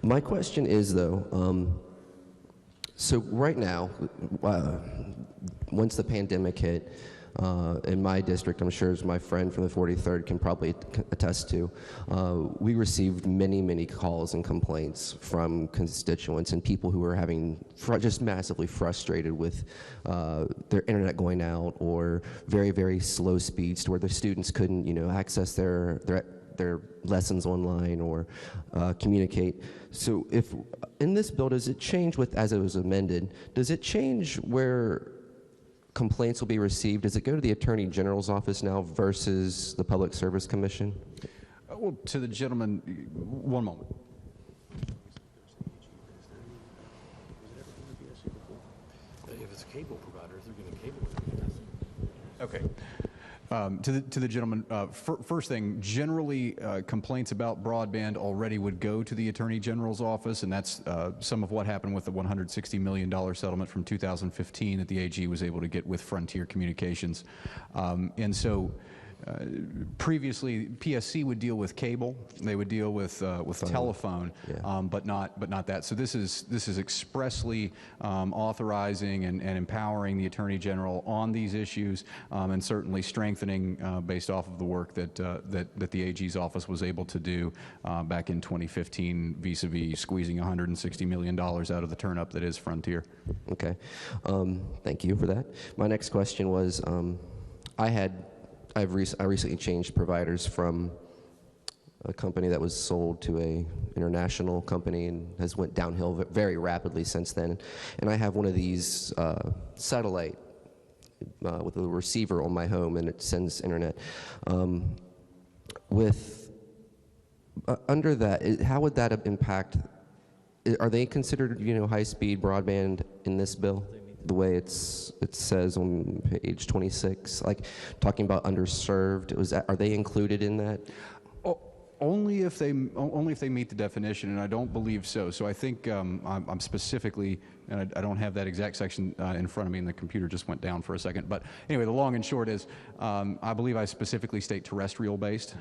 My question is, though, so right now, once the pandemic hit, in my district, I'm sure as my friend from the 43rd can probably attest to, we received many, many calls and complaints from constituents and people who were just massively frustrated with their internet going out, or very, very slow speeds to where the students couldn't, access their lessons online or communicate. So if in this bill, does it change as it was amended, does it change where complaints will be received? Does it go to the Attorney General's office now versus the Public Service Commission? Well, to the gentleman, one moment. If it's a cable provider, if they're getting cable. Okay. To the gentleman, first thing, generally complaints about broadband already would go to the Attorney General's office, and that's some of what happened with the $160 million settlement from 2015 that the AG was able to get with Frontier Communications. And so previously, PSC would deal with cable, they would deal with telephone, but not that. So this is expressly authorizing and empowering the Attorney General on these issues, and certainly strengthening based off of the work that the AG's office was able to do back in 2015 vis-a-vis squeezing $160 million out of the turnip that is Frontier. Okay, thank you for that. My next question was, I recently changed providers from a company that was sold to a international company and has went downhill very rapidly since then. And I have one of these satellite with a receiver on my home, and it sends internet. Under that, how would that impact? Are they considered, high-speed broadband in this bill? The way it says on page 26, like talking about underserved, are they included in that? Only if they meet the definition, and I don't believe so. So I think I'm specifically, and I don't have that exact section in front of me, and the computer just went down for a second. But anyway, the long and short is, I believe I specifically state terrestrial-based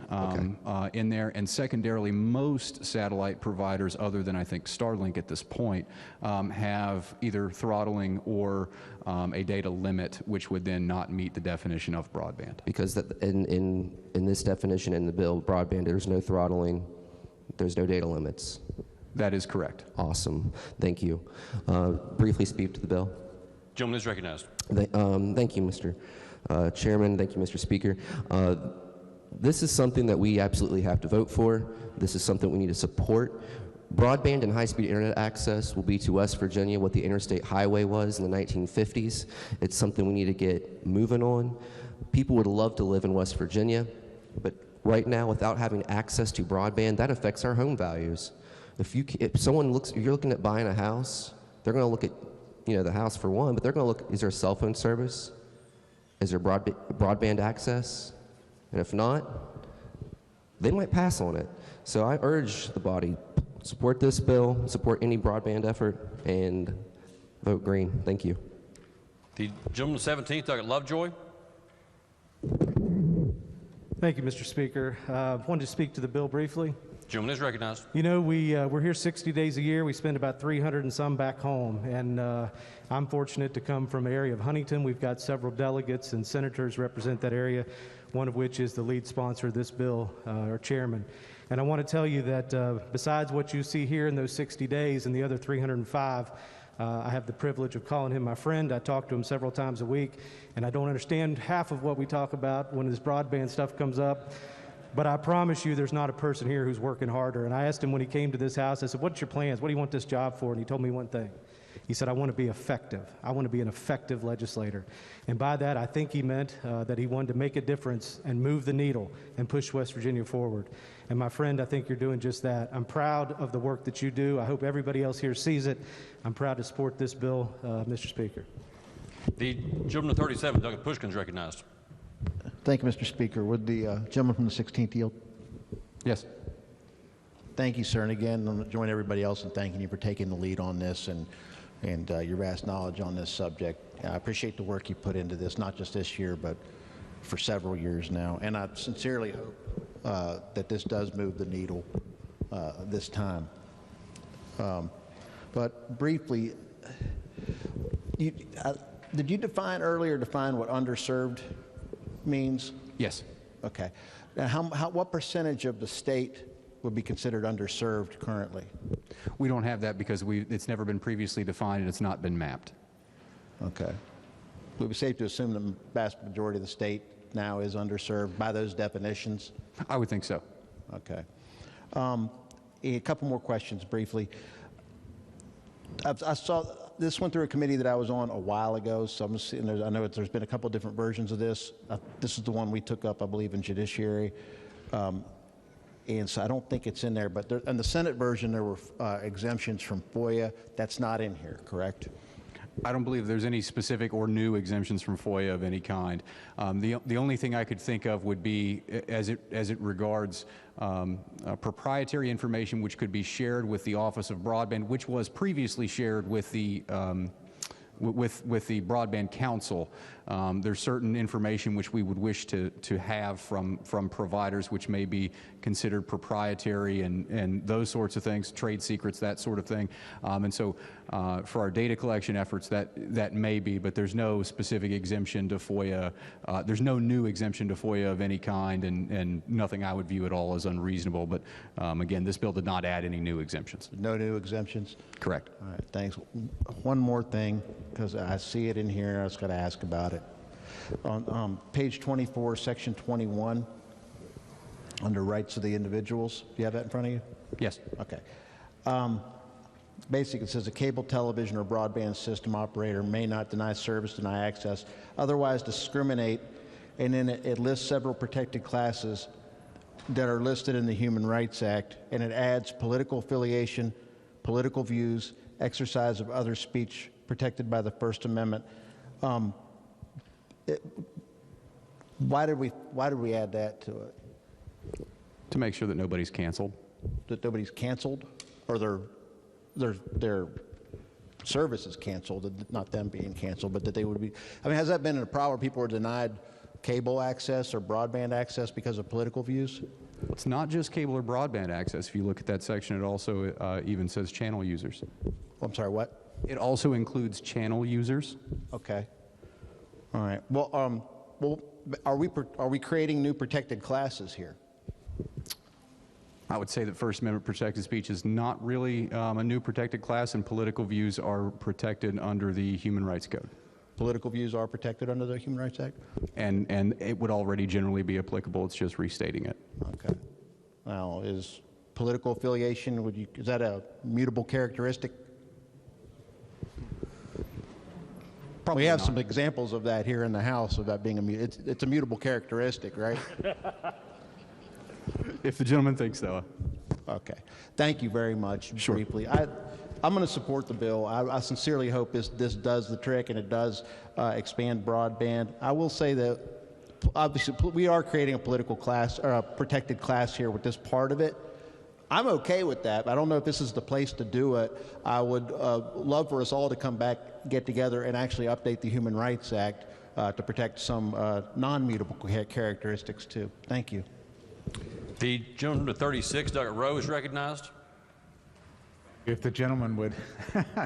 in there, and secondarily, most satellite providers, other than I think Starlink at this point, have either throttling or a data limit, which would then not meet the definition of broadband. Because in this definition in the bill, broadband, there's no throttling, there's no data limits. That is correct. Awesome. Thank you. Briefly speak to the bill. Gentleman is recognized. Thank you, Mr. Chairman. Thank you, Mr. Speaker. This is something that we absolutely have to vote for. This is something we need to support. Broadband and high-speed internet access will be to West Virginia what the interstate highway was in the 1950s. It's something we need to get moving on. People would love to live in West Virginia, but right now, without having access to broadband, that affects our home values. If someone looks, if you're looking at buying a house, they're going to look at, the house for one, but they're going to look, is there a cell phone service? Is there broadband access? And if not, they might pass on it. So I urge the body, support this bill, support any broadband effort, and vote green. Thank you. The gentleman 17th, Doug Lovejoy. Thank you, Mr. Speaker. Wanted to speak to the bill briefly. Gentleman is recognized. We're here 60 days a year. We spend about 300 and some back home. And I'm fortunate to come from an area of Huntington. We've got several delegates and senators represent that area, one of which is the lead sponsor of this bill, our chairman. And I want to tell you that besides what you see here in those 60 days and the other 305, I have the privilege of calling him my friend. I talk to him several times a week, and I don't understand half of what we talk about when this broadband stuff comes up. But I promise you there's not a person here who's working harder. And I asked him when he came to this house, I said, what's your plans? What do you want this job for? And he told me one thing. He said, I want to be effective. I want to be an effective legislator. And by that, I think he meant that he wanted to make a difference and move the needle and push West Virginia forward. And my friend, I think you're doing just that. I'm proud of the work that you do. I hope everybody else here sees it. I'm proud to support this bill, Mr. Speaker. The gentleman 37, Doug Pushkin, is recognized. Thank you, Mr. Speaker. Would the gentleman from the 16th yield? Yes. Thank you, sir. And again, I'm going to join everybody else in thanking you for taking the lead on this and your vast knowledge on this subject. I appreciate the work you put into this, not just this year, but for several years now. And I sincerely hope that this does move the needle this time. But briefly, did you define what underserved means? Yes. Okay. Now, what percentage of the state would be considered underserved currently? We don't have that because it's never been previously defined and it's not been mapped. Okay. Would it be safe to assume the vast majority of the state now is underserved by those definitions? I would think so. Okay. A couple more questions briefly. I saw this went through a committee that I was on a while ago, so I know there's been a couple of different versions of this. This is the one we took up, I believe, in Judiciary. And so I don't think it's in there, but in the Senate version, there were exemptions from FOIA. That's not in here, correct? I don't believe there's any specific or new exemptions from FOIA of any kind. The only thing I could think of would be as it regards proprietary information which could be shared with the Office of Broadband, which was previously shared with the with the Broadband Council, there's certain information which we would wish to have from providers which may be considered proprietary and those sorts of things, trade secrets, that sort of thing. And so for our data collection efforts, that may be, but there's no specific exemption to FOIA. There's no new exemption to FOIA of any kind, and nothing I would view at all as unreasonable. But again, this bill did not add any new exemptions. No new exemptions? Correct. All right, thanks. One more thing, because I see it in here, I was going to ask about it. On page 24, section 21, under rights of the individuals, do you have that in front of you? Yes. Okay. Basically, it says a cable television or broadband system operator may not deny service, deny access, otherwise discriminate, and then it lists several protected classes that are listed in the Human Rights Act, and it adds political affiliation, political views, exercise of other speech protected by the First Amendment. Why did we add that to it? To make sure that nobody's canceled. That nobody's canceled, or their service is canceled, not them being canceled, but that they would be. I mean, has that been a problem where people were denied cable access or broadband access because of political views? It's not just cable or broadband access. If you look at that section, it also even says channel users. I'm sorry, what? It also includes channel users. Okay. All right. Well, are we creating new protected classes here? I would say that First Amendment protected speech is not really a new protected class, and political views are protected under the Human Rights Code. Political views are protected under the Human Rights Act? And it would already generally be applicable. It's just restating it. Okay. Now, is political affiliation, is that a mutable characteristic? Probably we have not. some examples of that here in the House, of that being it's a mutable characteristic, right? If the gentleman thinks so. Okay. Thank you very much. Sure. Briefly. I'm going to support the bill. I sincerely hope this does the trick and it does expand broadband. I will say that obviously we are creating a political class or a protected class here with this part of it. I'm okay with that. I don't know if this is the place to do it. I would love for us all to come back, get together, and actually update the Human Rights Act to protect some non-mutable characteristics too. Thank you. The gentleman to 36, Doug Rowe, is recognized. If the gentleman would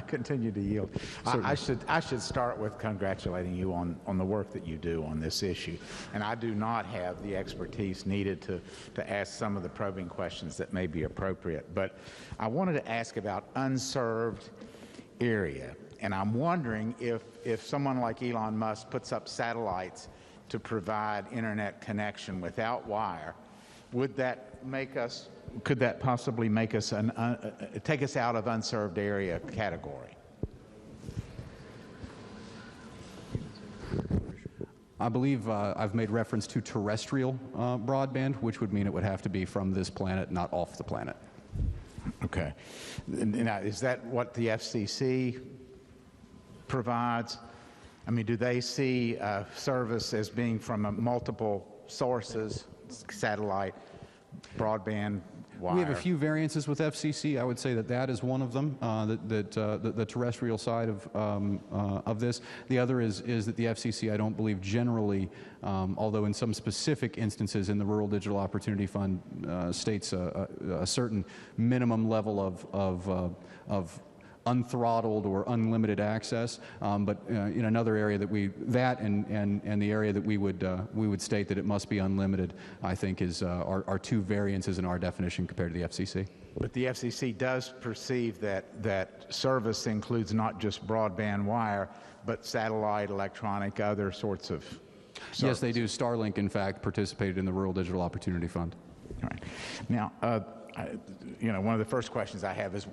continue to yield. I should start with congratulating you on the work that you do on this issue. And I do not have the expertise needed to ask some of the probing questions that may be appropriate. But I wanted to ask about unserved area. And I'm wondering if someone like Elon Musk puts up satellites to provide internet connection without wire, would that make us, could that possibly make us take us out of unserved area category? I believe I've made reference to terrestrial broadband, which would mean it would have to be from this planet, not off the planet. Okay. Now, is that what the FCC provides? I mean, do they see service as being from multiple sources, satellite, broadband, wire? We have a few variances with FCC. I would say that is one of them, the terrestrial side of this. The other is that the FCC, I don't believe generally, although in some specific instances in the Rural Digital Opportunity Fund states a certain minimum level of unthrottled or unlimited access, but in another area that and the area that we would state that it must be unlimited, I think is are two variances in our definition compared to the FCC. But the FCC does perceive that service includes not just broadband wire, but satellite, electronic, other sorts of service. Yes, they do. Starlink, in fact, participated in the Rural Digital Opportunity Fund. All right. Now, one of the first questions I have is,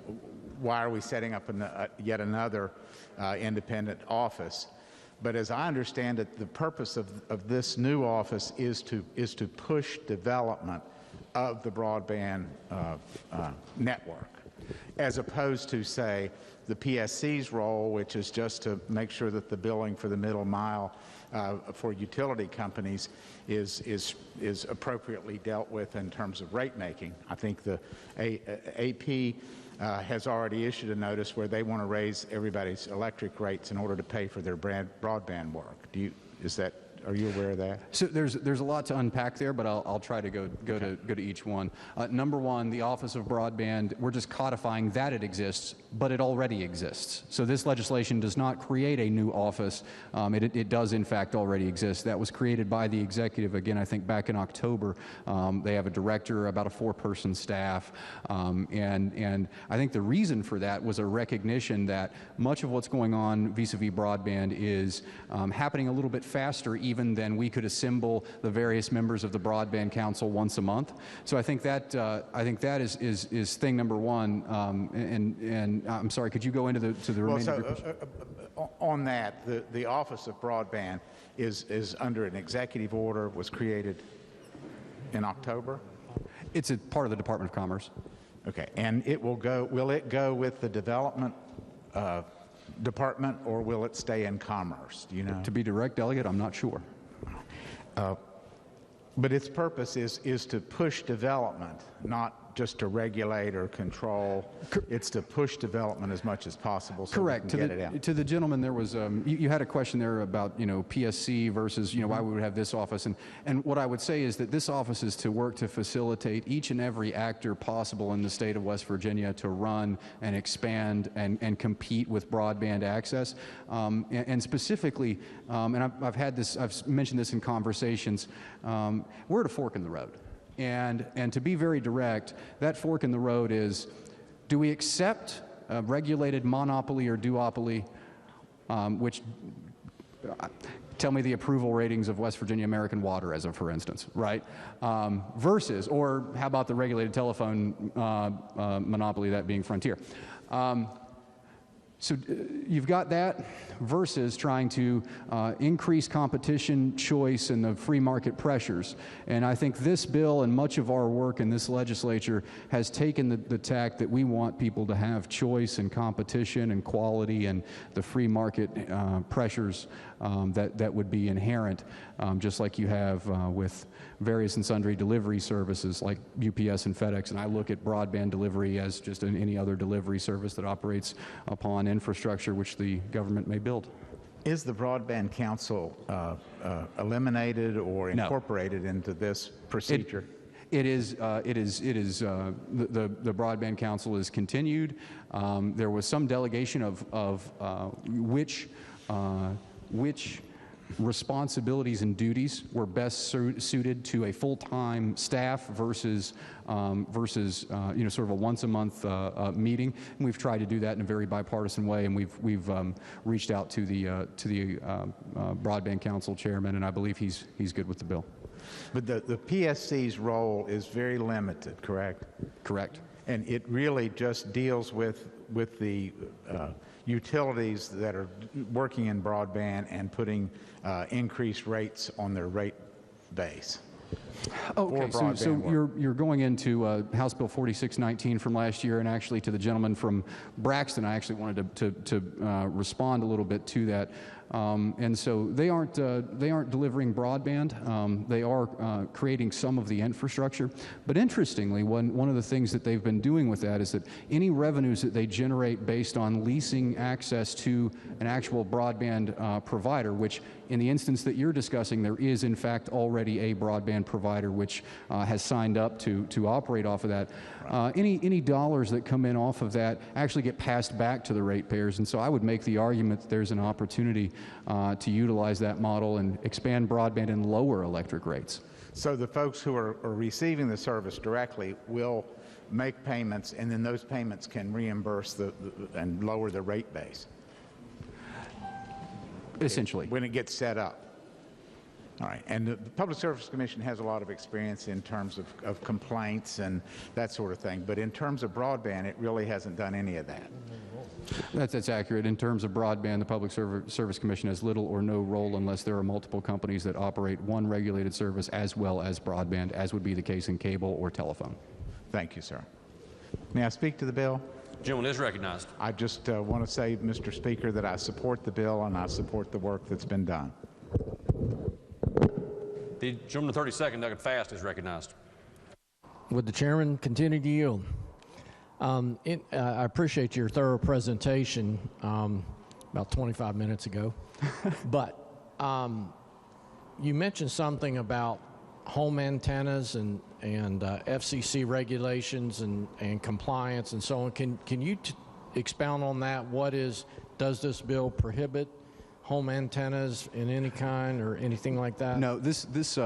why are we setting up yet another independent office? But as I understand it, the purpose of this new office is to push development of the broadband network. as opposed to, say, the PSC's role, which is just to make sure that the billing for the middle mile for utility companies is appropriately dealt with in terms of rate making. I think the AP has already issued a notice where they want to raise everybody's electric rates in order to pay for their broadband work. Are you aware of that? So there's a lot to unpack there, but I'll try to go to each one. Number one, the Office of Broadband, we're just codifying that it exists, but it already exists. So this legislation does not create a new office. It does in fact already exist. That was created by the executive, again, I think back in October. They have a director, about a 4-person staff, and I think the reason for that was a recognition that much of what's going on vis-a-vis broadband is happening a little bit faster even than we could assemble the various members of the Broadband Council once a month. So I think that is thing number one. And I'm sorry, could you go into the remainder of your question? On that, the Office of Broadband is under an executive order, was created in October? It's a part of the Department of Commerce. Okay, and will it go with the development department, or will it stay in Commerce? Do you know? To be direct, Delegate, I'm not sure. But its purpose is to push development, not just to regulate or control. It's to push development as much as possible so Correct. we can get it out. To the gentleman, there was you had a question there about PSC versus why we would have this office, and what I would say is that this office is to work to facilitate each and every actor possible in the state of West Virginia to run and expand and compete with broadband access, and specifically, and I've mentioned this in conversations, we're at a fork in the road. And to be very direct, that fork in the road is, do we accept a regulated monopoly or duopoly, which tell me the approval ratings of West Virginia American Water, as a for instance, right? Versus, or how about the regulated telephone monopoly, that being Frontier? So you've got that versus trying to increase competition, choice, and the free market pressures. And I think this bill and much of our work in this legislature has taken the tack that we want people to have choice and competition and quality and the free market pressures that would be inherent, just like you have with various and sundry delivery services like UPS and FedEx. And I look at broadband delivery as just any other delivery service that operates upon infrastructure which the government may build. Is the Broadband Council eliminated or incorporated into this procedure? The Broadband Council is continued. There was some delegation of which responsibilities and duties were best suited to a full-time staff versus sort of a once-a-month meeting. And we've tried to do that in a very bipartisan way, and we've reached out to the Broadband Council chairman, and I believe he's good with the bill. But the PSC's role is very limited, correct? Correct. And it really just deals with the utilities that are working in broadband and putting increased rates on their rate base. Okay, so you're going into House Bill 4619 from last year, and actually to the gentleman from Braxton, I actually wanted to respond a little bit to that. And so they aren't delivering broadband. They are creating some of the infrastructure. But interestingly, one of the things that they've been doing with that is that any revenues that they generate based on leasing access to an actual broadband provider, which in the instance that you're discussing, there is in fact already a broadband provider which has signed up to operate off of that. Any dollars that come in off of that actually get passed back to the ratepayers, and so I would make the argument that there's an opportunity to utilize that model and expand broadband and lower electric rates. So the folks who are receiving the service directly will make payments, and then those payments can reimburse and lower the rate base. Essentially. When it gets set up. All right, and the Public Service Commission has a lot of experience in terms of complaints and that sort of thing, but in terms of broadband, it really hasn't done any of that. That's accurate. In terms of broadband, the Public Service Commission has little or no role unless there are multiple companies that operate one regulated service as well as broadband, as would be the case in cable or telephone. Thank you, sir. May I speak to the bill? Gentleman is recognized. I just want to say, Mr. Speaker, that I support the bill and I support the work that's been done. The gentleman 32nd, Douglas Fast, is recognized. Would the chairman continue to yield? I appreciate your thorough presentation about 25 minutes ago. But you mentioned something about home antennas and FCC regulations and compliance and so on. Can you expound on that? Does this bill prohibit home antennas in any kind or anything like that? No, this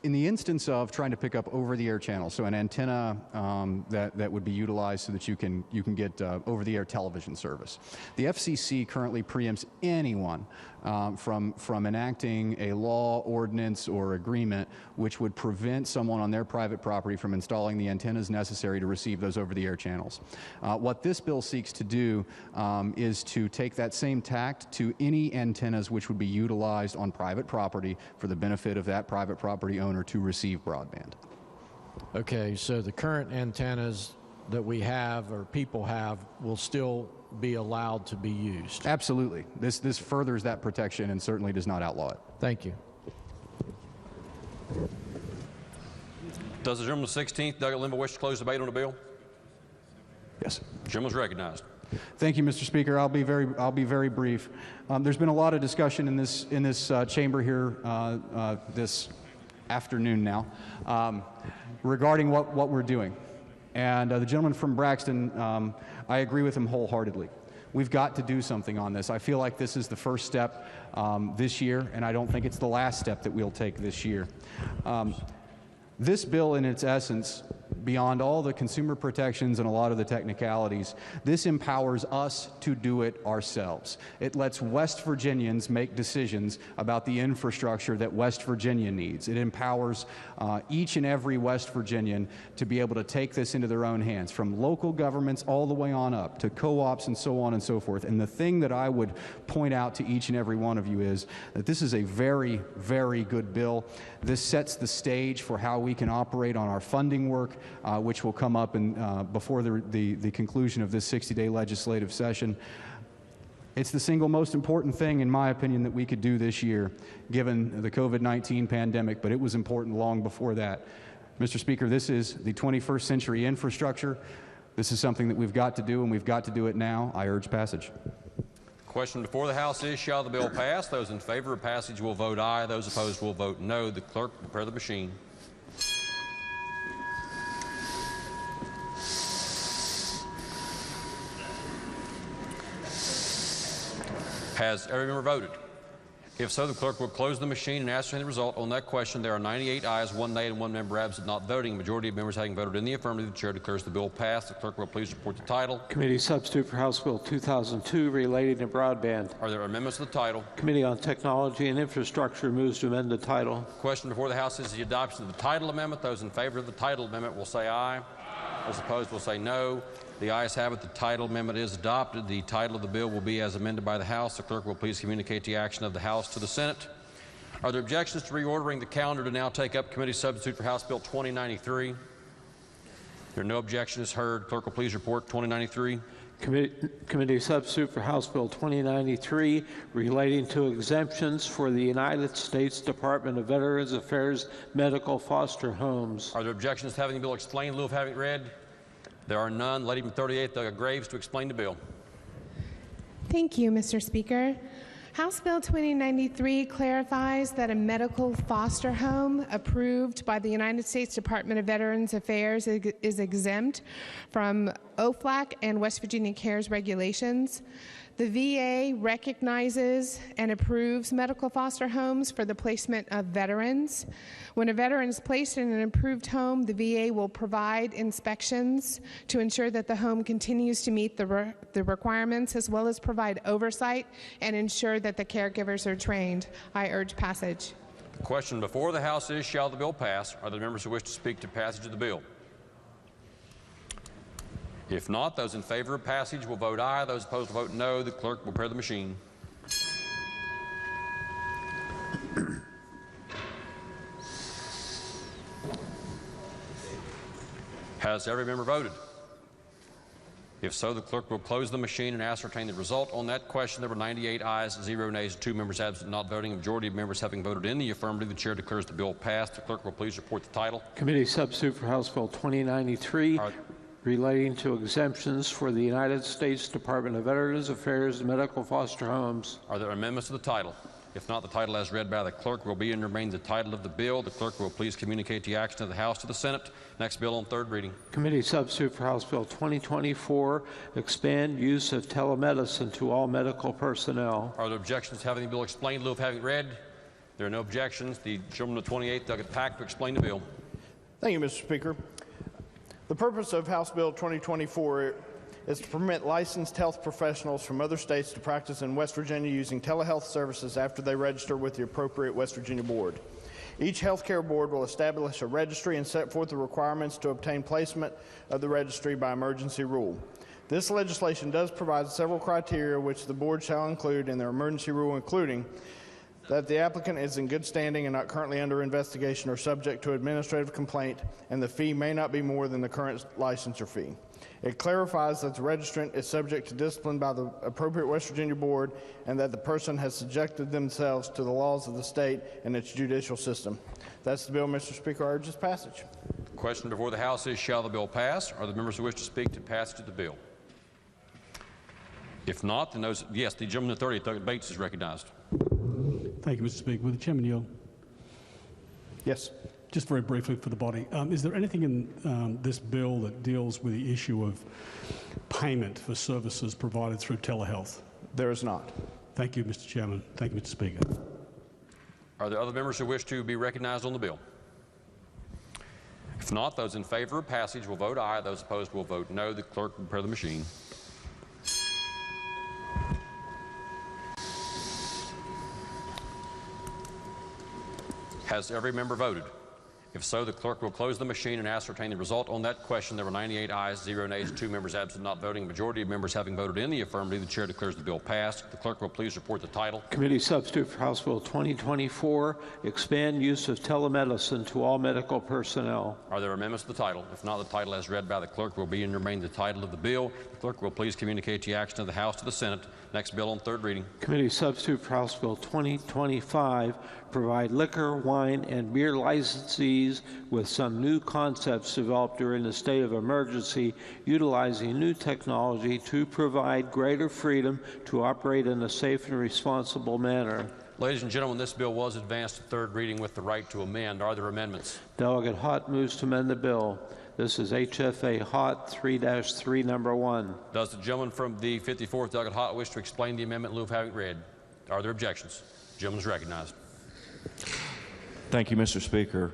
in the instance of trying to pick up over-the-air channels, so an antenna that would be utilized so that you can get over-the-air television service. The FCC currently preempts anyone from enacting a law, ordinance, or agreement which would prevent someone on their private property from installing the antennas necessary to receive those over-the-air channels. What this bill seeks to do is to take that same tact to any antennas which would be utilized on private property for the benefit of that private property owner to receive broadband. Okay, so the current antennas that we have or people have will still be allowed to be used? Absolutely. This furthers that protection and certainly does not outlaw it. Thank you. Does the gentleman 16th, Douglas Limbaugh, wish to close debate on the bill? Yes. The gentleman is recognized. Thank you, Mr. Speaker. I'll be very brief. There's been a lot of discussion in this chamber here this afternoon now regarding what we're doing. And the gentleman from Braxton, I agree with him wholeheartedly. We've got to do something on this. I feel like this is the first step this year, and I don't think it's the last step that we'll take this year. This bill, in its essence, beyond all the consumer protections and a lot of the technicalities, this empowers us to do it ourselves. It lets West Virginians make decisions about the infrastructure that West Virginia needs. It empowers each and every West Virginian to be able to take this into their own hands, from local governments all the way on up to co-ops and so on and so forth. And the thing that I would point out to each and every one of you is that this is a very, very good bill. This sets the stage for how we can operate on our funding work, which will come up before the conclusion of this 60-day legislative session. It's the single most important thing, in my opinion, that we could do this year, given the COVID-19 pandemic, but it was important long before that. Mr. Speaker, this is the 21st century infrastructure. This is something that we've got to do, and we've got to do it now. I urge passage. Question before the House is, shall the bill pass? Those in favor of passage will vote aye. Those opposed will vote no. The clerk will prepare the machine. Has every member voted? If so, the clerk will close the machine and ascertain the result. On that question, there are 98 ayes, 1 nay, and 1 member absent not voting. A majority of members having voted in the affirmative, the chair declares the bill passed. The clerk will please report the title. Committee substitute for House Bill 2002 relating to broadband. Are there amendments to the title? Committee on Technology and Infrastructure moves to amend the title. Question before the House is the adoption of the title amendment. Those in favor of the title amendment will say aye. Those opposed will say no. The ayes have it. The title amendment is adopted. The title of the bill will be as amended by the House. The clerk will please communicate the action of the House to the Senate. Are there objections to reordering the calendar to now take up committee substitute for House Bill 2093? There are no objections heard. Clerk will please report 2093. Committee substitute for House Bill 2093 relating to exemptions for the United States Department of Veterans Affairs medical foster homes. Are there objections to having the bill explained in lieu of having it read? There are none. Lady from 38th, Doug Graves, to explain the bill. Thank you, Mr. Speaker. House Bill 2093 clarifies that a medical foster home approved by the United States Department of Veterans Affairs is exempt from OFLAC and West Virginia CARES regulations. The VA recognizes and approves medical foster homes for the placement of veterans. When a veteran is placed in an approved home, the VA will provide inspections to ensure that the home continues to meet the requirements, as well as provide oversight and ensure that the caregivers are trained. I urge passage. The question before the House is, shall the bill pass? Are there members who wish to speak to passage of the bill? If not, those in favor of passage will vote aye. Those opposed will vote no. The clerk will prepare the machine. Has every member voted? If so, the clerk will close the machine and ascertain the result on that question. There were 98 ayes, 0 nays, 2 members absent, not voting. A majority of members having voted in the affirmative, the chair declares the bill passed. The clerk will please report the title. Committee substitute for House Bill 2093, relating to exemptions for the United States Department of Veterans Affairs and medical foster homes. Are there amendments to the title? If not, the title as read by the clerk will be and remain the title of the bill. The clerk will please communicate the action of the House to the Senate. Next bill on third reading. Committee substitute for House Bill 2024, expand use of telemedicine to all medical personnel. Are there objections to having the bill explained in lieu of having it read? There are no objections. The gentleman of the 28th Delegate Pack to explain the bill. Thank you, Mr. Speaker. The purpose of House Bill 2024 is to permit licensed health professionals from other states to practice in West Virginia using telehealth services after they register with the appropriate West Virginia board. Each healthcare board will establish a registry and set forth the requirements to obtain placement of the registry by emergency rule. This legislation does provide several criteria which the board shall include in their emergency rule, including that the applicant is in good standing and not currently under investigation or subject to administrative complaint, and the fee may not be more than the current licensure fee. It clarifies that the registrant is subject to discipline by the appropriate West Virginia board and that the person has subjected themselves to the laws of the state and its judicial system. That's the bill, Mr. Speaker. I urge its passage. The question before the House is, shall the bill pass? Are the members who wish to speak to passage of the bill? If not, then those, yes, the gentleman of the 30th, Delegate Bates, is recognized. Thank you, Mr. Speaker. Will the chairman yield? Yes. Just very briefly for the body, is there anything in this bill that deals with the issue of payment for services provided through telehealth? There is not. Thank you, Mr. Chairman. Thank you, Mr. Speaker. Are there other members who wish to be recognized on the bill? If not, those in favor of passage will vote aye. Those opposed will vote no. The clerk will prepare the machine. Has every member voted? If so, the clerk will close the machine and ascertain the result on that question. There were 98 ayes, 0 nays, 2 members absent, not voting. A majority of members having voted in the affirmative, the chair declares the bill passed. The clerk will please report the title. Committee substitute for House Bill 2024, expand use of telemedicine to all medical personnel. Are there amendments to the title? If not, the title as read by the clerk will be and remain the title of the bill. The clerk will please communicate the action of the House to the Senate. Next bill on third reading. Committee substitute for House Bill 2025, provide liquor, wine, and beer licensees with some new concepts developed during the state of emergency, utilizing new technology to provide greater freedom to operate in a safe and responsible manner. Ladies and gentlemen, this bill was advanced to third reading with the right to amend. Are there amendments? Delegate Hott moves to amend the bill. This is HFA Hott 3-3, number 1. Does the gentleman from the 54th Delegate Hott wish to explain the amendment in lieu of having it read? Are there objections? The gentleman is recognized. Thank you, Mr. Speaker.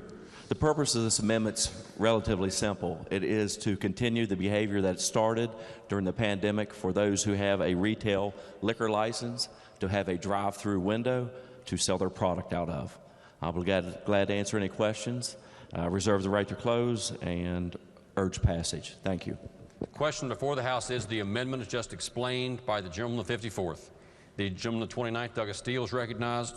The purpose of this amendment's relatively simple. It is to continue the behavior that started during the pandemic for those who have a retail liquor license to have a drive-through window to sell their product out of. I'll be glad to answer any questions. Reserve the right to close and urge passage. Thank you. The question before the House is the amendment is just explained by the gentleman of the 54th. The gentleman of the 29th, Douglas Steele, is recognized.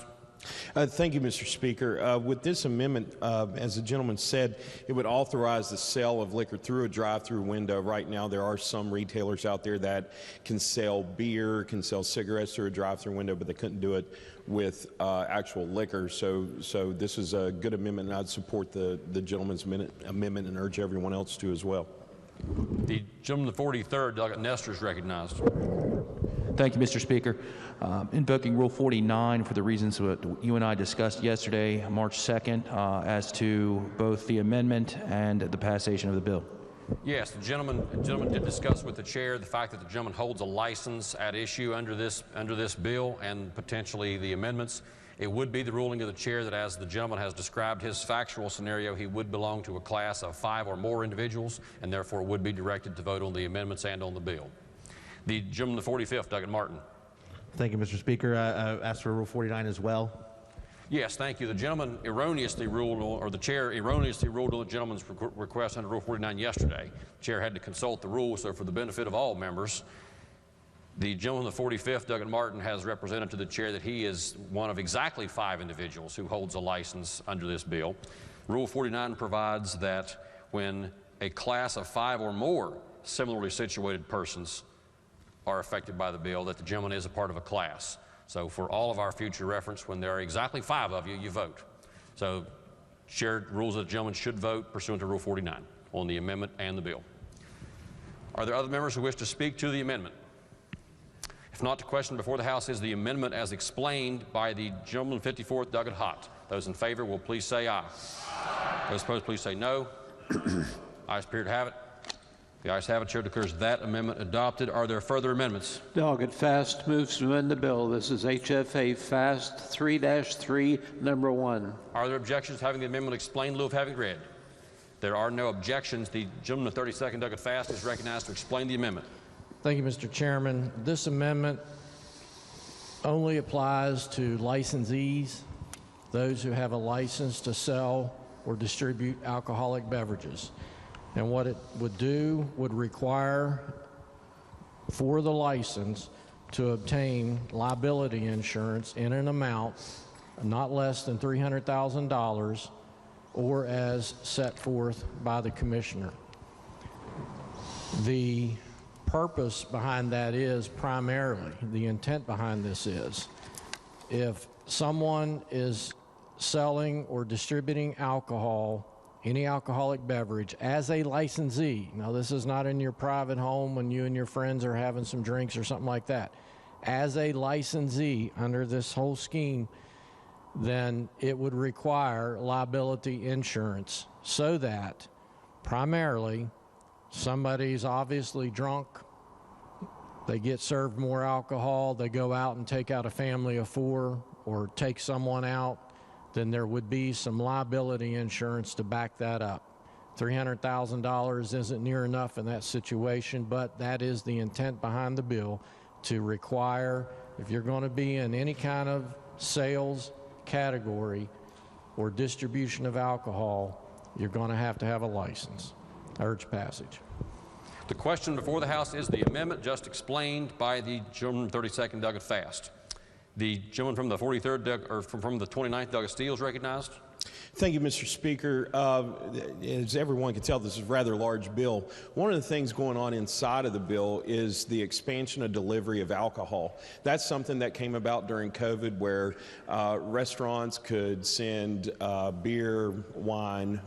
Thank you, Mr. Speaker. With this amendment, as the gentleman said, it would authorize the sale of liquor through a drive-through window. Right now, there are some retailers out there that can sell beer, can sell cigarettes through a drive-through window, but they couldn't do it with actual liquor. So this is a good amendment, and I'd support the gentleman's amendment and urge everyone else to as well. The gentleman of the 43rd, Delegate Nestor, is recognized. Thank you, Mr. Speaker. Invoking Rule 49 for the reasons that you and I discussed yesterday, March 2nd, as to both the amendment and the passation of the bill. Yes, the gentleman did discuss with the chair the fact that the gentleman holds a license at issue under this bill and potentially the amendments. It would be the ruling of the chair that as the gentleman has described his factual scenario, he would belong to a class of 5 or more individuals and therefore would be directed to vote on the amendments and on the bill. The gentleman of the 45th, Douglas Martin. Thank you, Mr. Speaker. I asked for Rule 49 as well. Yes, thank you. The gentleman erroneously ruled, or the chair erroneously ruled on the gentleman's request under Rule 49 yesterday. The chair had to consult the rules, so for the benefit of all members, the gentleman of the 45th, Douglas Martin, has represented to the chair that he is one of exactly 5 individuals who holds a license under this bill. Rule 49 provides that when a class of 5 or more similarly situated persons are affected by the bill, that the gentleman is a part of a class. So for all of our future reference, when there are exactly 5 of you, you vote. So Chair rules that the gentleman should vote pursuant to Rule 49 on the amendment and the bill. Are there other members who wish to speak to the amendment? If not, the question before the House is the amendment as explained by the gentleman 54th, Douglas Hott. Those in favor will please say aye. Those opposed, please say no. Ayes appear to have it. The ayes have it. Chair declares that amendment adopted. Are there further amendments? Delegate Fast moves to amend the bill. This is HFA Fast 3-3, number 1. Are there objections to having the amendment explained in lieu of having read? There are no objections. The gentleman of 32nd, Douglas Fast, is recognized to explain the amendment. Thank you, Mr. Chairman. This amendment only applies to licensees, those who have a license to sell or distribute alcoholic beverages. And what it would do would require for the license to obtain liability insurance in an amount not less than $300,000 or as set forth by the commissioner. The purpose behind that is primarily, the intent behind this is, if someone is selling or distributing alcohol, any alcoholic beverage, as a licensee, now this is not in your private home when you and your friends are having some drinks or something like that, as a licensee under this whole scheme, then it would require liability insurance so that primarily somebody's obviously drunk, they get served more alcohol, they go out and take out a family of 4 or take someone out, then there would be some liability insurance to back that up. $300,000 isn't near enough in that situation, but that is the intent behind the bill, to require, if you're going to be in any kind of sales category or distribution of alcohol, you're going to have a license. I urge passage. The question before the House is the amendment just explained by the gentleman from 32nd, Douglas Fast. The gentleman from the 43rd, or from the 29th, Douglas Steele, is recognized. Thank you, Mr. Speaker. As everyone can tell, this is a rather large bill. One of the things going on inside of the bill is the expansion of delivery of alcohol. That's something that came about during COVID, where restaurants could send beer, wine,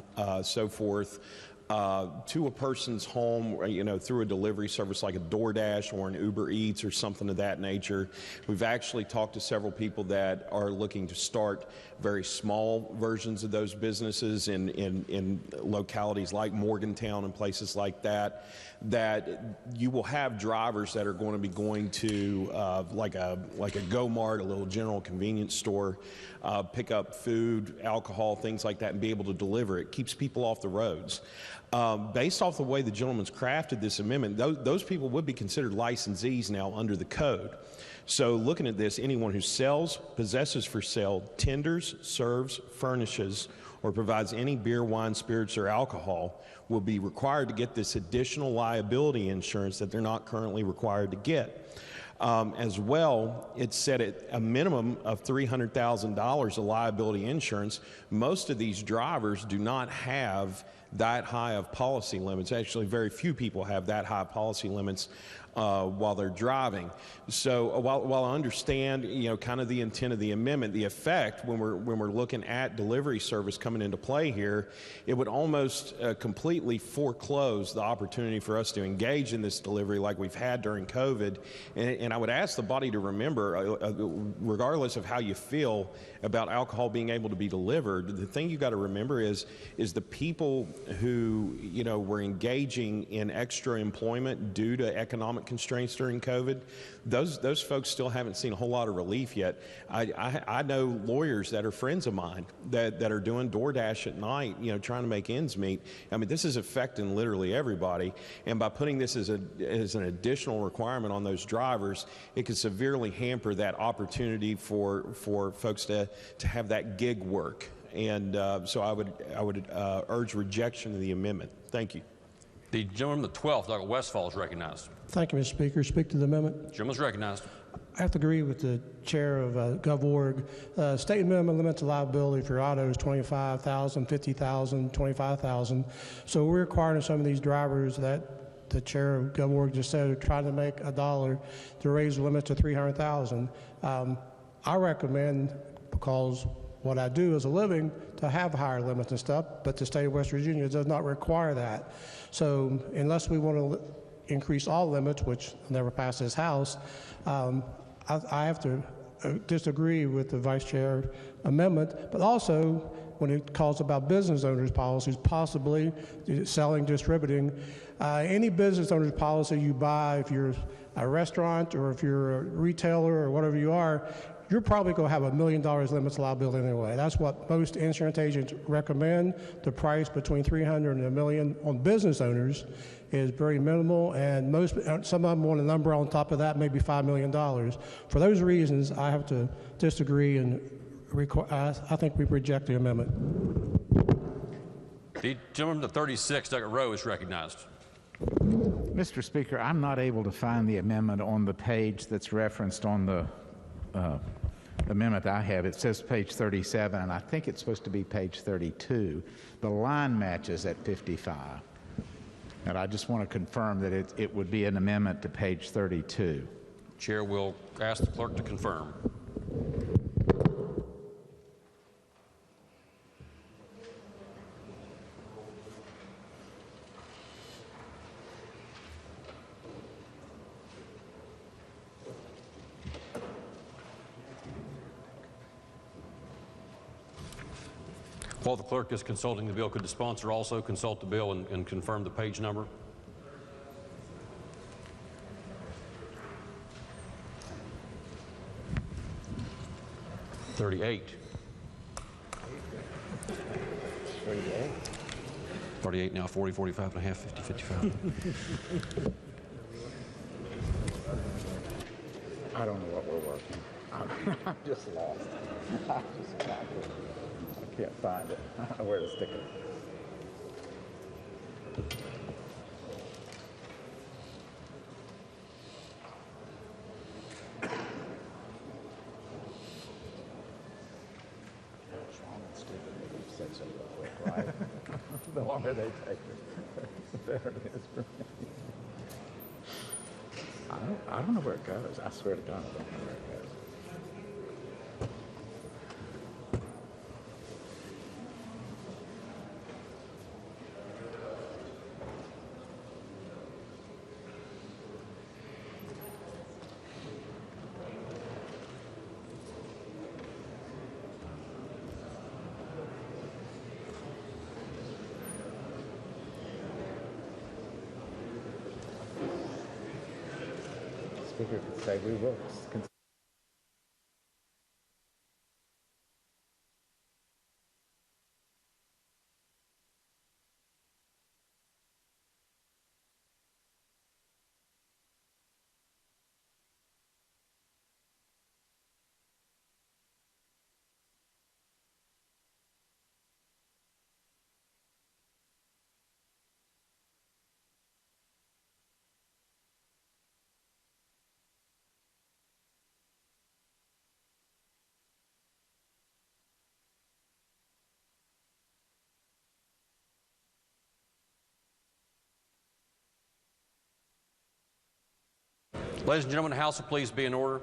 so forth, to a person's home, through a delivery service like a DoorDash or an Uber Eats or something of that nature. We've actually talked to several people that are looking to start very small versions of those businesses in localities like Morgantown and places like that, that you will have drivers that are going to be going to like a Go-Mart, a little general convenience store, pick up food, alcohol, things like that, and be able to deliver it. Keeps people off the roads. Based off the way the gentleman's crafted this amendment, those people would be considered licensees now under the code. So looking at this, anyone who sells, possesses for sale, tenders, serves, furnishes, or provides any beer, wine, spirits, or alcohol will be required to get this additional liability insurance that they're not currently required to get. As well, it's set at a minimum of $300,000 of liability insurance. Most of these drivers do not have that high of policy limits. Actually, very few people have that high policy limits while they're driving. So while I understand, kind of the intent of the amendment, the effect when we're looking at delivery service coming into play here, it would almost completely foreclose the opportunity for us to engage in this delivery like we've had during COVID. And I would ask the body to remember, regardless of how you feel about alcohol being able to be delivered, the thing you got to remember is the people who were engaging in extra employment due to economic constraints during COVID, those folks still haven't seen a whole lot of relief yet. I know lawyers that are friends of mine that are doing DoorDash at night, trying to make ends meet. I mean, this is affecting literally everybody, and by putting this as an additional requirement on those drivers, it could severely hamper that opportunity for folks to have that gig work. And so I would urge rejection of the amendment. Thank you. The gentleman from the 12th, Douglas Westfall, is recognized. Thank you, Mr. Speaker. Speak to the amendment. Gentleman is recognized. I have to agree with the chair of GovOrg. State minimum limit to liability for autos, $25,000, $50,000, $25,000. So we're requiring some of these drivers that the chair of GovOrg just said, trying to make $1 to raise the limit to $300,000. I recommend, because what I do as a living, to have higher limits and stuff, but the state of West Virginia does not require that. So unless we want to increase all limits, which never passed this House, I have to disagree with the Vice Chair amendment, but also when it calls about business owners' policies, possibly selling, distributing. Any business owner's policy you buy, if you're a restaurant or if you're a retailer or whatever you are, you're probably going to have $1 million limits liability anyway. That's what most insurance agents recommend. The price between $300,000 and $1 million on business owners is very minimal, and some of them want a number on top of that, maybe $5 million. For those reasons, I have to disagree, and I think we reject the amendment. The gentleman from the 36th Delegates row is recognized. Mr. Speaker, I'm not able to find the amendment on the page that's referenced on the amendment I have. It says page 37, and I think it's supposed to be page 32. The line matches at 55. And I just want to confirm that it would be an amendment to page 32. Chair will ask the clerk to confirm. While the clerk is consulting the bill, could the sponsor also consult the bill and confirm the page number? $38. 38 now, 40, 45 and a half, 50, 55. I don't know what we're working. I'm just lost. I can't find it. I don't know where to stick it. What's wrong with stupid? You've said so real quick, right? The longer they take it, the better it is for me. I don't know where it goes. I swear to God, I don't know where it goes. Speaker could say we will. Ladies and gentlemen, the House will please be in order.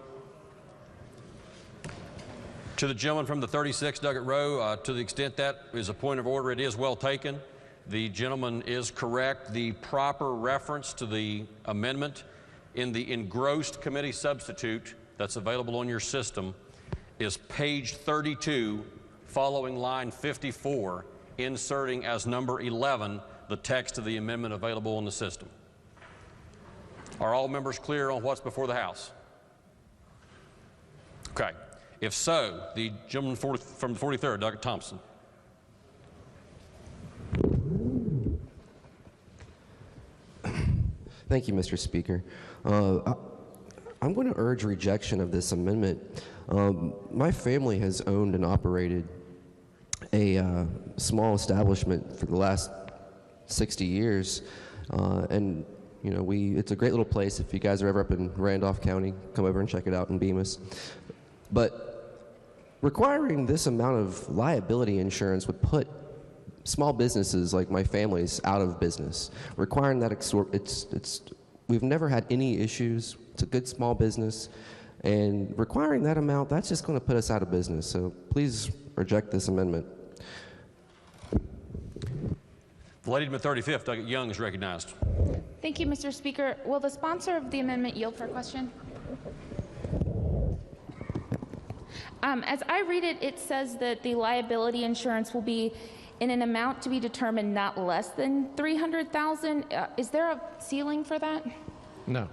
To the gentleman from the 36th Delegates row, to the extent that is a point of order, it is well taken. The gentleman is correct. The proper reference to the amendment in the engrossed committee substitute that's available on your system is page 32, following line 54, inserting as number 11 the text of the amendment available in the system. Are all members clear on what's before the House? Okay. If so, the gentleman from the 43rd, Dr. Thompson. Thank you, Mr. Speaker. I'm going to urge rejection of this amendment. My family has owned and operated a small establishment for the last 60 years, and you know, it's a great little place. If you guys are ever up in Randolph County, come over and check it out in Bemis. But requiring this amount of liability insurance would put small businesses like my family's out of business. Requiring that, we've never had any issues. It's a good small business. And requiring that amount, that's just going to put us out of business. So please reject this amendment. The lady to the 35th, Doug Young, is recognized. Thank you, Mr. Speaker. Will the sponsor of the amendment yield for a question? As I read it, it says that the liability insurance will be in an amount to be determined not less than $300,000. Is there a ceiling for that? No.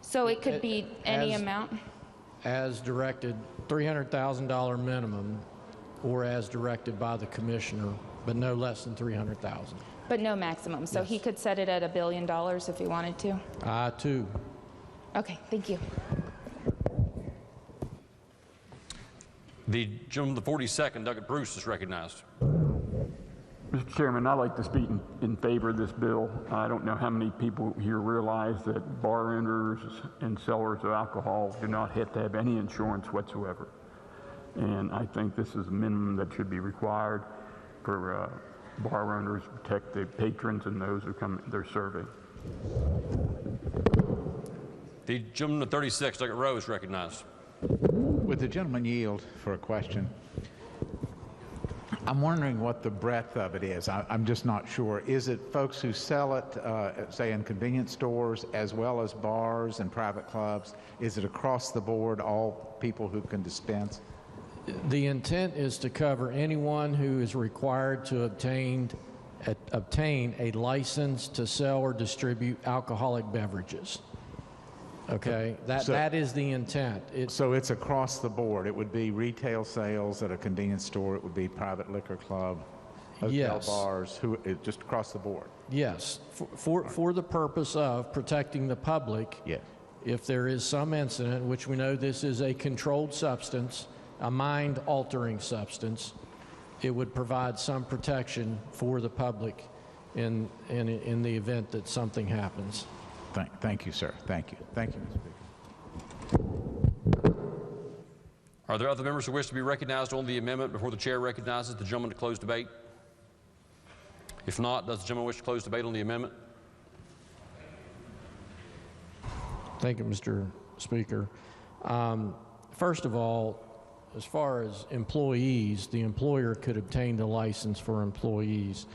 So it could be any amount? As directed, $300,000 minimum, or as directed by the commissioner, but no less than $300,000. But no maximum. So Yes. he could set it at $1 billion if he wanted to? I too. Okay, thank you. The gentleman, the 42nd, Doug Bruce, is recognized. Mr. Chairman, I'd like to speak in favor of this bill. I don't know how many people here realize that bar owners and sellers of alcohol do not have to have any insurance whatsoever. And I think this is a minimum that should be required for bar owners to protect the patrons and those who come they're serving. The gentleman, the 36th, Doug Rowe, is recognized. Would the gentleman yield for a question? I'm wondering what the breadth of it is. I'm just not sure. Is it folks who sell it, say, in convenience stores, as well as bars and private clubs? Is it across the board, all people who can dispense? The intent is to cover anyone who is required to obtain a license to sell or distribute alcoholic beverages. Okay, that is the intent. So it's across the board. It would be retail sales at a convenience store. It would be private liquor club, hotel Yes. bars, just across the board. Yes, for the purpose of protecting the public. Yes. If there is some incident, which we know this is a controlled substance, a mind-altering substance, it would provide some protection for the public in the event that something happens. Thank you, sir. Thank you. Thank you, Mr. Speaker. Are there other members who wish to be recognized on the amendment before the chair recognizes the gentleman to close debate? If not, does the gentleman wish to close debate on the amendment? Thank you, Mr. Speaker. First of all, as far as employees, the employer could obtain the license for employees.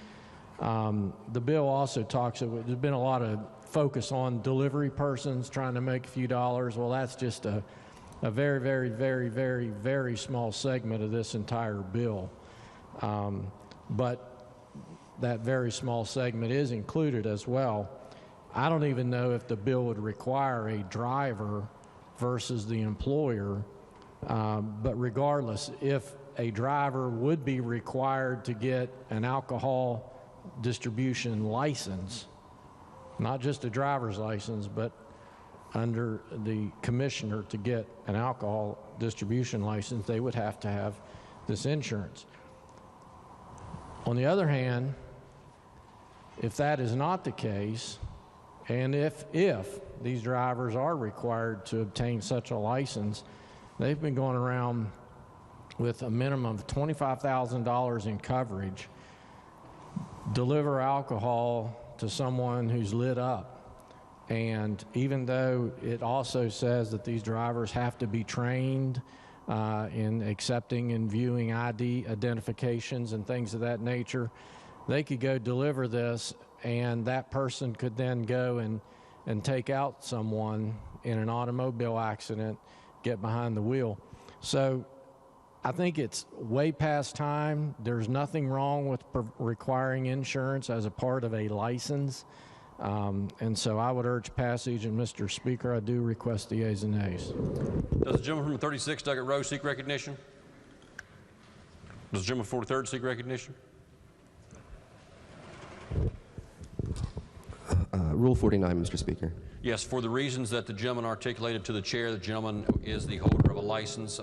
The bill also talks about, there's been a lot of focus on delivery persons trying to make a few dollars. Well, that's just a very, very, very, very, very small segment of this entire bill. But that very small segment is included as well. I don't even know if the bill would require a driver versus the employer. But regardless, if a driver would be required to get an alcohol distribution license, not just a driver's license, but under the commissioner to get an alcohol distribution license, they would have to have this insurance. On the other hand, if that is not the case, and if these drivers are required to obtain such a license, they've been going around with a minimum of $25,000 in coverage, deliver alcohol to someone who's lit up. And even though it also says that these drivers have to be trained in accepting and viewing ID identifications and things of that nature, they could go deliver this, and that person could then go and take out someone in an automobile accident, get behind the wheel. So I think it's way past time. There's nothing wrong with requiring insurance as a part of a license. And so I would urge passage, and Mr. Speaker, I do request the ayes and nays. Does the gentleman from 36, Doug Rowe, seek recognition? Does the gentleman from 43rd seek recognition? Rule 49, Mr. Speaker. Yes, for the reasons that the gentleman articulated to the chair, the gentleman is the holder of a license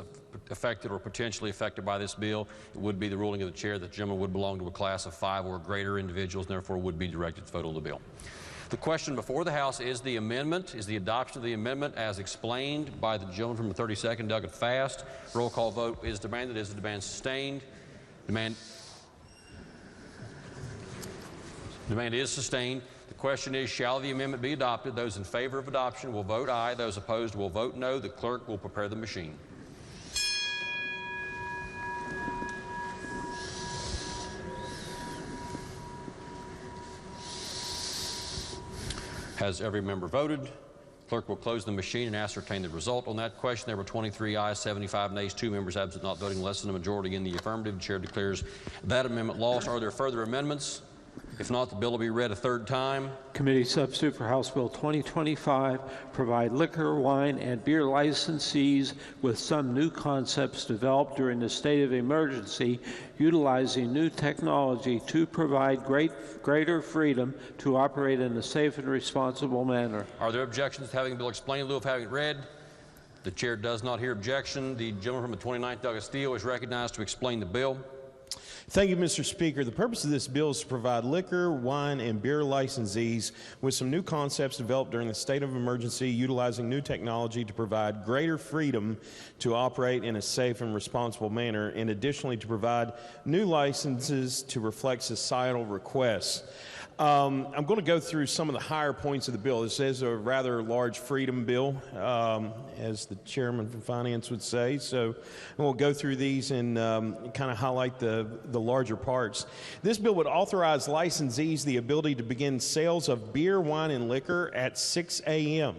affected or potentially affected by this bill. It would be the ruling of the chair that the gentleman would belong to a class of 5 or greater individuals, and therefore would be directed to vote on the bill. The question before the House is the amendment, is the adoption of the amendment as explained by the gentleman from the 32nd, Doug Fast. Roll call vote is demanded. Is the demand sustained? Demand is sustained. The question is, shall the amendment be adopted? Those in favor of adoption will vote aye. Those opposed will vote no. The clerk will prepare the machine. Has every member voted? Clerk will close the machine and ascertain the result. On that question, there were 23 ayes, 75 nays, 2 members absent, not voting less than a majority in the affirmative. The chair declares that amendment lost. Are there further amendments? If not, the bill will be read a third time. Committee substitute for House Bill 2025, provide liquor, wine, and beer licensees with some new concepts developed during the state of emergency, utilizing new technology to provide greater freedom to operate in a safe and responsible manner. Are there objections to having the bill explained in lieu of having it read? The chair does not hear objection. The gentleman from the 29th, Douglas Steele, is recognized to explain the bill. Thank you, Mr. Speaker. The purpose of this bill is to provide liquor, wine, and beer licensees with some new concepts developed during the state of emergency, utilizing new technology to provide greater freedom to operate in a safe and responsible manner, and additionally to provide new licenses to reflect societal requests. I'm going to go through some of the higher points of the bill. This is a rather large freedom bill, as the chairman from finance would say. So we'll go through these and kind of highlight the larger parts. This bill would authorize licensees the ability to begin sales of beer, wine, and liquor at 6 a.m.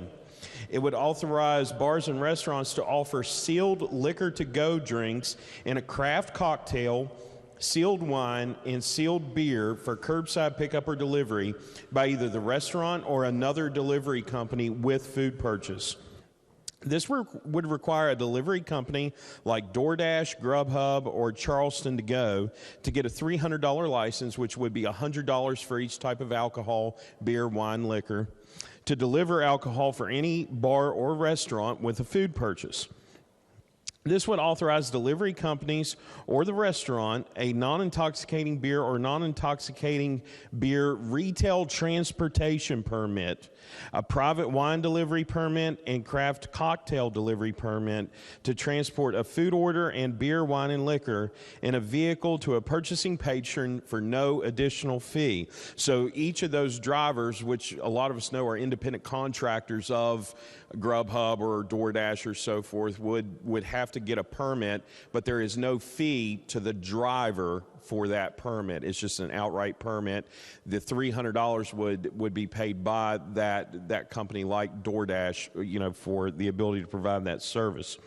It would authorize bars and restaurants to offer sealed liquor-to-go drinks and a craft cocktail, sealed wine, and sealed beer for curbside pickup or delivery by either the restaurant or another delivery company with food purchase. This would require a delivery company like DoorDash, Grubhub, or Charleston to Go to get a $300 license, which would be $100 for each type of alcohol, beer, wine, liquor, to deliver alcohol for any bar or restaurant with a food purchase. This would authorize delivery companies or the restaurant a non-intoxicating beer or non-intoxicating beer retail transportation permit, a private wine delivery permit, and craft cocktail delivery permit to transport a food order and beer, wine, and liquor in a vehicle to a purchasing patron for no additional fee. So each of those drivers, which a lot of us know are independent contractors of Grubhub or DoorDash or so forth, would have to get a permit, but there is no fee to the driver for that permit. It's just an outright permit. The $300 would be paid by that company like DoorDash, for the ability to provide that service.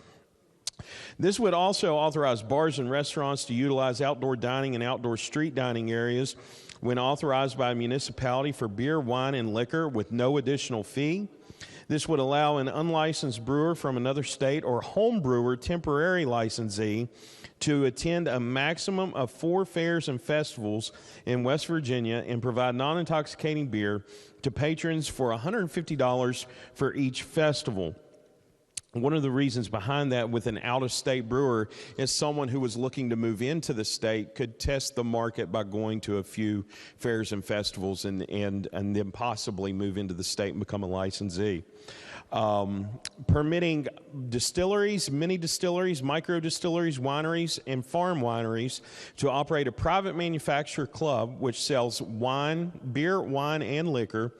This would also authorize bars and restaurants to utilize outdoor dining and outdoor street dining areas when authorized by a municipality for beer, wine, and liquor with no additional fee. This would allow an unlicensed brewer from another state or home brewer temporary licensee to attend a maximum of 4 fairs and festivals in West Virginia and provide non-intoxicating beer to patrons for $150 for each festival. One of the reasons behind that with an out-of-state brewer is someone who was looking to move into the state could test the market by going to a few fairs and festivals and then possibly move into the state and become a licensee. Permitting distilleries, mini distilleries, micro distilleries, wineries, and farm wineries to operate a private manufacturer club which sells beer, wine, and liquor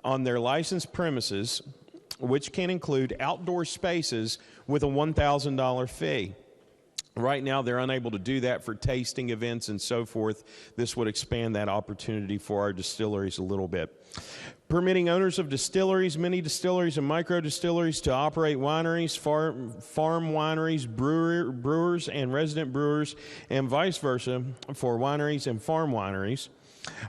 on their licensed premises, which can include outdoor spaces with a $1,000 fee. Right now, they're unable to do that for tasting events and so forth. This would expand that opportunity for our distilleries a little bit. Permitting owners of distilleries, mini distilleries, and micro distilleries to operate wineries, farm wineries, brewers, and resident brewers, and vice versa for wineries and farm wineries.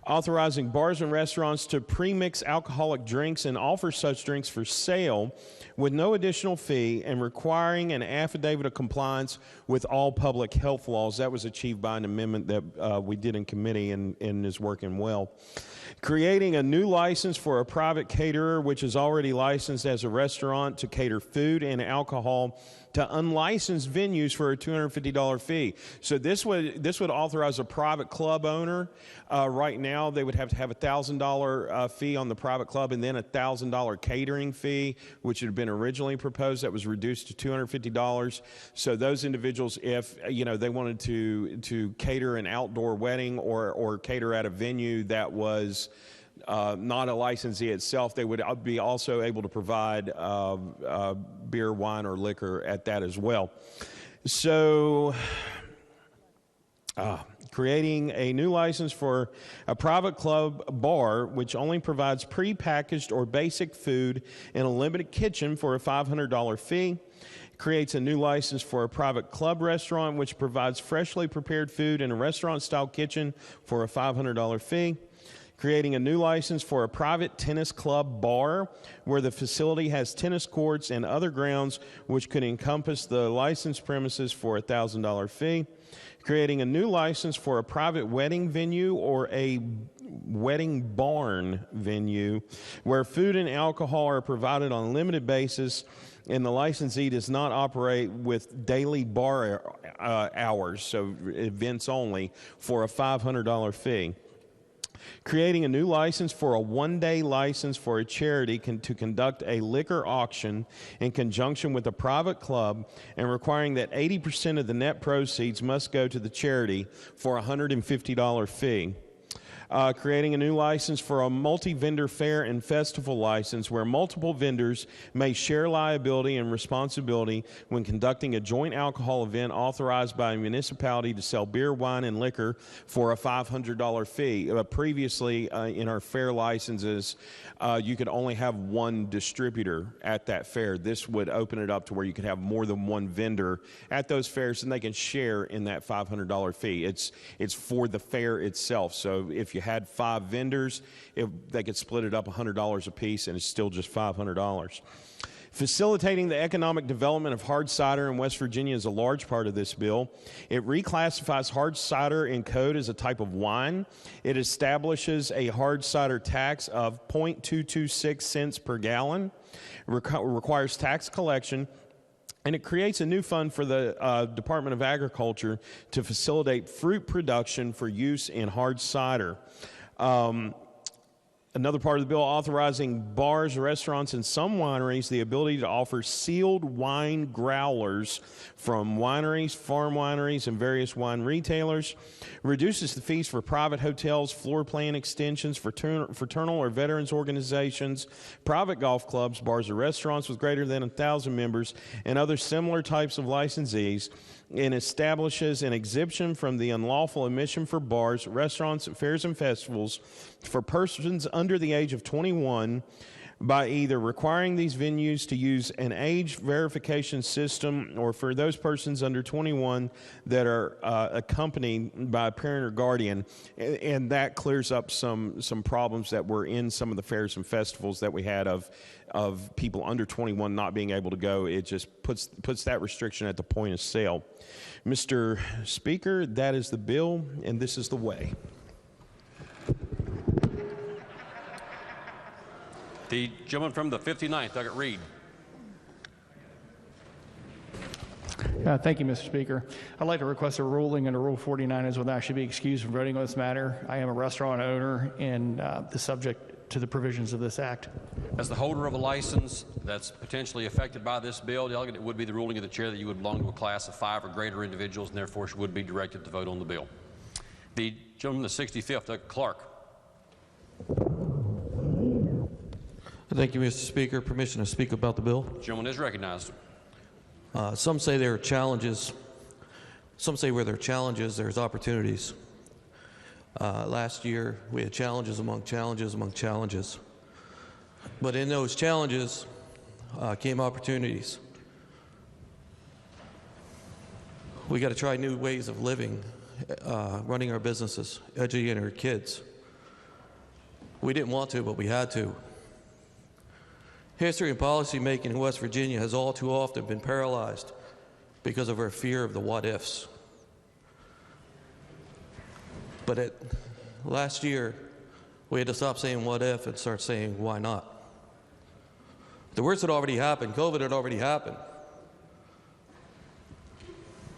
Authorizing bars and restaurants to pre-mix alcoholic drinks and offer such drinks for sale with no additional fee, and requiring an affidavit of compliance with all public health laws. That was achieved by an amendment that we did in committee and is working well. Creating a new license for a private caterer, which is already licensed as a restaurant to cater food and alcohol to unlicensed venues for a $250 fee. So this would authorize a private club owner right now, they would have to have a $1,000 fee on the private club and then a $1,000 catering fee, which had been originally proposed. That was reduced to $250. So those individuals, if they wanted to cater an outdoor wedding or cater at a venue that was not a licensee itself, they would be also able to provide beer, wine, or liquor at that as well. So creating a new license for a private club bar which only provides pre-packaged or basic food in a limited kitchen for a $500 fee. Creates a new license for a private club restaurant which provides freshly prepared food in a restaurant-style kitchen for a $500 fee. Creating a new license for a private tennis club bar where the facility has tennis courts and other grounds which could encompass the licensed premises for a $1,000 fee. Creating a new license for a private wedding venue or a wedding barn venue where food and alcohol are provided on a limited basis and the licensee does not operate with daily bar hours, so events only, for a $500 fee. Creating a new license for a one-day license for a charity to conduct a liquor auction in conjunction with a private club and requiring that 80% of the net proceeds must go to the charity for a $150 fee. Creating a new license for a multi-vendor fair and festival license where multiple vendors may share liability and responsibility when conducting a joint alcohol event authorized by a municipality to sell beer, wine, and liquor for a $500 fee. Previously, in our fair licenses, you could only have one distributor at that fair. This would open it up to where you could have more than one vendor at those fairs, and they can share in that $500 fee. It's for the fair itself. So if you had 5 vendors, they could split it up $100 a piece, and it's still just $500. Facilitating the economic development of hard cider in West Virginia is a large part of this bill. It reclassifies hard cider in code as a type of wine. It establishes a hard cider tax of 0.226 cents per gallon, requires tax collection, and it creates a new fund for the Department of Agriculture to facilitate fruit production for use in hard cider. Another part of the bill authorizing bars, restaurants, and some wineries the ability to offer sealed wine growlers from wineries, farm wineries, and various wine retailers. Reduces the fees for private hotels, floor plan extensions, fraternal or veterans organizations, private golf clubs, bars, or restaurants with greater than 1,000 members, and other similar types of licensees, and establishes an exemption from the unlawful admission for bars, restaurants, fairs, and festivals for persons under the age of 21 by either requiring these venues to use an age verification system or for those persons under 21 that are accompanied by a parent or guardian. And that clears up some problems that were in some of the fairs and festivals that we had of people under 21 not being able to go. It just puts that restriction at the point of sale. Mr. Speaker, that is the bill, and this is the way. The gentleman from the 59th, Douglas Reed. Thank you, Mr. Speaker. I'd like to request a ruling under Rule 49 as would actually be excused from voting on this matter. I am a restaurant owner and the subject to the provisions of this act. As the holder of a license that's potentially affected by this bill, Delegate, it would be the ruling of the chair that you would belong to a class of 5 or greater individuals and therefore would be directed to vote on the bill. The gentleman from the 65th, Doug Clark. Thank you, Mr. Speaker. Permission to speak about the bill. Gentleman is recognized. Some say there are challenges. Some say where there are challenges, there's opportunities. Last year, we had challenges among challenges among challenges. But in those challenges came opportunities. We got to try new ways of living, running our businesses, educating our kids. We didn't want to, but we had to. History and policy making in West Virginia has all too often been paralyzed because of our fear of the what-ifs. But last year, we had to stop saying what if and start saying why not. The worst had already happened. COVID had already happened.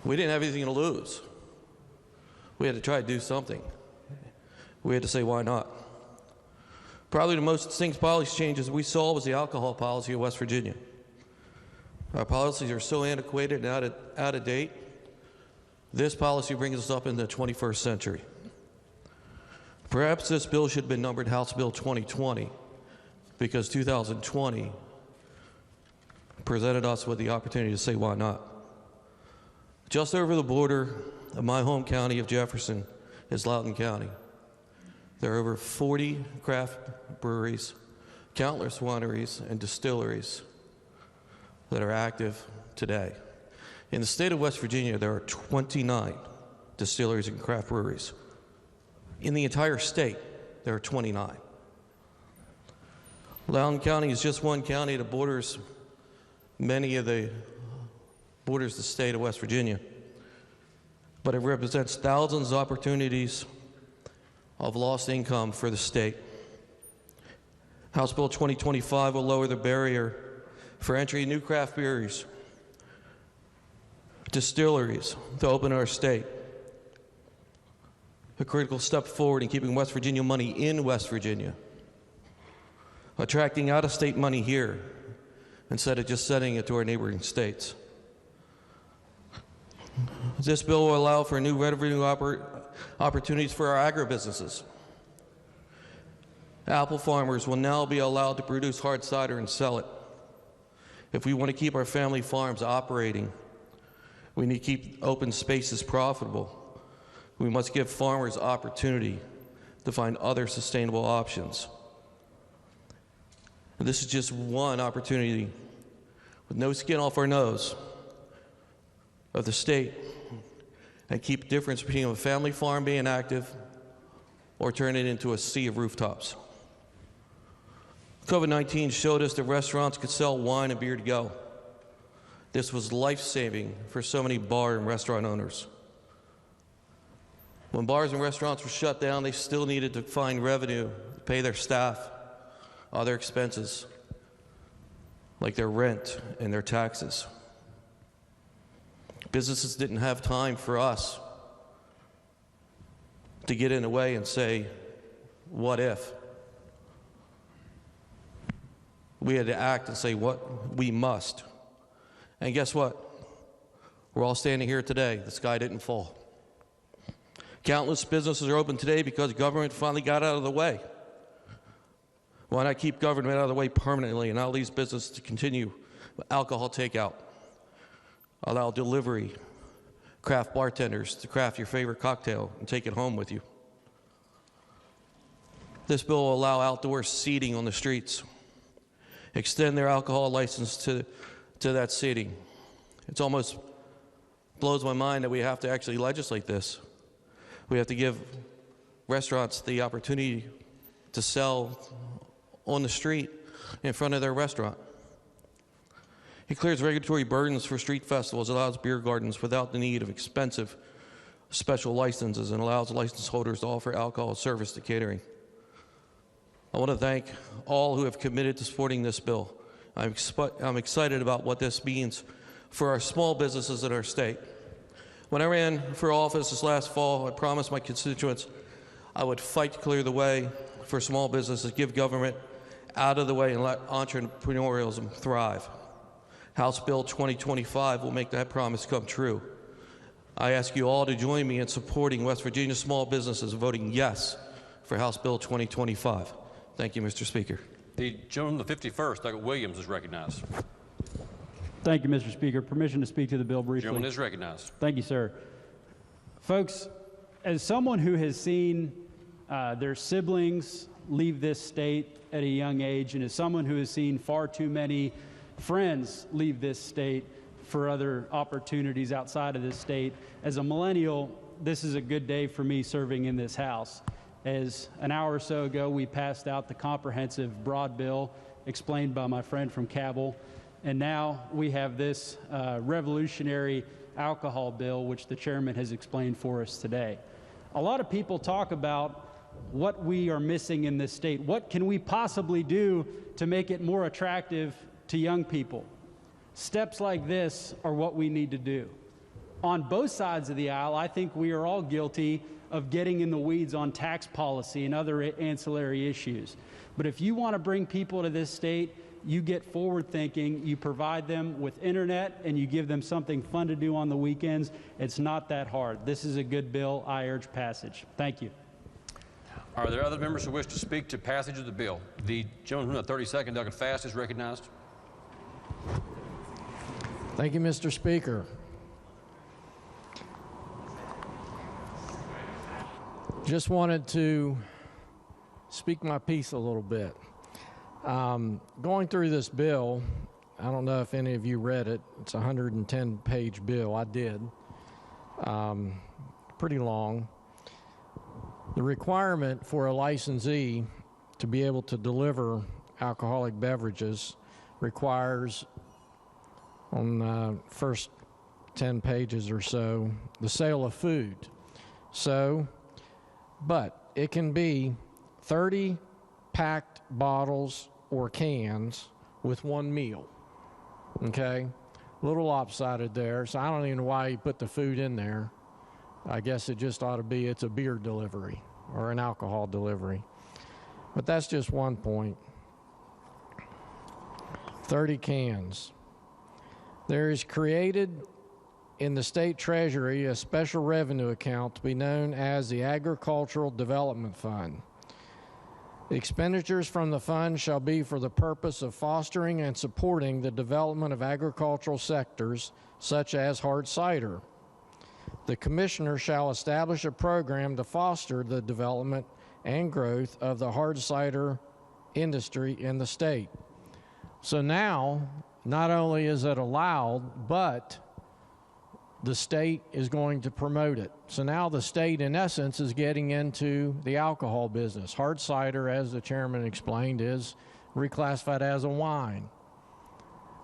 We didn't have anything to lose. We had to try to do something. We had to say, why not? Probably the most distinct policy changes we saw was the alcohol policy of West Virginia. Our policies are so antiquated and out of date. This policy brings us up in the 21st century. Perhaps this bill should have been numbered House Bill 2020 because 2020 presented us with the opportunity to say, why not? Just over the border of my home county of Jefferson is Loudoun County. There are over 40 craft breweries, countless wineries and distilleries that are active today. In the state of West Virginia, there are 29 distilleries and craft breweries. In the entire state, there are 29. Loudoun County is just one county that borders the state of West Virginia, but it represents thousands of opportunities of lost income for the state. House Bill 2025 will lower the barrier for entry of new craft breweries, distilleries to open in our state. A critical step forward in keeping West Virginia money in West Virginia, attracting out-of-state money here instead of just sending it to our neighboring states. This bill will allow for new revenue opportunities for our agribusinesses. Apple farmers will now be allowed to produce hard cider and sell it. If we want to keep our family farms operating, we need to keep open spaces profitable. We must give farmers opportunity to find other sustainable options. And this is just one opportunity with no skin off our nose of the state and keep the difference between a family farm being active or turn it into a sea of rooftops. COVID-19 showed us that restaurants could sell wine and beer to go. This was life-saving for so many bar and restaurant owners. When bars and restaurants were shut down, they still needed to find revenue to pay their staff, other expenses, like their rent and their taxes. Businesses didn't have time for us to get in the way and say, what if? We had to act and say what we must. And guess what? We're all standing here today. The sky didn't fall. Countless businesses are open today because government finally got out of the way. Why not keep government out of the way permanently and allow these businesses to continue with alcohol takeout? Allow delivery, craft bartenders to craft your favorite cocktail and take it home with you. This bill will allow outdoor seating on the streets, extend their alcohol license to that seating. It almost blows my mind that we have to actually legislate this. We have to give restaurants the opportunity to sell on the street in front of their restaurant. It clears regulatory burdens for street festivals, allows beer gardens without the need of expensive special licenses, and allows license holders to offer alcohol service to catering. I want to thank all who have committed to supporting this bill. I'm excited about what this means for our small businesses in our state. When I ran for office this last fall, I promised my constituents I would fight to clear the way for small businesses, give government out of the way, and let entrepreneurialism thrive. House Bill 2025 will make that promise come true. I ask you all to join me in supporting West Virginia small businesses and voting yes for House Bill 2025. Thank you, Mr. Speaker. The gentleman, the 51st, Doug Williams, is recognized. Thank you, Mr. Speaker. Permission to speak to the bill briefly. The gentleman is recognized. Thank you, sir. Folks, as someone who has seen their siblings leave this state at a young age, and as someone who has seen far too many friends leave this state for other opportunities outside of this state, as a millennial, this is a good day for me serving in this House. As an hour or so ago, we passed out the comprehensive broad bill explained by my friend from Cabell, and now we have this revolutionary alcohol bill, which the chairman has explained for us today. A lot of people talk about what we are missing in this state. What can we possibly do to make it more attractive to young people? Steps like this are what we need to do. on both sides of the aisle, I think we are all guilty of getting in the weeds on tax policy and other ancillary issues. But if you want to bring people to this state, you get forward thinking, you provide them with internet, and you give them something fun to do on the weekends. It's not that hard. This is a good bill. I urge passage. Thank you. Are there other members who wish to speak to passage of the bill? The gentleman from the 32nd, Douglas Fast, is recognized. Thank you, Mr. Speaker. Just wanted to speak my piece a little bit. Going through this bill, I don't know if any of you read it. It's a 110-page bill. I did. Pretty long. The requirement for a licensee to be able to deliver alcoholic beverages requires, on the first 10 pages or so, the sale of food. But it can be 30 packed bottles or cans with one meal, okay? A little lopsided there, so I don't even know why you put the food in there. I guess it just ought to be it's a beer delivery or an alcohol delivery. But that's just one point. 30 cans. There is created in the state treasury a special revenue account to be known as the Agricultural Development Fund. The expenditures from the fund shall be for the purpose of fostering and supporting the development of agricultural sectors such as hard cider. The commissioner shall establish a program to foster the development and growth of the hard cider industry in the state. So now, not only is it allowed, but the state is going to promote it. So now the state, in essence, is getting into the alcohol business. Hard cider, as the chairman explained, is reclassified as a wine.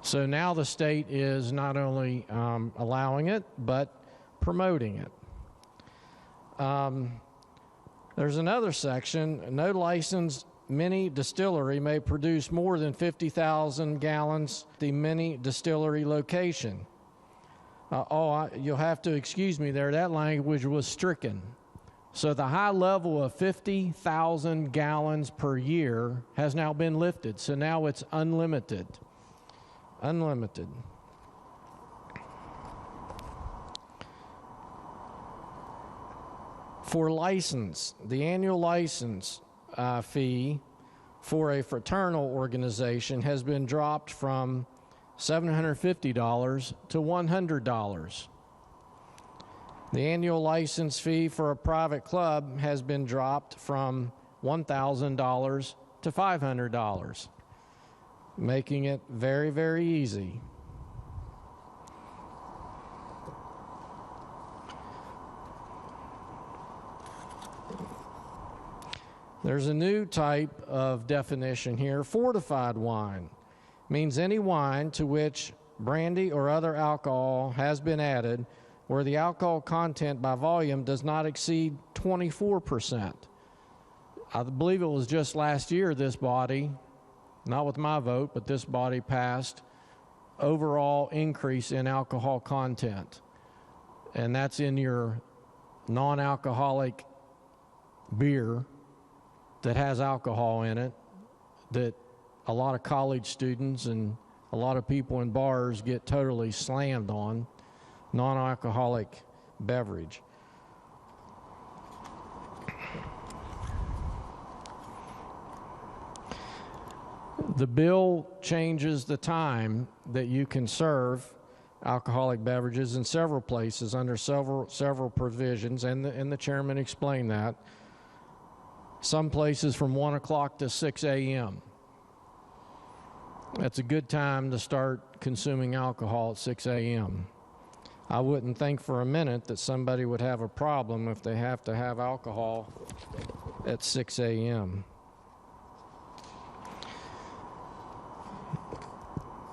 So now the state is not only allowing it, but promoting it. There's another section, no licensed mini distillery may produce more than 50,000 gallons at the mini distillery location. You'll have to excuse me there, that language was stricken. So the high level of 50,000 gallons per year has now been lifted. So now it's unlimited. Unlimited. For license, the annual license fee for a fraternal organization has been dropped from $750 to $100. The annual license fee for a private club has been dropped from $1,000 to $500, making it very, very easy. There's a new type of definition here. Fortified wine means any wine to which brandy or other alcohol has been added where the alcohol content by volume does not exceed 24%. I believe it was just last year this body, not with my vote, but this body passed overall increase in alcohol content. And that's in your non-alcoholic beer that has alcohol in it, that a lot of college students and a lot of people in bars get totally slammed on, non-alcoholic beverage. The bill changes the time that you can serve alcoholic beverages in several places under several provisions, and the chairman explained that. Some places from 1 o'clock to 6 a.m. That's a good time to start consuming alcohol at 6 a.m. I wouldn't think for a minute that somebody would have a problem if they have to have alcohol at 6 a.m.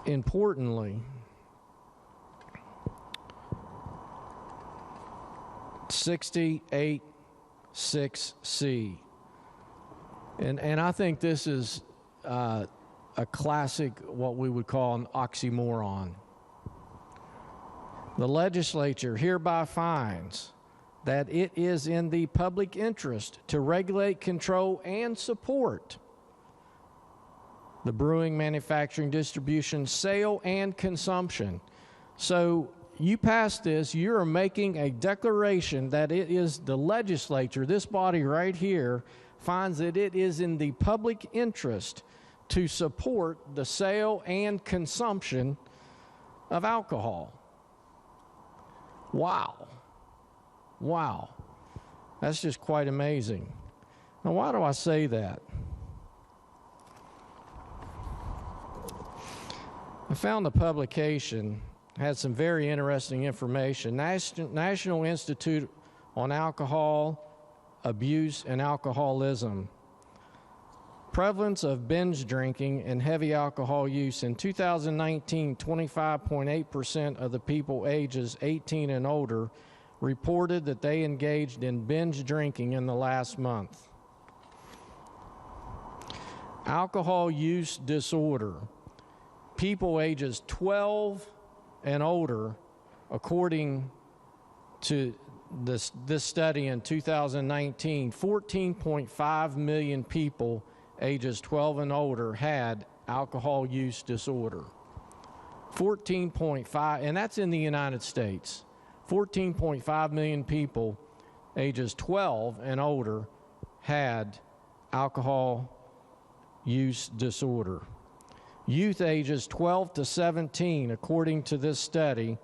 Importantly, 68.6C, and I think this is a classic, what we would call an oxymoron. The legislature hereby finds that it is in the public interest to regulate, control, and support the brewing, manufacturing, distribution, sale, and consumption. So you pass this, you're making a declaration that it is the legislature, this body right here, finds that it is in the public interest to support the sale and consumption of alcohol. Wow. Wow. That's just quite amazing. Now, why do I say that? I found a publication, had some very interesting information. National Institute on Alcohol Abuse and Alcoholism. Prevalence of binge drinking and heavy alcohol use. In 2019, 25.8% of the people ages 18 and older reported that they engaged in binge drinking in the last month. Alcohol use disorder. People ages 12 and older, according to this study in 2019, 14.5 million people ages 12 and older had alcohol use disorder. 14.5, and that's in the United States. 14.5 million people ages 12 and older had alcohol use disorder. Youth ages 12 to 17, according to this study,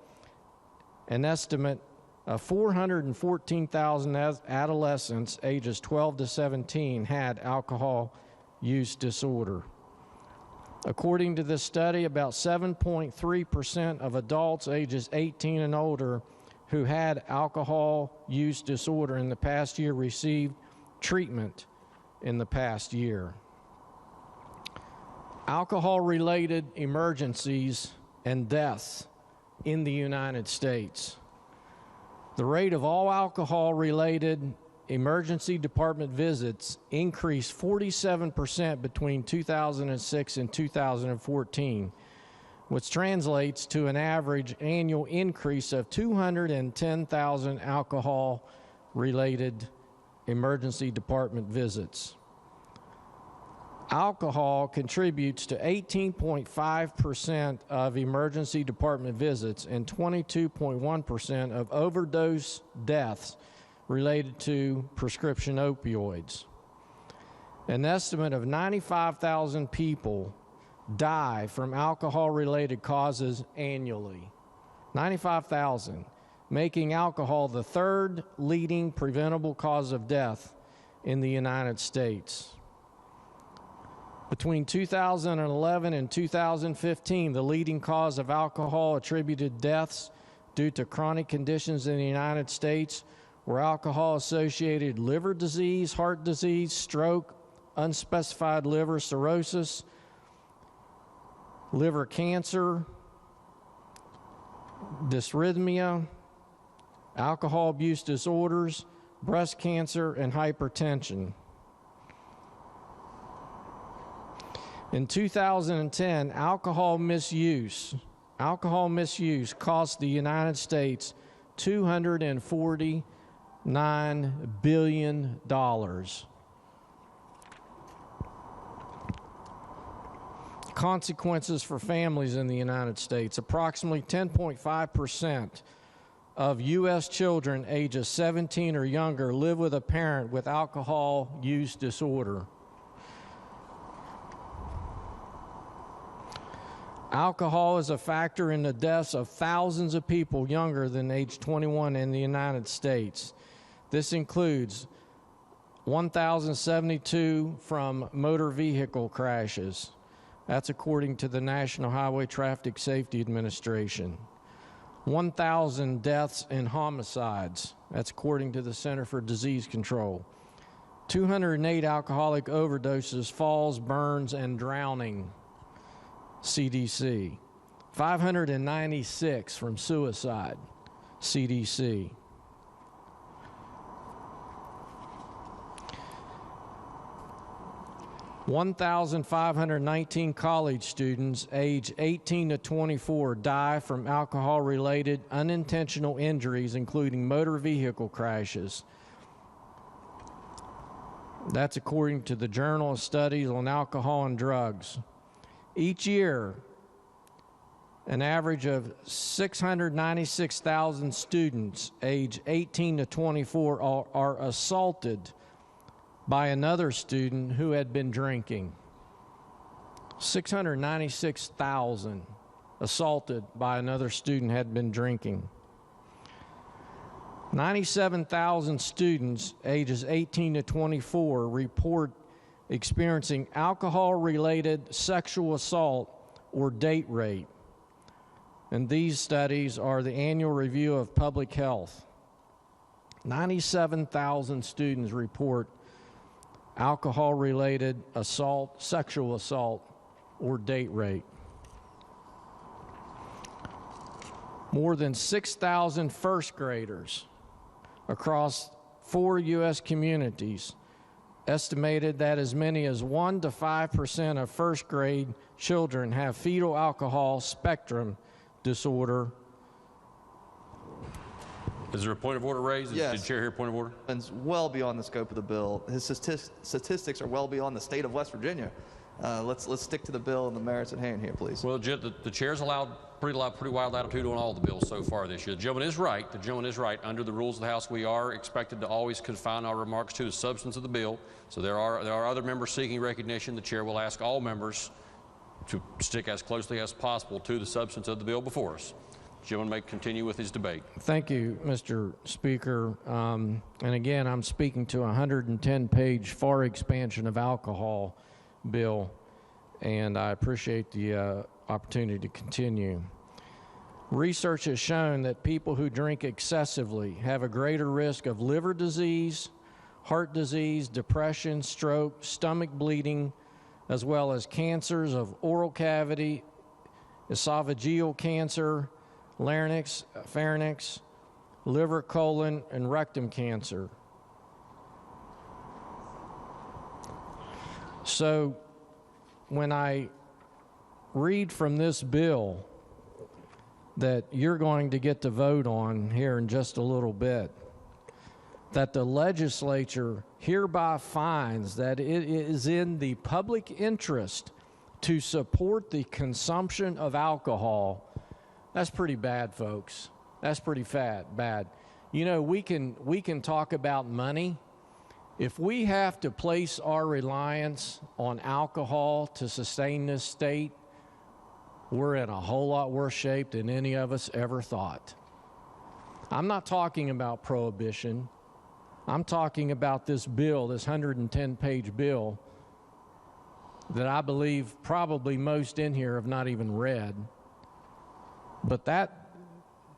an estimate of 414,000 adolescents ages 12 to 17 had alcohol use disorder. According to this study, about 7.3% of adults ages 18 and older who had alcohol use disorder in the past year received treatment in the past year. Alcohol-related emergencies and deaths in the United States. The rate of all alcohol-related emergency department visits increased 47% between 2006 and 2014, which translates to an average annual increase of 210,000 alcohol-related emergency department visits. Alcohol contributes to 18.5% of emergency department visits and 22.1% of overdose deaths related to prescription opioids. An estimate of 95,000 people die from alcohol-related causes annually. 95,000, making alcohol the third leading preventable cause of death in the United States. Between 2011 and 2015, the leading cause of alcohol-attributed deaths due to chronic conditions in the United States were alcohol-associated liver disease, heart disease, stroke, unspecified liver cirrhosis, liver cancer, dysrhythmia, alcohol abuse disorders, breast cancer, and hypertension. In 2010, alcohol misuse cost the United States $249 billion. Consequences for families in the United States. Approximately 10.5% of U.S. children ages 17 or younger live with a parent with alcohol use disorder. Alcohol is a factor in the deaths of thousands of people younger than age 21 in the United States. This includes 1,072 from motor vehicle crashes. That's according to the National Highway Traffic Safety Administration. 1,000 deaths in homicides. That's according to the Center for Disease Control. 208 alcoholic overdoses, falls, burns, and drowning. CDC. 596 from suicide. CDC. 1,519 college students age 18 to 24 die from alcohol-related unintentional injuries, including motor vehicle crashes. That's according to the Journal of Studies on Alcohol and Drugs. Each year, an average of 696,000 students age 18 to 24 are assaulted by another student who had been drinking. 696,000 assaulted by another student had been drinking. 97,000 students ages 18 to 24 report experiencing alcohol-related sexual assault or date rape. And these studies are the annual review of public health. 97,000 students report alcohol-related assault, sexual assault, or date rape. More than 6,000 first graders across 4 U.S. communities estimated that as many as 1 to 5% of first grade children have fetal alcohol spectrum disorder. Is there a point of order raised? Yes. Did the chair hear a point of order? It's well beyond the scope of the bill. His statistics are well beyond the state of West Virginia. Let's stick to the bill and the merits at hand here, please. Well, the chair's allowed pretty wide latitude on all the bills so far this year. The gentleman is right. The gentleman is right. Under the rules of the House, we are expected to always confine our remarks to the substance of the bill. So there are other members seeking recognition. The chair will ask all members to stick as closely as possible to the substance of the bill before us. The gentleman may continue with his debate. Thank you, Mr. Speaker. And again, I'm speaking to a 110-page FAR expansion of alcohol bill, and I appreciate the opportunity to continue. Research has shown that people who drink excessively have a greater risk of liver disease, heart disease, depression, stroke, stomach bleeding, as well as cancers of oral cavity, esophageal cancer, larynx, pharynx, liver, colon, and rectum cancer. So when I read from this bill that you're going to get to vote on here in just a little bit, that the legislature hereby finds that it is in the public interest to support the consumption of alcohol, that's pretty bad, folks. That's pretty bad. You know, we can talk about money. If we have to place our reliance on alcohol to sustain this state, we're in a whole lot worse shape than any of us ever thought. I'm not talking about prohibition. I'm talking about this bill, this 110-page bill that I believe probably most in here have not even read. But that,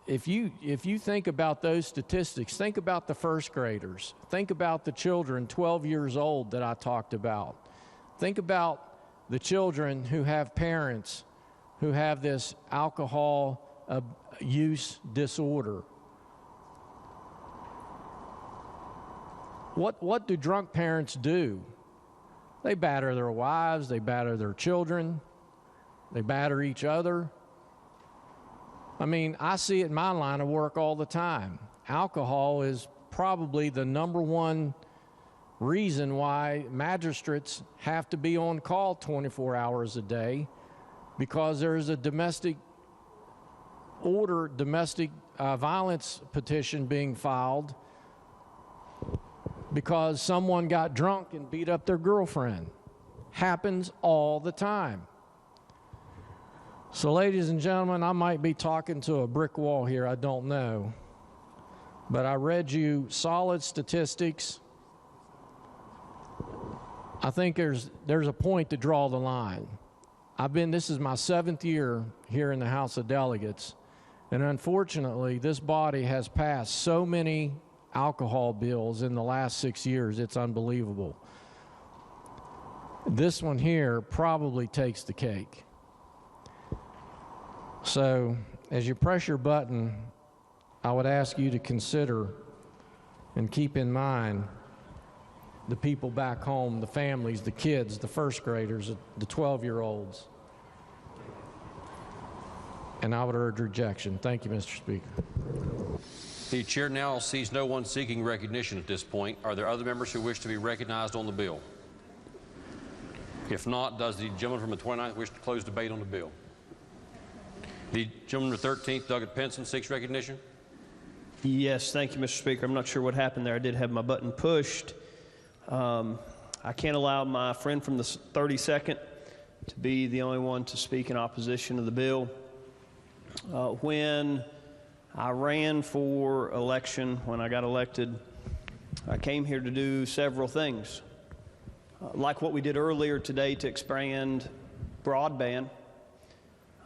if you think about those statistics, think about the first graders. Think about the children 12 years old that I talked about. Think about the children who have parents who have this alcohol use disorder. What do drunk parents do? They batter their wives, they batter their children, they batter each other. I mean, I see it in my line of work all the time. Alcohol is probably the #1 reason why magistrates have to be on call 24 hours a day, because there's a domestic violence petition being filed because someone got drunk and beat up their girlfriend. Happens all the time. So, ladies and gentlemen, I might be talking to a brick wall here, I don't know. But I read you solid statistics. I think there's a point to draw the line. This is my 7th year here in the House of Delegates, and unfortunately, this body has passed so many alcohol bills in the last 6 years, it's unbelievable. This one here probably takes the cake. So, as you press your button, I would ask you to consider and keep in mind the people back home, the families, the kids, the first graders, the 12-year-olds. And I would urge rejection. Thank you, Mr. Speaker. The chair now sees no one seeking recognition at this point. Are there other members who wish to be recognized on the bill? If not, does the gentleman from the 29th wish to close debate on the bill? The gentleman from the 13th, Doug Penson, seeks recognition. Yes, thank you, Mr. Speaker. I'm not sure what happened there. I did have my button pushed. I can't allow my friend from the 32nd to be the only one to speak in opposition to the bill. When I ran for election, when I got elected, I came here to do several things. Like what we did earlier today to expand broadband,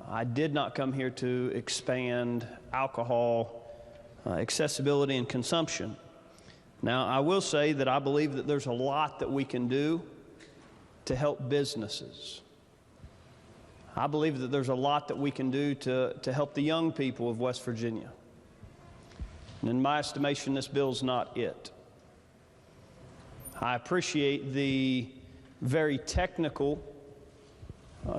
I did not come here to expand alcohol accessibility and consumption. Now, I will say that I believe that there's a lot that we can do to help businesses. I believe that there's a lot that we can do to help the young people of West Virginia. And in my estimation, this bill's not it. I appreciate the very technical,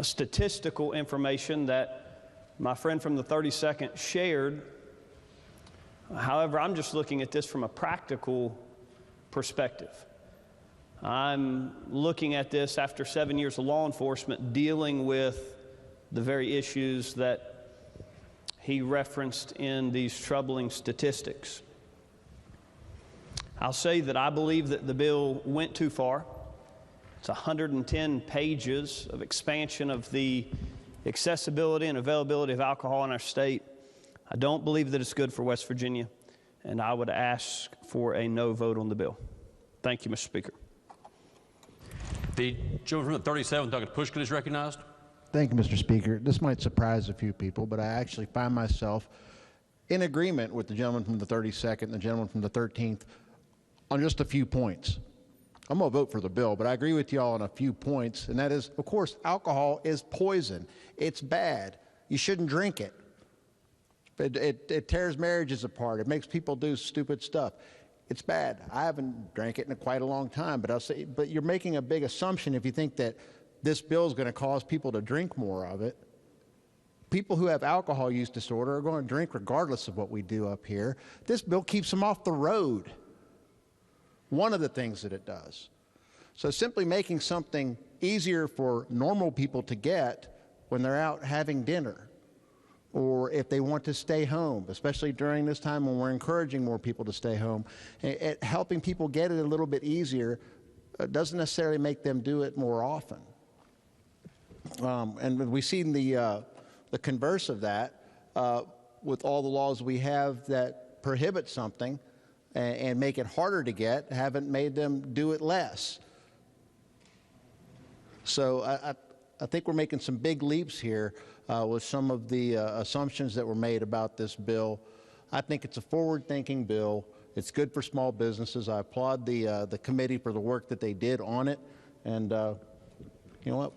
statistical information that my friend from the 32nd shared. However, I'm just looking at this from a practical perspective. I'm looking at this after 7 years of law enforcement dealing with the very issues that he referenced in these troubling statistics. I'll say that I believe that the bill went too far. It's 110 pages of expansion of the accessibility and availability of alcohol in our state. I don't believe that it's good for West Virginia, and I would ask for a no vote on the bill. Thank you, Mr. Speaker. The gentleman from the 37th, Doug Pushkin, is recognized. Thank you, Mr. Speaker. This might surprise a few people, but I actually find myself in agreement with the gentleman from the 32nd and the gentleman from the 13th on just a few points. I'm going to vote for the bill, but I agree with you all on a few points, and that is, of course, alcohol is poison. It's bad. You shouldn't drink it. It tears marriages apart. It makes people do stupid stuff. It's bad. I haven't drank it in quite a long time, but you're making a big assumption if you think that this bill is going to cause people to drink more of it. People who have alcohol use disorder are going to drink regardless of what we do up here. This bill keeps them off the road. One of the things that it does. So simply making something easier for normal people to get when they're out having dinner, or if they want to stay home, especially during this time when we're encouraging more people to stay home, helping people get it a little bit easier doesn't necessarily make them do it more often. And we've seen the converse of that with all the laws we have that prohibit something and make it harder to get, haven't made them do it less. So I think we're making some big leaps here with some of the assumptions that were made about this bill. I think it's a forward-thinking bill. It's good for small businesses. I applaud the committee for the work that they did on it. And you know what?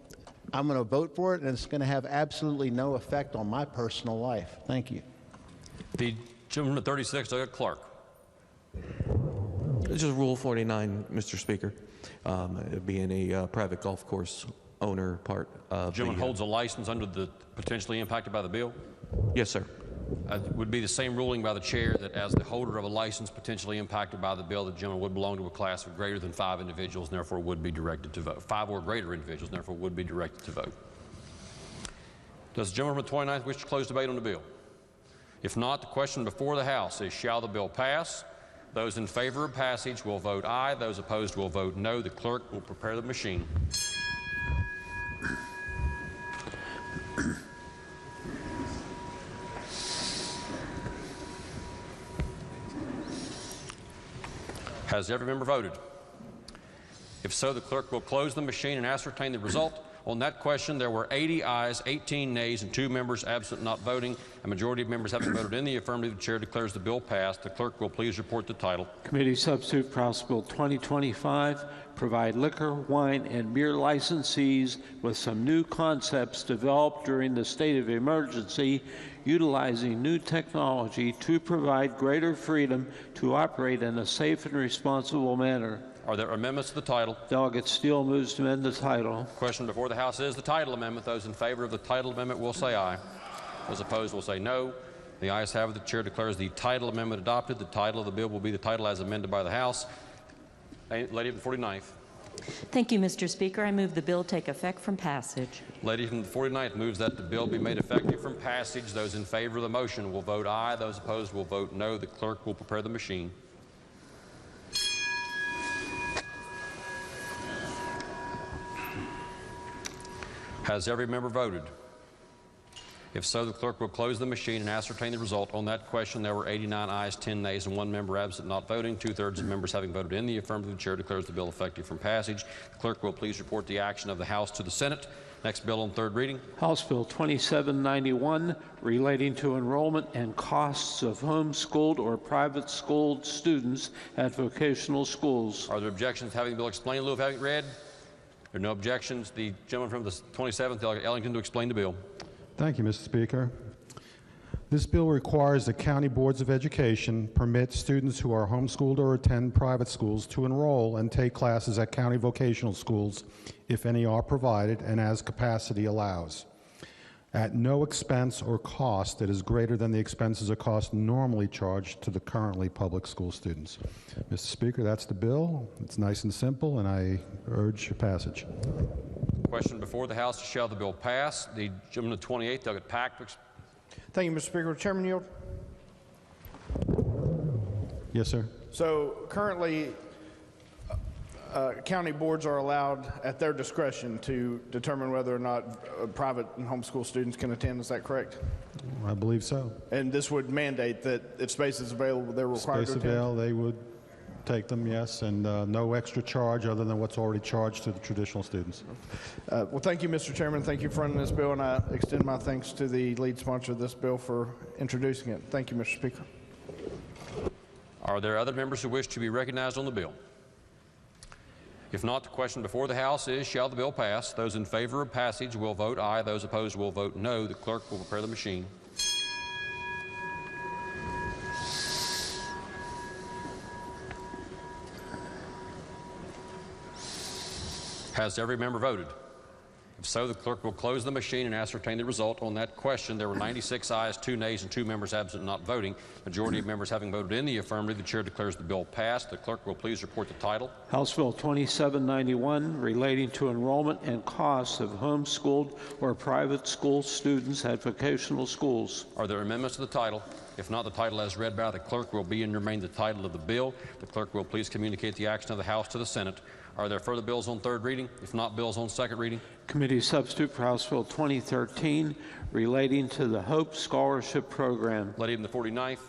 I'm going to vote for it, and it's going to have absolutely no effect on my personal life. Thank you. The gentleman at 36, Doug Clark. It's just Rule 49, Mr. Speaker. Being a private golf course owner part of The gentleman holds a license under the potentially impacted by the bill? Yes, sir. Would be the same ruling by the chair that as the holder of a license potentially impacted by the bill, the gentleman would belong to a class of greater than 5 individuals and therefore would be directed to vote. 5 or greater individuals and therefore would be directed to vote. Does the gentleman from the 29th wish to close debate on the bill? If not, the question before the House is, shall the bill pass? Those in favor of passage will vote aye. Those opposed will vote no. The clerk will prepare the machine. Has every member voted? If so, the clerk will close the machine and ascertain the result. On that question, there were 80 ayes, 18 nays, and 2 members absent not voting. A majority of members having voted in the affirmative, the chair declares the bill passed. The clerk will please report the title. Committee Substitute for House Bill 2025, provide liquor, wine, and beer licensees with some new concepts developed during the state of emergency, utilizing new technology to provide greater freedom to operate in a safe and responsible manner. Are there amendments to the title? Delegate Steele moves to amend the title. Question before the House is the title amendment. Those in favor of the title amendment will say aye. Those opposed will say no. The ayes have it. The chair declares the title amendment adopted. The title of the bill will be the title as amended by the House. Lady of the 49th. Thank you, Mr. Speaker. I move the bill take effect from passage. Lady from the 49th moves that the bill be made effective from passage. Those in favor of the motion will vote aye. Those opposed will vote no. The clerk will prepare the machine. Has every member voted? If so, the clerk will close the machine and ascertain the result. On that question, there were 89 ayes, 10 nays, and 1 member absent not voting. 2/3 of members having voted in the affirmative, the chair declares the bill effective from passage. The clerk will please report the action of the House to the Senate. Next bill on third reading. House Bill 2791, relating to enrollment and costs of homeschooled or private schooled students at vocational schools. Are there objections to having the bill explained in lieu of having it read? There are no objections. The gentleman from the 27th, Delegate Ellington, to explain the bill. Thank you, Mr. Speaker. This bill requires that county boards of education permit students who are homeschooled or attend private schools to enroll and take classes at county vocational schools, if any are provided and as capacity allows, at no expense or cost that is greater than the expenses or costs normally charged to the currently public school students. Mr. Speaker, that's the bill. It's nice and simple, and I urge passage. Question before the House: shall the bill pass? The gentleman to 28th, Delegate Pack. Thank you, Mr. Speaker. Chairman yield. Yes, sir. So currently, county boards are allowed at their discretion to determine whether or not private and homeschool students can attend. Is that correct? I believe so. And this would mandate that if space is available, they're required to attend? Space available, they would take them, yes, and no extra charge other than what's already charged to the traditional students. Well, thank you, Mr. Chairman. Thank you for running this bill, and I extend my thanks to the lead sponsor of this bill for introducing it. Thank you, Mr. Speaker. Are there other members who wish to be recognized on the bill? If not, the question before the House is, shall the bill pass? Those in favor of passage will vote aye. Those opposed will vote no. The clerk will prepare the machine. Has every member voted? If so, the clerk will close the machine and ascertain the result. On that question, there were 96 ayes, 2 nays, and 2 members absent not voting. Majority of members having voted in the affirmative, the chair declares the bill passed. The clerk will please report the title. House Bill 2791, relating to enrollment and costs of homeschooled or private school students at vocational schools. Are there amendments to the title? If not, the title as read by the clerk will be and remain the title of the bill. The clerk will please communicate the action of the House to the Senate. Are there further bills on third reading? If not, bills on second reading? Committee substitute for House Bill 2013, relating to the Hope Scholarship Program. Lady in the 49th.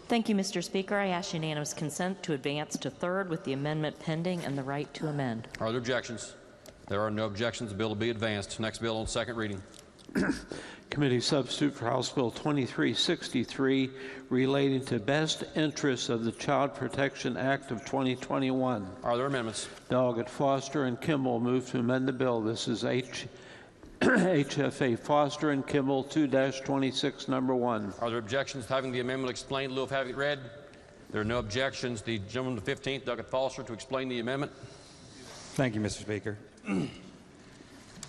Thank you, Mr. Speaker. I ask unanimous consent to advance to third with the amendment pending and the right to amend. Are there objections? There are no objections. The bill will be advanced. Next bill on second reading. Committee substitute for House Bill 2363, relating to best interests of the Child Protection Act of 2021. Are there amendments? Delegate Foster and Kimball move to amend the bill. This is HFA Foster and Kimball 2-26, number 1. Are there objections to having the amendment explained in lieu of having it read? There are no objections. The gentleman to 15th, Delegate Foster, to explain the amendment. Thank you, Mr. Speaker.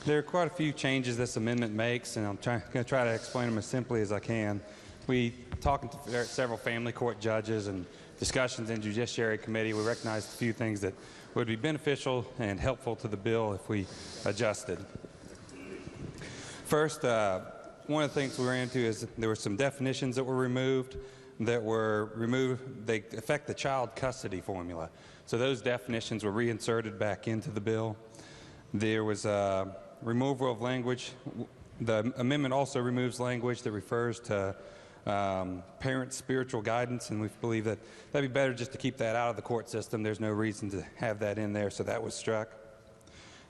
There are quite a few changes this amendment makes, and I'm going to try to explain them as simply as I can. We talking to several family court judges and discussions in Judiciary Committee, we recognized a few things that would be beneficial and helpful to the bill if we adjusted. First, one of the things we ran into is there were some definitions that were removed. They affect the child custody formula. So those definitions were reinserted back into the bill. There was removal of language. The amendment also removes language that refers to parent spiritual guidance, and we believe that that'd be better just to keep that out of the court system. There's no reason to have that in there, so that was struck.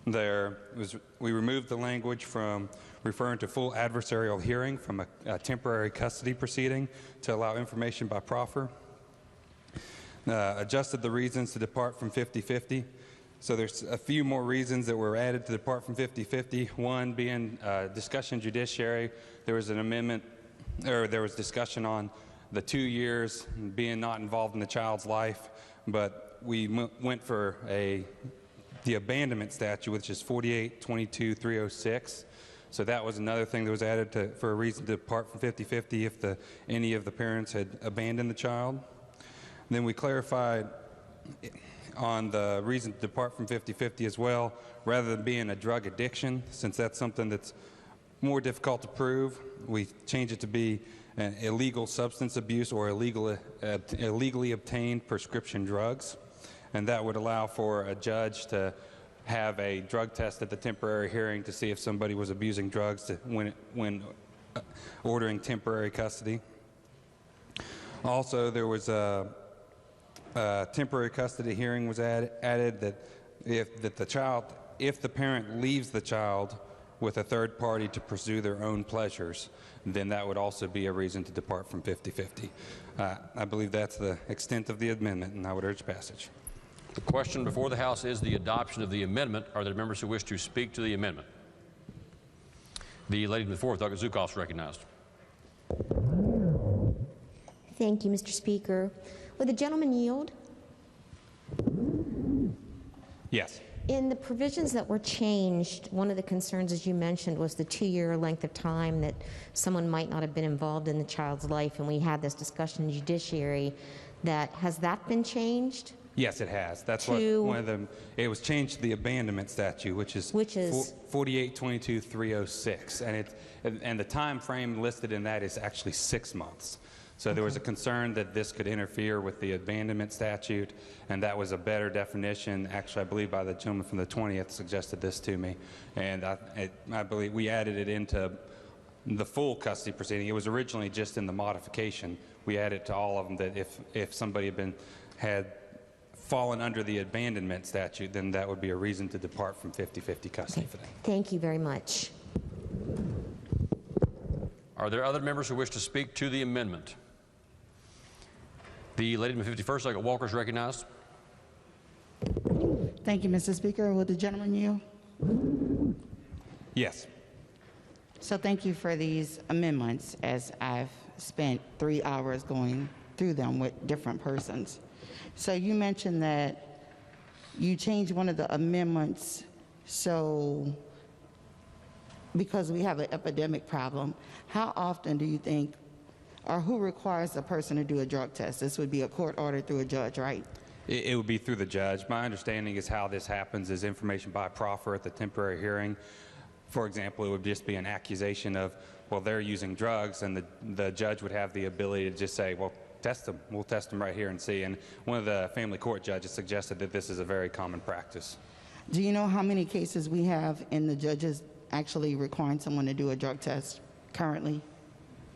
We removed the language from referring to full adversarial hearing from a temporary custody proceeding to allow information by proffer. Adjusted the reasons to depart from 50-50. So there's a few more reasons that were added to depart from 50-50. One being discussion judiciary. There was an amendment, or there was discussion on the 2 years being not involved in the child's life, but we went for the abandonment statute, which is 48-22-306. So that was another thing that was added for a reason to depart from 50-50 if any of the parents had abandoned the child. Then we clarified on the reason to depart from 50-50 as well, rather than being a drug addiction, since that's something that's more difficult to prove, we change it to be an illegal substance abuse or illegally obtained prescription drugs. And that would allow for a judge to have a drug test at the temporary hearing to see if somebody was abusing drugs when ordering temporary custody. Also, there was a temporary custody hearing was added that if the parent leaves the child with a third party to pursue their own pleasures, then that would also be a reason to depart from 50-50. I believe that's the extent of the amendment, and I would urge passage. The question before the House is the adoption of the amendment. Are there members who wish to speak to the amendment? The lady from the fourth, Douglas Zukoff, is recognized. Thank you, Mr. Speaker. Would the gentleman yield? Yes. In the provisions that were changed, one of the concerns, as you mentioned, was the 2-year length of time that someone might not have been involved in the child's life, and we had this discussion in judiciary. Has that been changed? Yes, it has. That's what one of them. It was changed to the abandonment statute, which is 48-22-306, and the time frame listed in that is actually 6 months. So there was a concern that this could interfere with the abandonment statute, and that was a better definition. Actually, I believe by the gentleman from the 20th suggested this to me, and I believe we added it into the full custody proceeding. It was originally just in the modification. We added to all of them that if somebody had fallen under the abandonment statute, then that would be a reason to depart from 50-50 custody for them. Thank you very much. Are there other members who wish to speak to the amendment? The lady from 51st, Douglas Walker, is recognized. Thank you, Mr. Speaker. Will the gentleman yield? Yes. So thank you for these amendments, as I've spent 3 hours going through them with different persons. So you mentioned that you changed one of the amendments because we have an epidemic problem. How often do you think, or who requires a person to do a drug test? This would be a court order through a judge, right? It would be through the judge. My understanding is how this happens is information by proffer at the temporary hearing. For example, it would just be an accusation of, well, they're using drugs, and the judge would have the ability to just say, well, test them. We'll test them right here and see. And one of the family court judges suggested that this is a very common practice. Do you know how many cases we have in the judges actually requiring someone to do a drug test currently?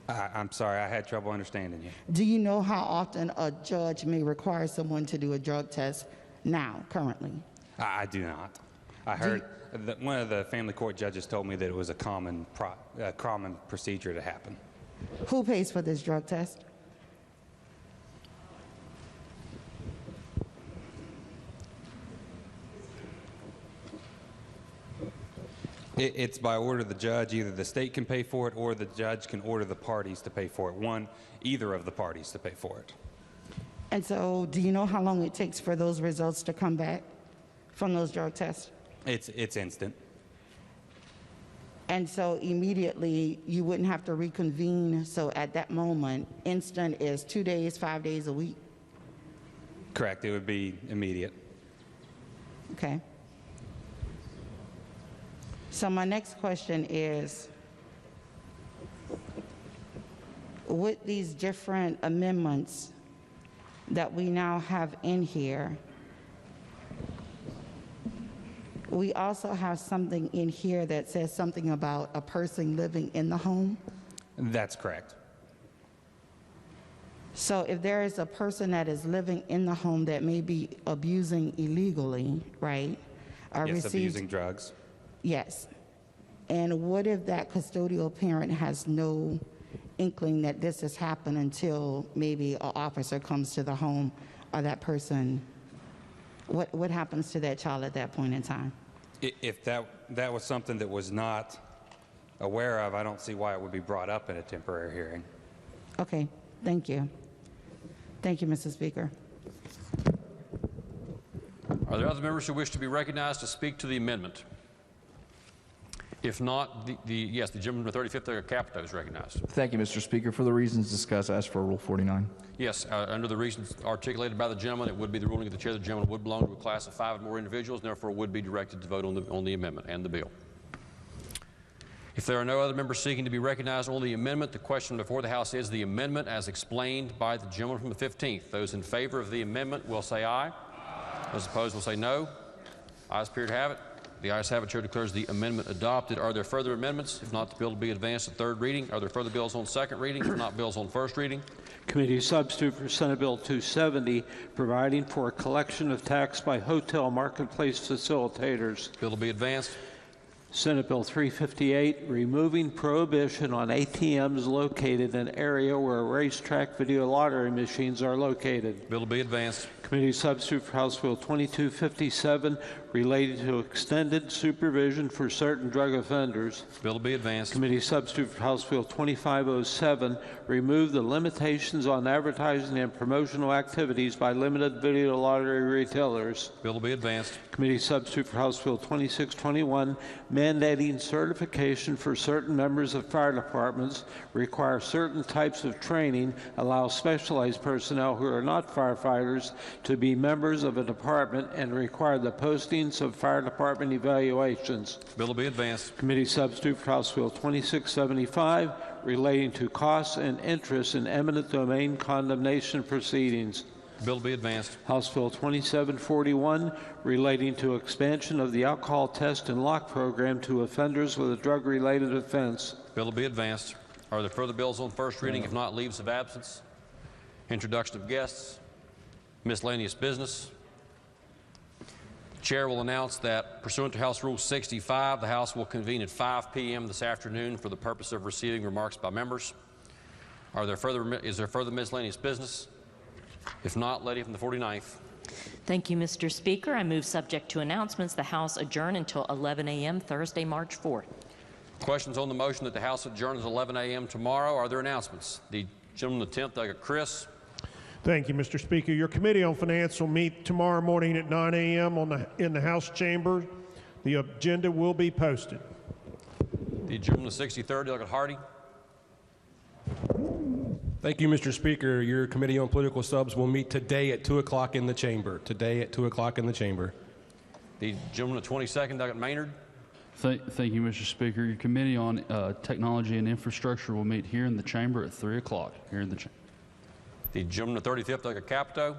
I'm sorry, I had trouble understanding you. Do you know how often a judge may require someone to do a drug test now, currently? I do not. I heard that one of the family court judges told me that it was a common procedure to happen. Who pays for this drug test? It's by order of the judge. Either the state can pay for it or the judge can order the parties to pay for it. Either of the parties to pay for it. And so do you know how long it takes for those results to come back from those drug tests? It's instant. And so immediately you wouldn't have to reconvene. So at that moment, instant is 2 days, 5 days a week? Correct. It would be immediate. Okay. So my next question is, with these different amendments that we now have in here, we also have something in here that says something about a person living in the home? That's correct. So if there is a person that is living in the home that may be abusing illegally, right? Yes, abusing drugs. Yes. And what if that custodial parent has no inkling that this has happened until maybe an officer comes to the home or that person What happens to that child at that point in time? If that was something that was not aware of, I don't see why it would be brought up in a temporary hearing. Okay, thank you. Thank you, Mr. Speaker. Are there other members who wish to be recognized to speak to the amendment? If not, yes, the gentleman from the 35th Delegate Capito is recognized. Thank you, Mr. Speaker. For the reasons discussed, I ask for Rule 49. Yes, under the reasons articulated by the gentleman, it would be the ruling of the chair. The gentleman would belong to a class of 5 or more individuals, and therefore would be directed to vote on the amendment and the bill. If there are no other members seeking to be recognized on the amendment, the question before the House is the amendment as explained by the gentleman from the 15th. Those in favor of the amendment will say aye. Aye. Those opposed will say no. Ayes appear to have it. The ayes have it. Chair declares the amendment adopted. Are there further amendments? If not, the bill will be advanced to third reading. Are there further bills on second reading? If not, bills on first reading. Committee substitute for Senate Bill 270, providing for a collection of tax by hotel marketplace facilitators. Bill will be advanced. Senate Bill 358, removing prohibition on ATMs located in an area where racetrack video lottery machines are located. Bill will be advanced. Committee substitute for House Bill 2257, related to extended supervision for certain drug offenders. Bill will be advanced. Committee substitute for House Bill 2507, remove the limitations on advertising and promotional activities by limited video lottery retailers. Bill will be advanced. Committee substitute for House Bill 2621, mandating certification for certain members of fire departments, require certain types of training, allow specialized personnel who are not firefighters to be members of a department, and require the postings of fire department evaluations. Bill will be advanced. Committee substitute for House Bill 2675, relating to costs and interest in eminent domain condemnation proceedings. Bill will be advanced. House Bill 2741, relating to expansion of the alcohol test and lock program to offenders with a drug-related offense. Bill will be advanced. Are there further bills on first reading? If not, leaves of absence, introduction of guests, miscellaneous business. The chair will announce that pursuant to House Rule 65, the House will convene at 5 p.m. this afternoon for the purpose of receiving remarks by members. Is there further miscellaneous business? If not, lady from the 49th. Thank you, Mr. Speaker. I move, subject to announcements, the House adjourn until 11 a.m. Thursday, March 4th. Questions on the motion that the House adjourns at 11 a.m. tomorrow? Are there announcements? The gentleman from the 10th, Delegate Chris. Thank you, Mr. Speaker. Your Committee on Finance will meet tomorrow morning at 9 a.m. in the House chamber. The agenda will be posted. The gentleman from the 63rd, Delegate Hardy. Thank you, Mr. Speaker. Your Committee on Political Subs will meet today at 2 o'clock in the chamber. Today at 2 o'clock in the chamber. The gentleman of the 22nd, Delegate Maynard. Thank you, Mr. Speaker. Your Committee on Technology and Infrastructure will meet here in the chamber at 3 o'clock. Here in the chamber. The gentleman of the 35th, Delegate Capito.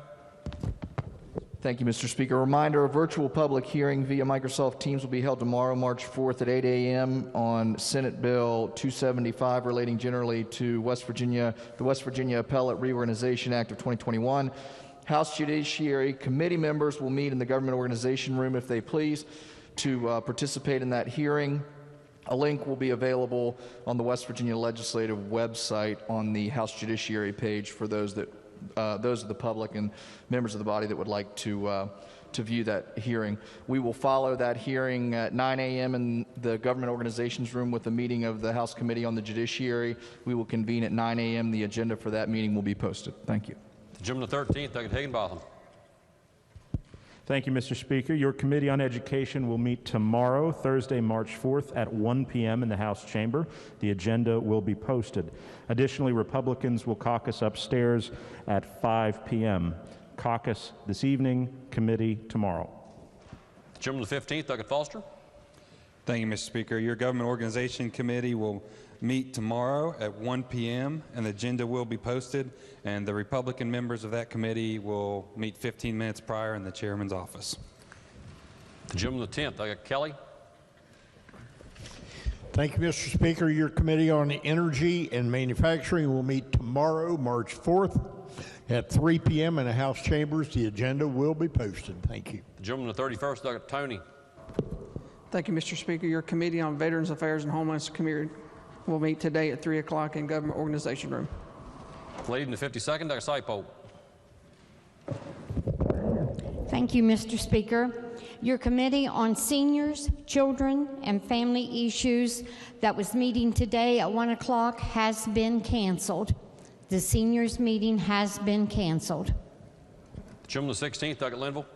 Thank you, Mr. Speaker. A reminder, a virtual public hearing via Microsoft Teams will be held tomorrow, March 4th at 8 a.m. on Senate Bill 275 relating generally to West Virginia, the West Virginia Appellate Reorganization Act of 2021. House Judiciary Committee members will meet in the Government Organization Room, if they please, to participate in that hearing. A link will be available on the West Virginia Legislative website on the House Judiciary page for those of the public and members of the body that would like to view that hearing. We will follow that hearing at 9 a.m. in the Government Organizations Room with a meeting of the House Committee on the Judiciary. We will convene at 9 a.m. The agenda for that meeting will be posted. Thank you. The gentleman of the 13th, Delegate Higginbotham. Thank you, Mr. Speaker. Your Committee on Education will meet tomorrow, Thursday, March 4th at 1 p.m. in the House chamber. The agenda will be posted. Additionally, Republicans will caucus upstairs at 5 p.m. Caucus this evening, committee tomorrow. The gentleman of the 15th, Delegate Foster. Thank you, Mr. Speaker. Your Government Organization Committee will meet tomorrow at 1 p.m. and the agenda will be posted, and the Republican members of that committee will meet 15 minutes prior in the chairman's office. The gentleman of the 10th, Delegate Kelly. Thank you, Mr. Speaker. Your Committee on Energy and Manufacturing will meet tomorrow, March 4th at 3 p.m. in the House chambers. The agenda will be posted. Thank you. The gentleman of the 31st, Delegate Tony. Thank you, Mr. Speaker. Your Committee on Veterans Affairs and Homeland Security will meet today at 3 o'clock in Government Organization Room. Lady in the 52nd, Delegate Saipo. Thank you, Mr. Speaker. Your Committee on Seniors, Children, and Family Issues that was meeting today at 1 o'clock has been canceled. The seniors meeting has been canceled. Gentleman the 16th, Doug Linville.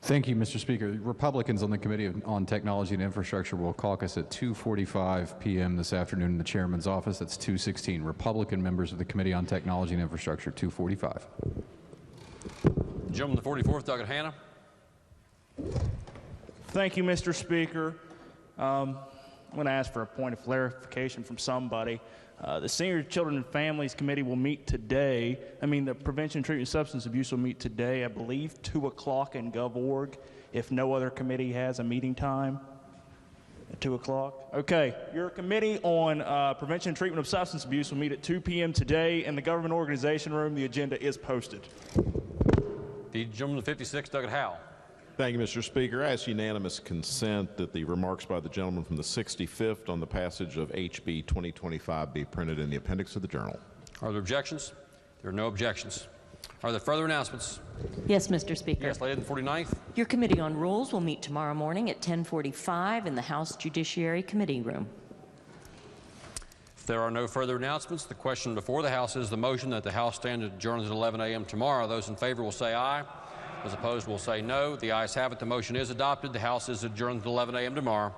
Thank you, Mr. Speaker. Republicans on the Committee on Technology and Infrastructure will caucus at 2:45 p.m. this afternoon in the chairman's office. That's 2:16. Republican members of the Committee on Technology and Infrastructure, 2:45. Gentleman the 44th, Doug Hanna. Thank you, Mr. Speaker. I'm going to ask for a point of clarification from somebody. The Senior Children and Families Committee will meet today. The Prevention, Treatment, and Substance Abuse will meet today, I believe, 2 o'clock in GovOrg, if no other committee has a meeting time at 2 o'clock. Okay, your Committee on Prevention and Treatment of Substance Abuse will meet at 2 p.m. today in the Government Organization Room. The agenda is posted. The gentleman the 56th, Doug Howell. Thank you, Mr. Speaker. I ask unanimous consent that the remarks by the gentleman from the 65th on the passage of HB 2025 be printed in the appendix of the journal. Are there objections? There are no objections. Are there further announcements? Yes, Mr. Speaker. Yes, lady in the 49th. Your Committee on Rules will meet tomorrow morning at 10:45 in the House Judiciary Committee Room. If there are no further announcements, the question before the House is the motion that the House stand adjourned at 11 a.m. tomorrow. Those in favor will say aye. Those opposed will say no. The ayes have it. The motion is adopted. The House is adjourned at 11 a.m. tomorrow.